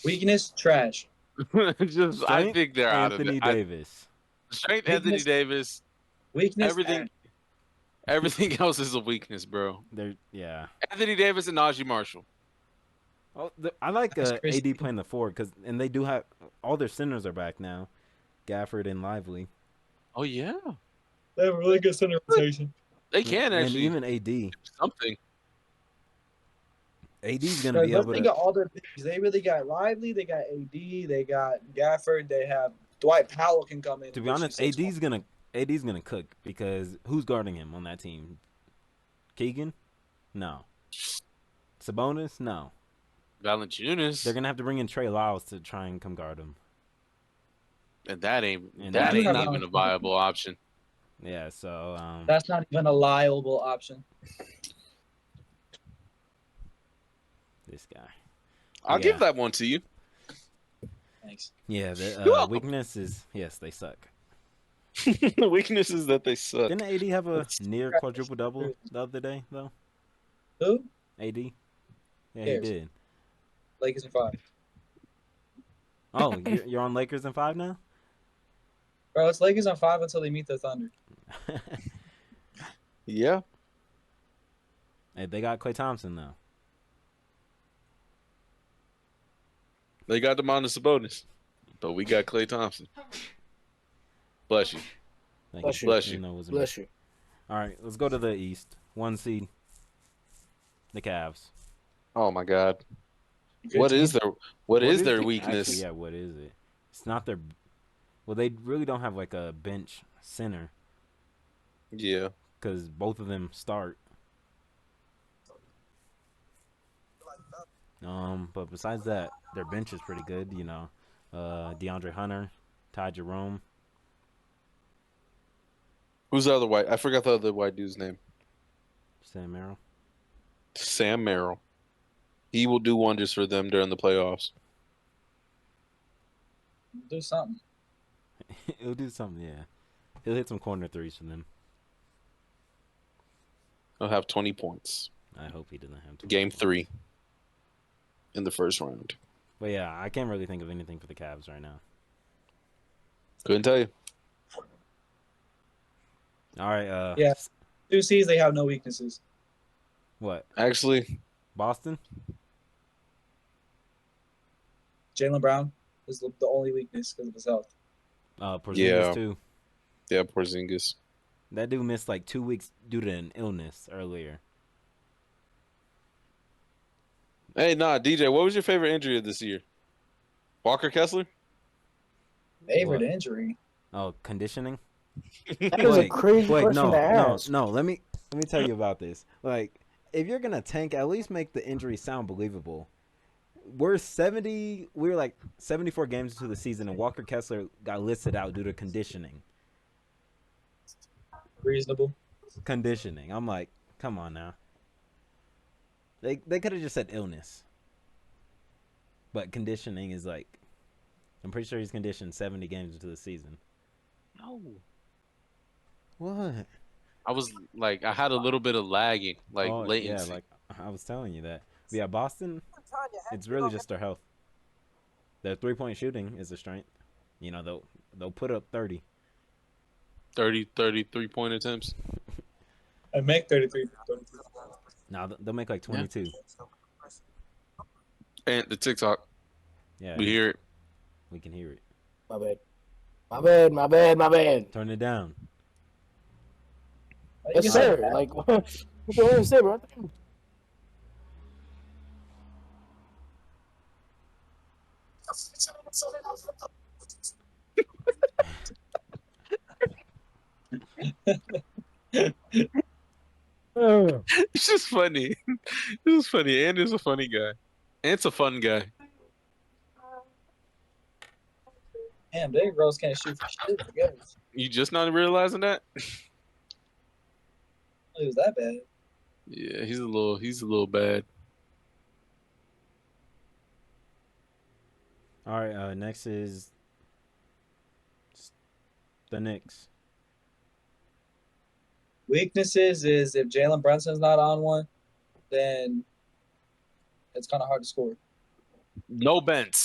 Weakness, trash. I think they're out of it. Anthony Davis. Strength, Anthony Davis. Weakness, everything else is a weakness, bro. Anthony Davis and Najee Marshall. Oh, I like AD playing the 4 and they do have all their centers are back now, Gafford and Lively. Oh yeah, they have a really good center rotation. They can actually, and even AD. Something. AD's gonna be able to. They got all their picks. They really got Lively. They got AD. They got Gafford. They have Dwight Powell can come in. To be honest, AD's gonna cook because who's guarding him on that team? Keegan? No. Sabonis? No. Valanciunas. They're gonna have to bring in Trey Lyles to try and come guard him. And that ain't And that that- ain't Yeah. even a viable option. Yeah, so That's not even a liable option. this guy. I'll Yeah. give that one to you. Thanks. Yeah, You're the welcome. weakness is yes, they suck. The weakness is that they suck. Didn't AD have a near quadruple double the other day though? Who? AD? Yeah, he Cares. did. Lakers in 5. Oh, you're on Lakers in 5 now? Bro, it's Lakers in 5 until they meet the Thunder. Yeah. Hey, they got Klay Thompson though. They got Demonis Sabonis. But we got Klay Thompson. Bless you. Thank Bless you. Bless you. Even though it wasn't me. Bless you. All right, let's go to the East. 1 seed. The Cavs. Oh my God. Good What team. is their What is their the- weakness? Actually, yeah, what is it? It's not their. Well, they really don't have like a bench center Yeah. because both of them start. But besides that, their bench is pretty good. You know, DeAndre Hunter, Ty Jerome. Who's the other white? I forgot the other white dude's name. Sam Merrill. Sam Merrill. He will do wonders for them during the playoffs. Do something. He'll do something, yeah. He'll hit some corner threes for them. He'll have 20 points. I hope he doesn't have to. Game 3 in the first round. But yeah, I can't really think of anything for the Cavs right now. Couldn't tell you. All right, Yeah. 2 seeds, they have no weaknesses. what? Actually, Boston? Jaylen Brown is the only weakness because of his health. Porzingis Yeah. too. yeah, Porzingis. That dude missed like 2 weeks due to an illness earlier. Hey, nah, DJ, what was your favorite injury of this year? Walker Kessler? Favorite What? injury. Oh, conditioning? That is a crazy question no, to ask. no. Let me tell you about this. Like, if you're gonna tank, at least make the injury sound believable. We're like 74 games into the season, and Walker Kessler got listed out due to conditioning. Reasonable. Conditioning. I'm like, come on now. They could have just said illness. But conditioning is like, I'm pretty sure he's conditioned 70 games into the season. No. What? I had a little bit of lagging, latency. Yeah, like I was telling you that. But yeah, Boston, it's really just their health. Their 3-point shooting is a strength. You know, they'll put up 30. 33-point attempts. I make 33. Now they'll make like 22. And the TikTok. Yeah, We hear it. we can hear it. My bad. My bad. My bad. My bad. Turn it down. Yes, sir. Like, what you want to say, bro? It's just funny. It was funny. And is a funny guy. And it's a fun guy. Damn, Derrick Rose can't shoot for shit. I guess. You just not realizing that? It was that bad. Yeah, he's a little bad. All right, next is the Knicks. Weaknesses is if Jalen Brunson's not on one, then it's kind of hard to score. No bench.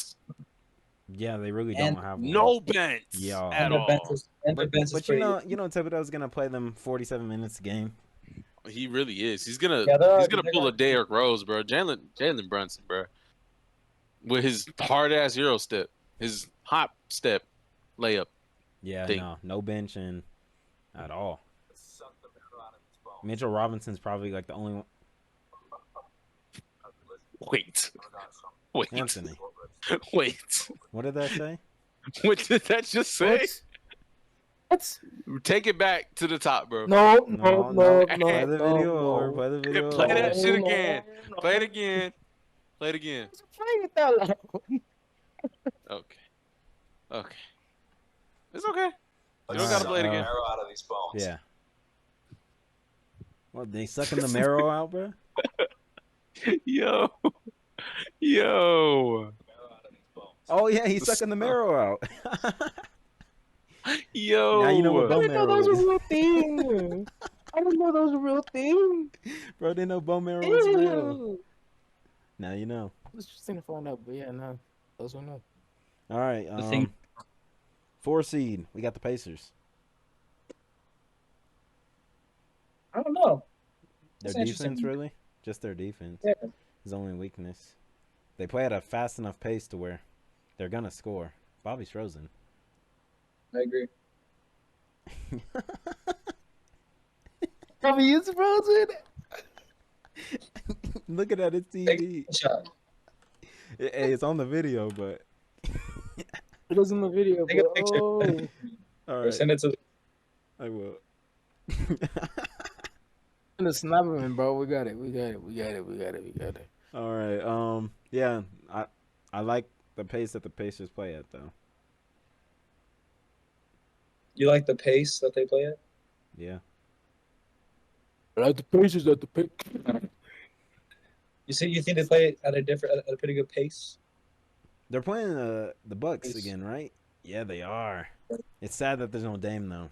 Yeah, they really And don't have one. No bench. Yeah. At And their all. bench is, But pretty. you know Thibodeau's gonna play them 47 minutes a game. He really is. He's gonna Yeah, they're pull gonna- a Derrick Rose, bro. Jalen Brunson, bro. With his hard ass Euro step, his hop step layup. Yeah, Thing. no benching at all. Mitchell Robinson's probably like the only one. Wait. Anthony, Wait. what did that say? What did that just say? What? Take it back to the top, bro. No. Play the video over. Play the video Play over. that shit again. Play it again. Play it again. Play it that loud. Okay. Okay. It's okay. You don't All gotta right, play it again. Marrow out of these bones. Yeah. What, they sucking the marrow out, bro? Yo. Yo. Marrow out of these bones. Oh, yeah, he's sucking the marrow out. Yo. Now you know what I bone didn't know marrow that was a is. real thing. I didn't know that was a real thing. Bro, they know bone marrow is real. Ew. Now you know. It's interesting to find out, but yeah, no. Those were no. All right. The thing- 4 seed. We got the Pacers. I don't know. Their That's interesting. defense, really? Just their defense Yeah. is the only weakness. They play at a fast enough pace to where they're going to score. Bobby's frozen. I agree. Bobby is frozen. Looking at his Take TV. a shot. Hey, it's on the video, but. It was in the video, Take a but picture. oh. All Or right. send it to. I will. In the snap of him, bro. We got it. All right. Yeah. I like the pace that the Pacers play at, though. You like the pace that they play at? Yeah. I like the Pacers at the pick. You think they play at a pretty good pace? They're playing the Bucks Yes. again, right? Yeah, they are. It's sad that there's no Dame though.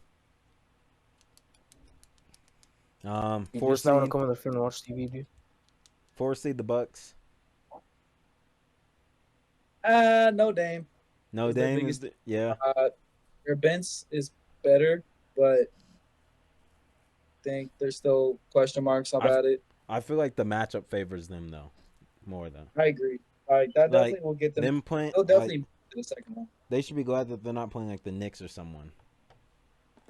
You 4 just not want to seed, come on the phone and watch TV, dude. 4 seed the Bucks. No Dame. No Is their Dame biggest- yeah. Their bench is better, but I think there's still question marks about it. I feel like the matchup favors them though, more though. I agree. Like that Like, definitely will get them. Them playing, They'll like, definitely move to the second one. they should be glad that they're not playing like the Knicks or someone.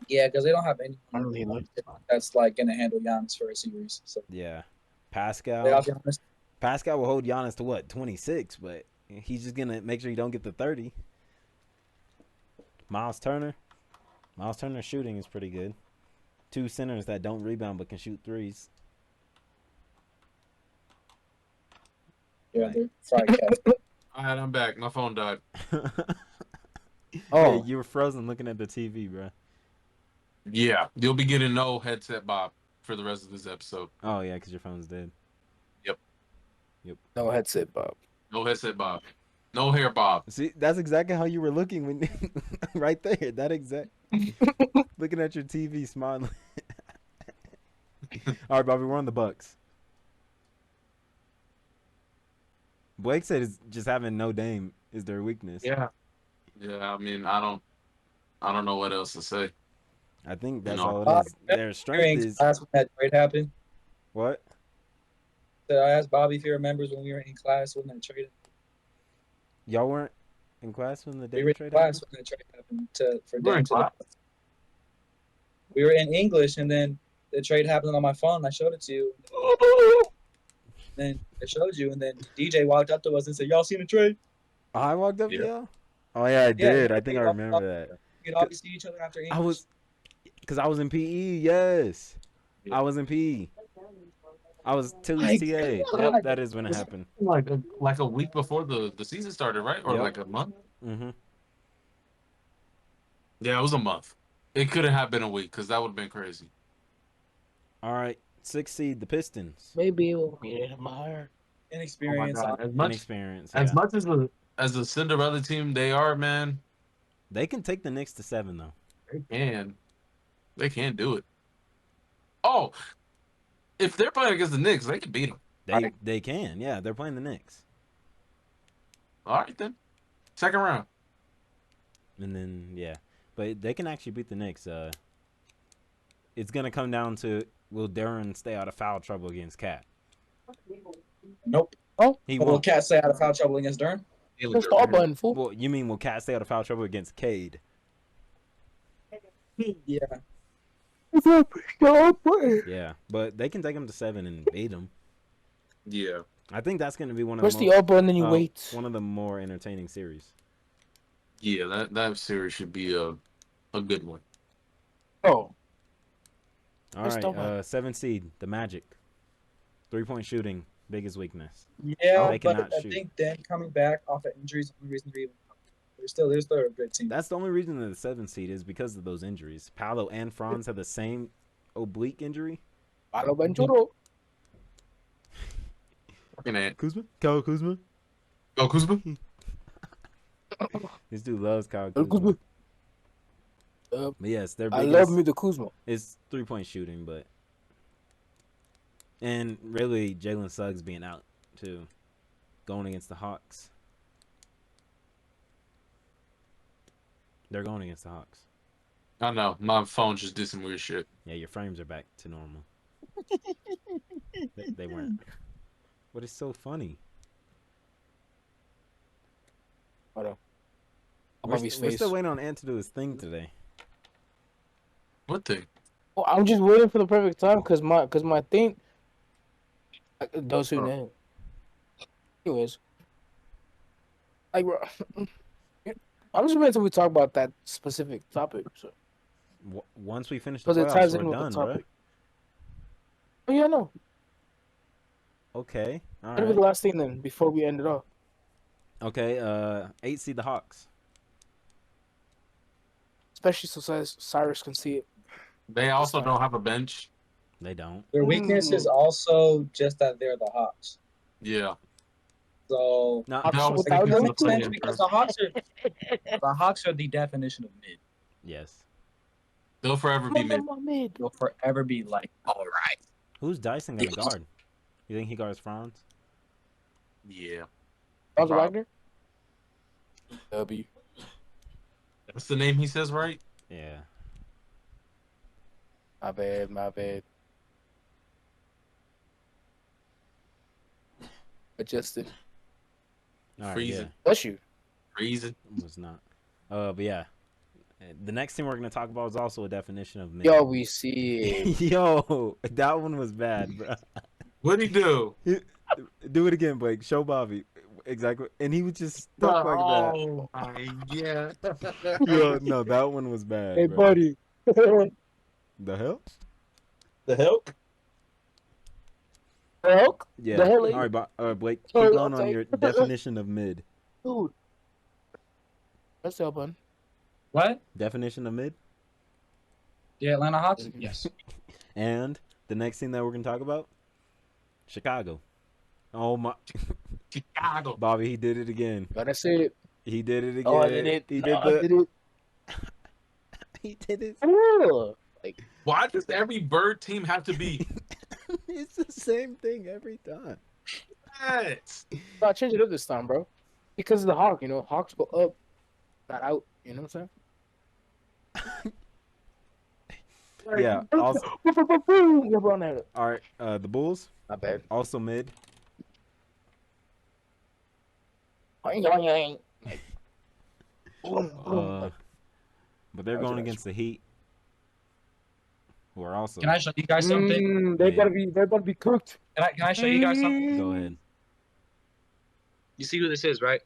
Yeah, because they don't have anyone Really like that's like gonna handle Giannis for a series. So Yeah, they Pascal. have Giannis. Pascal will hold Giannis to what 26, but he's just gonna make sure he don't get the 30. Miles Turner's shooting is pretty good. 2 centers that don't rebound but can shoot threes. Yeah, they're fried cats. All right, I'm back. My phone died. Oh, you were frozen looking at the TV, bro. Yeah, you'll be getting no headset Bob for the rest of this episode. Oh yeah, because your phone's dead. no headset, Bob. No headset Bob. No hair Bob. See, that's exactly how you were looking when, right there. That exact. Looking at your TV, smiling. All right, Bobby, we're on the Bucks. Blake said it's just having no Dame is their weakness. Yeah. Yeah, I mean, I don't know what else to say. I think that's No. all it is. Their strength is Class when that trade happened. what? So I asked Bobby if he remembers when we were in class when that trade. Y'all weren't in class when the We Dame were in trade class happened? when that trade happened for We were Dame in to the class? Bucks. We were in English, and then the trade happened on my phone. I showed it to you. Then I showed you, and then DJ walked up to us and said, "Y'all seen the trade?" I walked up to Yeah. y'all. Oh yeah, I did. I think I remember that. We'd always see each other after English. I was, because I was in PE. Yes, I was in PE. I was Tilly's My TA. God. Yep, that is when it happened. Like a week before the season started, right? Or Yep. like a month? Mm-hmm. Yeah, it was a month. It couldn't have been a week because that would have been crazy. All right, 6 seed the Pistons. Maybe we'll meet him higher. Inexperience. As much Inexperience. as Yeah. much as a Cinderella team they are, man, They can take the Knicks to 7 though. they can do it. Oh, if they're playing against the Knicks, they can beat them. They can. Yeah, they're playing the Knicks. All right then, second round. And then yeah, but they can actually beat the Knicks. It's gonna come down to will Darren stay out of foul trouble against Cat? Nope. He Will won't. Cat stay out of foul trouble against Durham? Push the all button, fool. Well, you mean will Cat stay out of foul trouble against Cade? Yeah. Yeah, but they can take him to 7 and beat him. Yeah, I think that's gonna be one of Push the the more, all button, then you wait. one of the more entertaining series. yeah. That series should be a good one. Oh, All Push right, the button. 7 seed the Magic. 3-point shooting Biggest weakness. Yeah, They but cannot I shoot. think them coming back off of injuries is the only reason they're even. They're still a good team. That's the only reason they're the 7th seed is because of those injuries. Paolo and Franz have the same oblique injury. Paolo Banchero. Kuzma? Kyle Kuzma? Go Kuzma. This dude loves Kyle Kuzma. But yes, their I biggest love me the Kuzma. is 3-point shooting, but and really Jalen Suggs being out too, going against the Hawks. They're going against the Hawks. I know. My phone just did some weird shit. Yeah, your frames are back to normal. they weren't. What is so funny? Hold on. We're still waiting on Ant to do his thing today. What thing? Oh, I'm just waiting for the perfect time because my thing. Those who know. Anyways, like, bro, I'm just waiting until we talk about that specific topic. So. Once we finish the Because it ties playoffs, in we're with done, the bro. topic. Oh yeah, no. Okay, all That'll be the right. last thing then before we end it off. Okay, 8 seed the Hawks. Especially so Cyrus can see it. They also don't have a bench. They don't. Their weakness is also just that they're the Hawks. Yeah. So No, Hawks That was without thinking that them? of makes the sense play-in because first. the Hawks are the definition of mid. yes. They'll forever be mid. They'll forever be like, all right. Who's Dyson gonna guard? You think he guards Franz? Yeah. Franz Wagner? W. That's the name he says, right? Yeah. My bad. Adjusted. All right, Freezing. yeah. Bless you. Freezing. Was not. But yeah. The next thing we're gonna talk about is also a definition of mid. Yo, we see it. Yo, that one was bad, bro. What'd he do? Do it again, Blake. Show Bobby. Exactly. And he was just stuck like that. Oh my yeah. Yo, no, that one was bad. Hey, bro. buddy. The hell? The hell? Elk? Yeah. The hell, All right, Blake, keep Oh, going on okay. your definition of mid. Dude. Let's help on. What? Definition of mid? The Atlanta Hawks? Yes. And the next thing that we're gonna talk about, Chicago. Oh my, Chicago. Bobby, he did it again. Gotta say it. He did it again. Oh, I did it. He did I did it. He did it. Oh. Like, Why does every bird team have to be? It's the same thing every time. Yes. I'll change it up this time, bro. Because of the Hawk, you know. Hawks go up, not out. You know what I'm saying? Yeah. Also, LeBron had it. all right. The Bulls Not bad. also mid. But they're going against the Heat, who are also. Can I show you guys something? They Yeah. better be cooked. Can I show you guys something? Go ahead. You see who this is, right?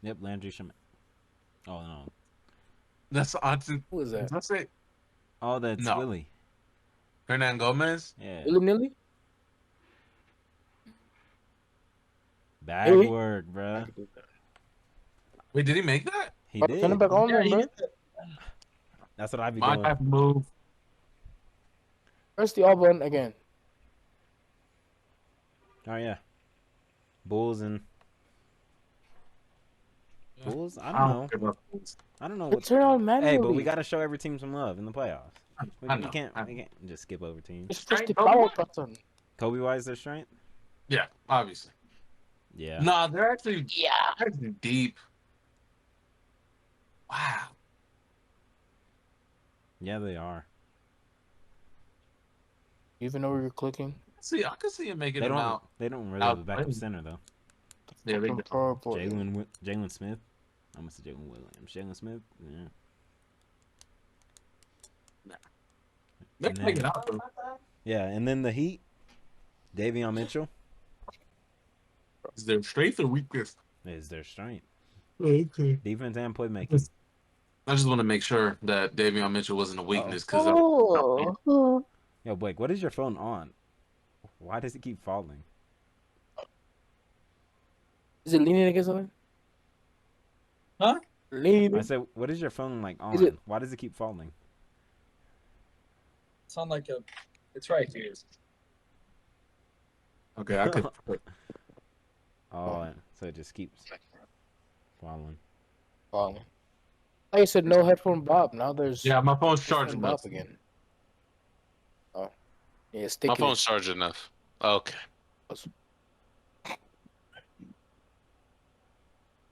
Yep, Landry Shamet. Oh no. That's Austin. Who is that? That's it. Oh, that's No. Willie. Hernan Gomez. Yeah. Willy-nilly? Bad Really? work, bruh. Wait, did he make that? He Turn it did. back on Yeah, there, he bro. did that. That's what I be My doing. type of move. Press the all button again. Oh yeah. Bulls and Bulls. I don't know. give up. I don't know But what. turn on manually. Hey, but we gotta show every team some love in the playoffs. We, I we know, can't. I We know. can't just skip over teams. Just press the Straight power up. button. Kobe White's their strength. Yeah, obviously. Yeah. Nah, they're actually Yeah. deep. Wow. Yeah, they are. You even know where you're clicking? See, I could see him making They them don't. out. They don't really out have a backup playing. center though. Yeah, they do. Jalen Smith. I must say Jalen Williams. Jalen Smith. Yeah. They And can make then- it out. though. Yeah, and then the Heat. Davion Mitchell Is there strength or weakness? is their strength. Okay. Defense and playmaking. I just want to make sure that Davion Mitchell wasn't a weakness because Oh. Yo, Blake, what is your phone on? Why does it keep falling? Is it leaning against something? Huh? Leaning? I said, what is your phone like on? Is it- Why does it keep falling? It's on like a. It's right here. Okay, I could. Oh, so it just keeps falling. I said no headphone Bob. Now there's Yeah, my phone's headphone charging Bob enough. again. Oh, yeah, My sticky. phone's charged enough. Okay.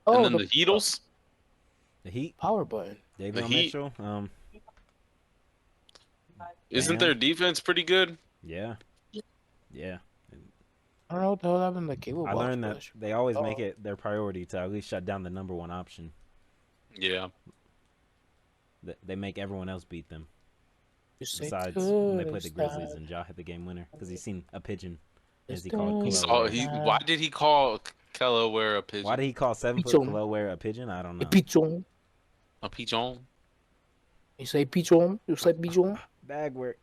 Oh, And then the Heatles. The Heat, power button. David The Heat. Mitchell. Isn't Bam. their defense pretty good? Yeah. I don't know what the hell happened to the cable I box. learned that flash. they always make it their priority to at least shut down the number one option. Yeah. They make everyone else beat them. You say Besides when they good played the and Grizzlies sad. and Ja hit the game winner because he seen a pigeon, as he It's called good. Kello. Why did he call Kello Ware a pigeon? Why did he call 7 foot Pigeon. Kello Ware a pigeon? I don't know. Pigeon. A pigeon? You say pigeon? You say pigeon? Bag work.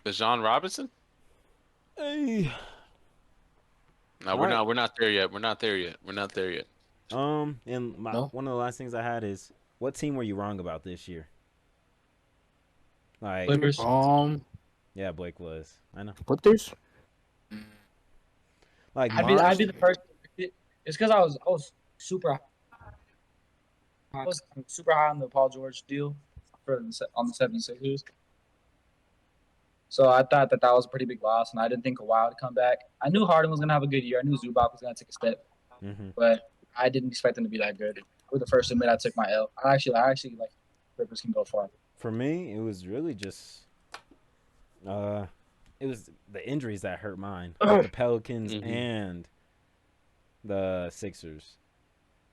Bijan Robinson? Hey. No, All we're right. not. We're not there yet. We're not there yet. We're not there yet. And No? one of the last things I had is, what team were you wrong about this year? Like, Clippers. yeah, Blake was. I know. Clippers? Like, I'd Mars, be the first. It's because I was super. I was super high on the Paul George deal on the 76ers. So I thought that was a pretty big loss, and I didn't think Kawhi would come back. I knew Harden was gonna have a good year. I knew Zubac was gonna take a step, but I didn't expect them to be that good. I was the first to admit I took my L. I actually like Clippers can go far. for me, it was really just, it was the injuries that hurt mine. Like the Pelicans and the Sixers.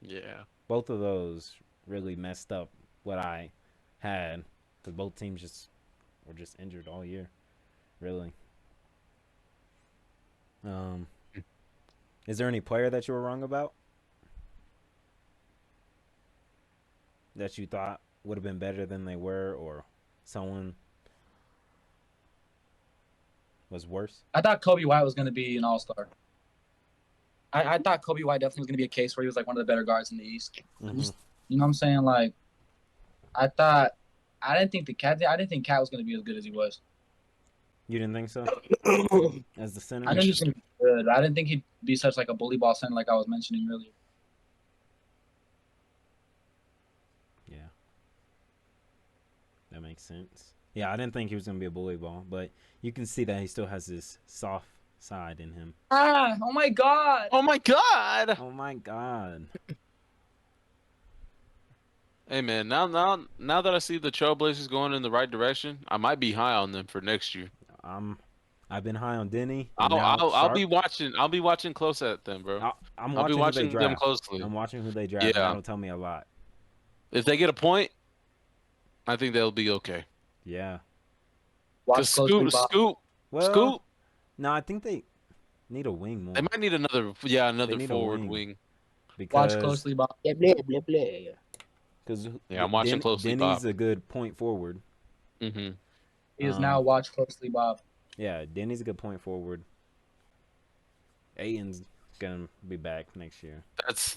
Yeah. Both of those really messed up what I had because both teams were just injured all year, really. Is there any player that you were wrong about that you thought would have been better than they were, or someone was worse? I thought Kobe White was gonna be an all-star. I thought Kobe White definitely was gonna be a case where he was like one of the better guards in the East. You know what I'm saying? Like, I didn't think Cat was gonna be as good as he was. You didn't think so? As the center? I think he's gonna be good. I didn't think he'd be such like a bully ball center like I was mentioning earlier. Yeah. That makes sense. Yeah, I didn't think he was going to be a bully ball, but you can see that he still has this soft side in him. Ah! Oh my God! Oh my God! Oh my God. Hey man, now that I see the Trailblazers going in the right direction, I might be high on them for next year. I've been high on Denny. I'll be watching close at them, bro. I'll be watching who they them draft. closely. I'm watching who they draft. Yeah. And that'll tell me a lot. If they get a point, I think they'll be okay. Yeah. Watch closely, Bob. Scoot. No, I think they need a wing more. They might need another need a forward wing. wing. Because, Watch closely, Bob. Blah, blah, blah, blah. Because Yeah, I'm watching closely, Denny's Bob. a good point forward. Mm-hmm. He is now watch closely, Bob. Yeah, Denny's a good point forward. Aiton's gonna be back next year.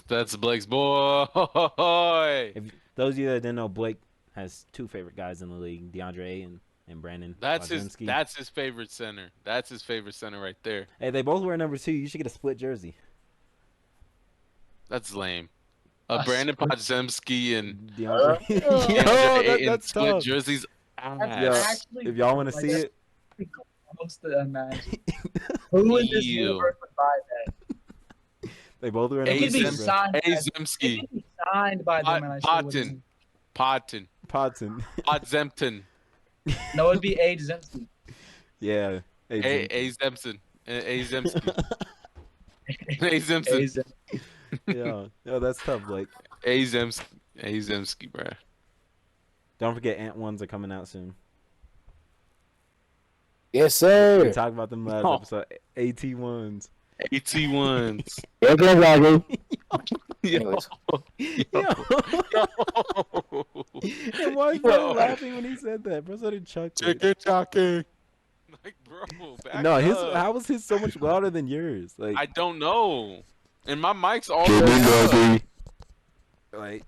That's Blake's boy. If those of you that didn't know, Blake has two favorite guys in the league: DeAndre Ayton and Brandon. That's Bogdansky. his favorite center. That's his favorite center right there. Hey, they both wear number 2. You should get a split jersey. That's lame. Brandon Podziemski and DeAndre. DeAndre Ayton that's split tough. jerseys. Yo, Ass. if y'all want to see it, Close to that match. Who in this Ew. universe would buy that? they both wear It number could be 2. signed. It Azemski. could be signed by them, and I still wouldn't. Podton. Potson. Podzempton. No, it'd be Age Zemsky. Yeah. Azemski. Azemski. Yeah, that's tough, Blake. Azemski, bro. Don't forget Ant ones are coming out soon. Yes, We sir. talked about them last Oh. episode. AT1s. AT1s. Yeah, good luck, Yo. Anyways. And why is Bro laughing when he said that? Bro started chuckling. Chicken talking. Like, bro, back No, his up. how was his so much louder than yours? Like I don't know. And my mic's all the way up. like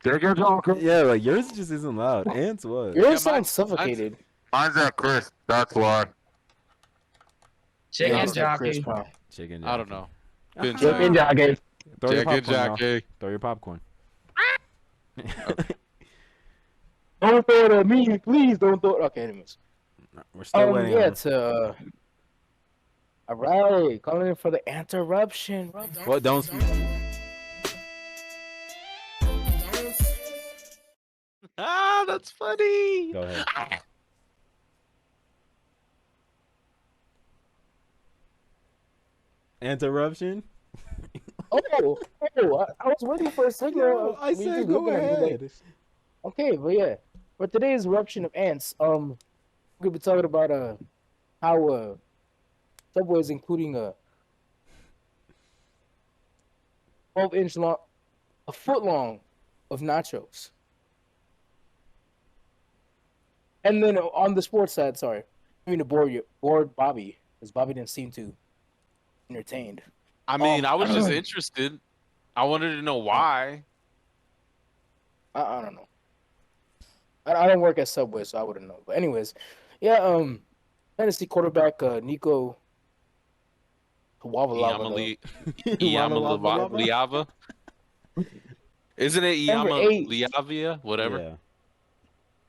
Take your talker. yeah, like yours just isn't loud. Ants was. Yours Yeah, sounds suffocated. Mine's at Chris. That's why. Chicken Yours at Chris jockey. Brown. Chicken. I don't know. Good Chicken job. jockey. Throw your Jacket, popcorn, y'all. jacket. Throw your popcorn. Don't throw it at me, please. Don't throw it. Okay, anyways. We're still waiting. Yeah, on it's all right. Calling in for the interruption. What? Don't speak. Ah, that's funny. Go ahead. Interruption. I was waiting for a second. I Me said just go looking at you like- ahead. Okay, but yeah, for today's eruption of ants, we're gonna be talking about how Subway is including a 12-inch long, a foot long of nachos, and then on the sports side, sorry, I mean to bored Bobby because Bobby didn't seem too entertained. I mean, I was just interested. I wanted to know why. I don't know. I don't work at Subway, so I wouldn't know. But anyways, yeah, Tennessee quarterback Nico Iyamaliava. Isn't it Number 8. Iyamaliava? Whatever. Yeah.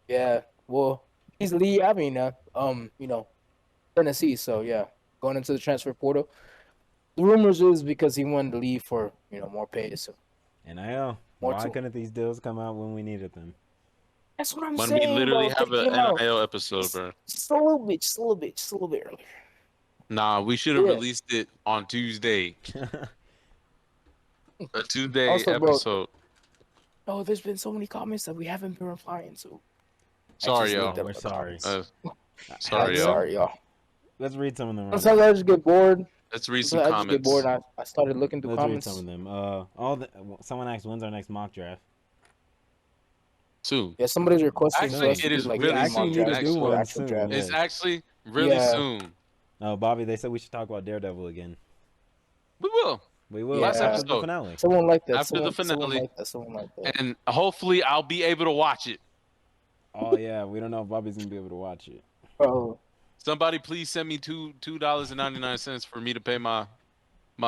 Yeah, well, he's Lee Abbey now. Tennessee. So yeah, going into the transfer portal. The rumors is because he wanted to leave for more pay. So NIL. More Why to- couldn't these deals come out when we needed them? that's what I'm When saying. we literally bro. have They an came out NIL episode, bro. just a little bit earlier. Nah, we should have Yeah. released it on Tuesday. A Tuesday Also, bro, episode. Oh, there's been so many comments that we haven't been replying to. Sorry, just y'all. looked up We're the sorry. comments. Sorry, y'all. Sorry, y'all. Let's read some of them. Right Sometimes I just get bored. Let's read some Sometimes I just get comments. bored. And I started looking through Let's read comments. some of them. Someone asked, when's our next mock draft? Soon. Yeah, somebody's requesting Actually, us to it do, is like really a soon. mock draft Actually, for one the actual soon, draft. yeah. It's actually really Yeah. soon. Oh, Bobby, they said we should talk about Daredevil again. We will. We will Last after the episode. finale. Someone like that. After the Someone finale. like that. Someone like that. And hopefully I'll be able to watch it. Oh yeah, we don't know if Bobby's gonna be able to watch it. Bro, Somebody please send me $2.99 for me to pay my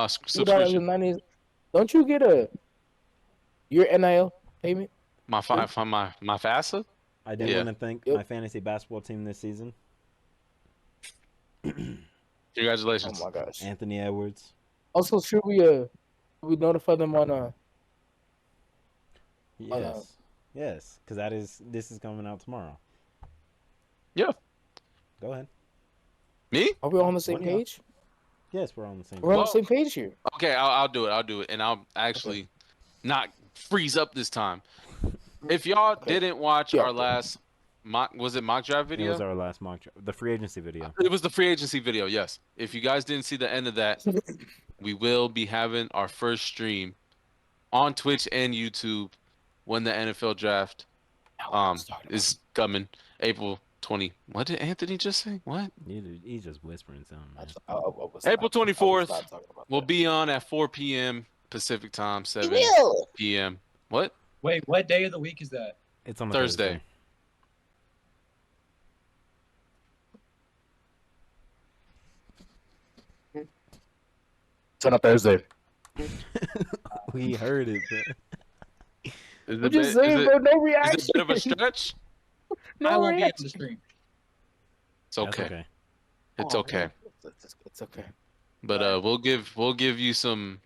subscription. $2.90. Don't you get your NIL payment? My FAFSA? I did Yeah. want to thank Yep. my fantasy basketball team this season. Oh Congratulations. my gosh. Anthony Edwards. Also, should we notify them on Yes. Yes, because this is coming out tomorrow. Yeah. Go ahead. Me? Are we all on the same One of y'all. page? Yes, we're on the same. We're on Well- the same page here. Okay, I'll do it. I'll do it. And I'll actually not freeze up this time. If y'all didn't watch Yeah. our last mock draft It video? was our last mock draft, the free agency video. It was the free agency video, yes. If you guys didn't see the end of that, we will be having our first stream on Twitch and YouTube when the NFL draft is coming April 20. What did Anthony just say? What? He's just whispering something. Man. April 24th. We'll be on at 4 p.m. Pacific time, 7 p.m. What? Wait, what day of the week is that? It's on a Thursday. It's on a Thursday. We heard it. Bro. Is I'm it, just bit- saying, is bro. it, No is reaction. it a bit of a stretch? I No won't be on reaction. the stream. It's That's okay. It's Oh, okay. man. It's okay. But we'll give you some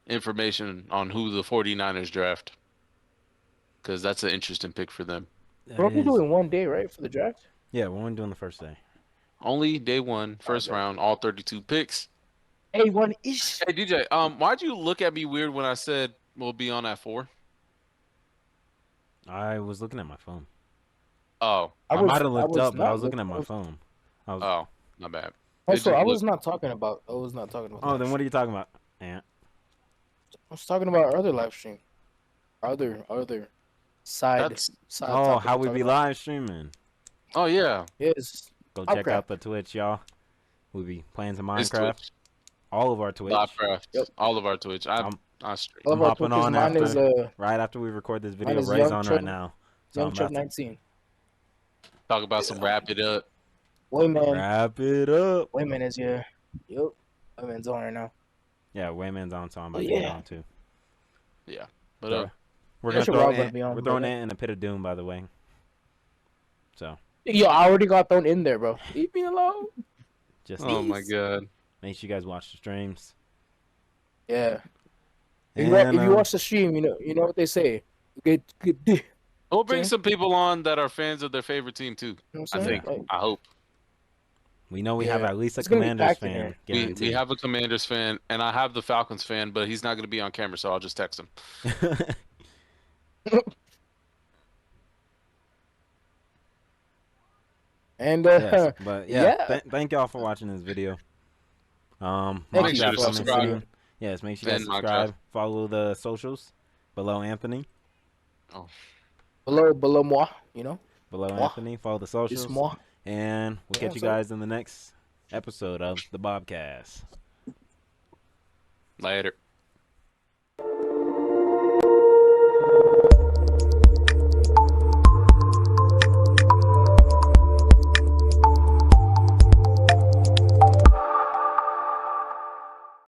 information on who the 49ers draft, because that's an interesting pick for them. That We're only is- doing one day, right, for the draft? Yeah, we're only doing the first day. Only day one, first Okay. round, all 32 picks. Hey, one ish. Hey DJ, why'd you look at me weird when I said we'll be on at 4? I was looking at my phone. Oh, I might have looked up, but I not was looking at my phone. oh, my bad. Also, Did you I was look- not talking about. Oh, then what are you talking about, Ant? I was talking about our other live stream. Our other side. That's side Oh, topic how we're we talking be about. live streaming. oh yeah. Yes. Go check Minecraft. out the Twitch, y'all. We'll be playing some It's Minecraft. Twitch. All of our Twitch. Livecraft. Yep. All of our Twitch. I stream. I'm All of our hopping Twitches, on mine after, is right after we record this video. is Ray's Young on Chuck- right now. So Young I'm Chuck about 19. Talk about some wrap it up. to Wayman. wrap it up. Wayman is here. Yep. Wayman's on right now. Yeah, Wayman's on, so I'm about Oh, to get yeah. on too. Yeah. But So, we're Yeah, gonna sure, throw we're all gonna Ant, be on, we're but throwing yeah. Ant in a pit of doom, by the way. So Yo, I already got thrown in there, bro. Leave me alone. just oh my god. make sure you guys watch the streams. Yeah. And, If you watch the stream, you know what they say. Get dick. We'll bring Okay. some people on that are fans of their favorite team too. You know what I I'm saying? think. Like, I hope. we know we have Yeah. at least a It's gonna be Commanders packed in fan. there. We Guaranteed. have a Commanders fan and I have the Falcons fan, but he's not going to be on camera, so I'll just text him. and Yes, but yeah, yeah. thank y'all for watching this video. Thank Mock you Draft for coming subscribing. soon. Yes, make sure you guys And Mock subscribe. Draft. Follow the socials below Anthony. below moi, you know. Below Moi. Anthony. Follow the It's socials. moi. And we'll Yeah, catch you so- guys in the next episode of the Bobcast. Later.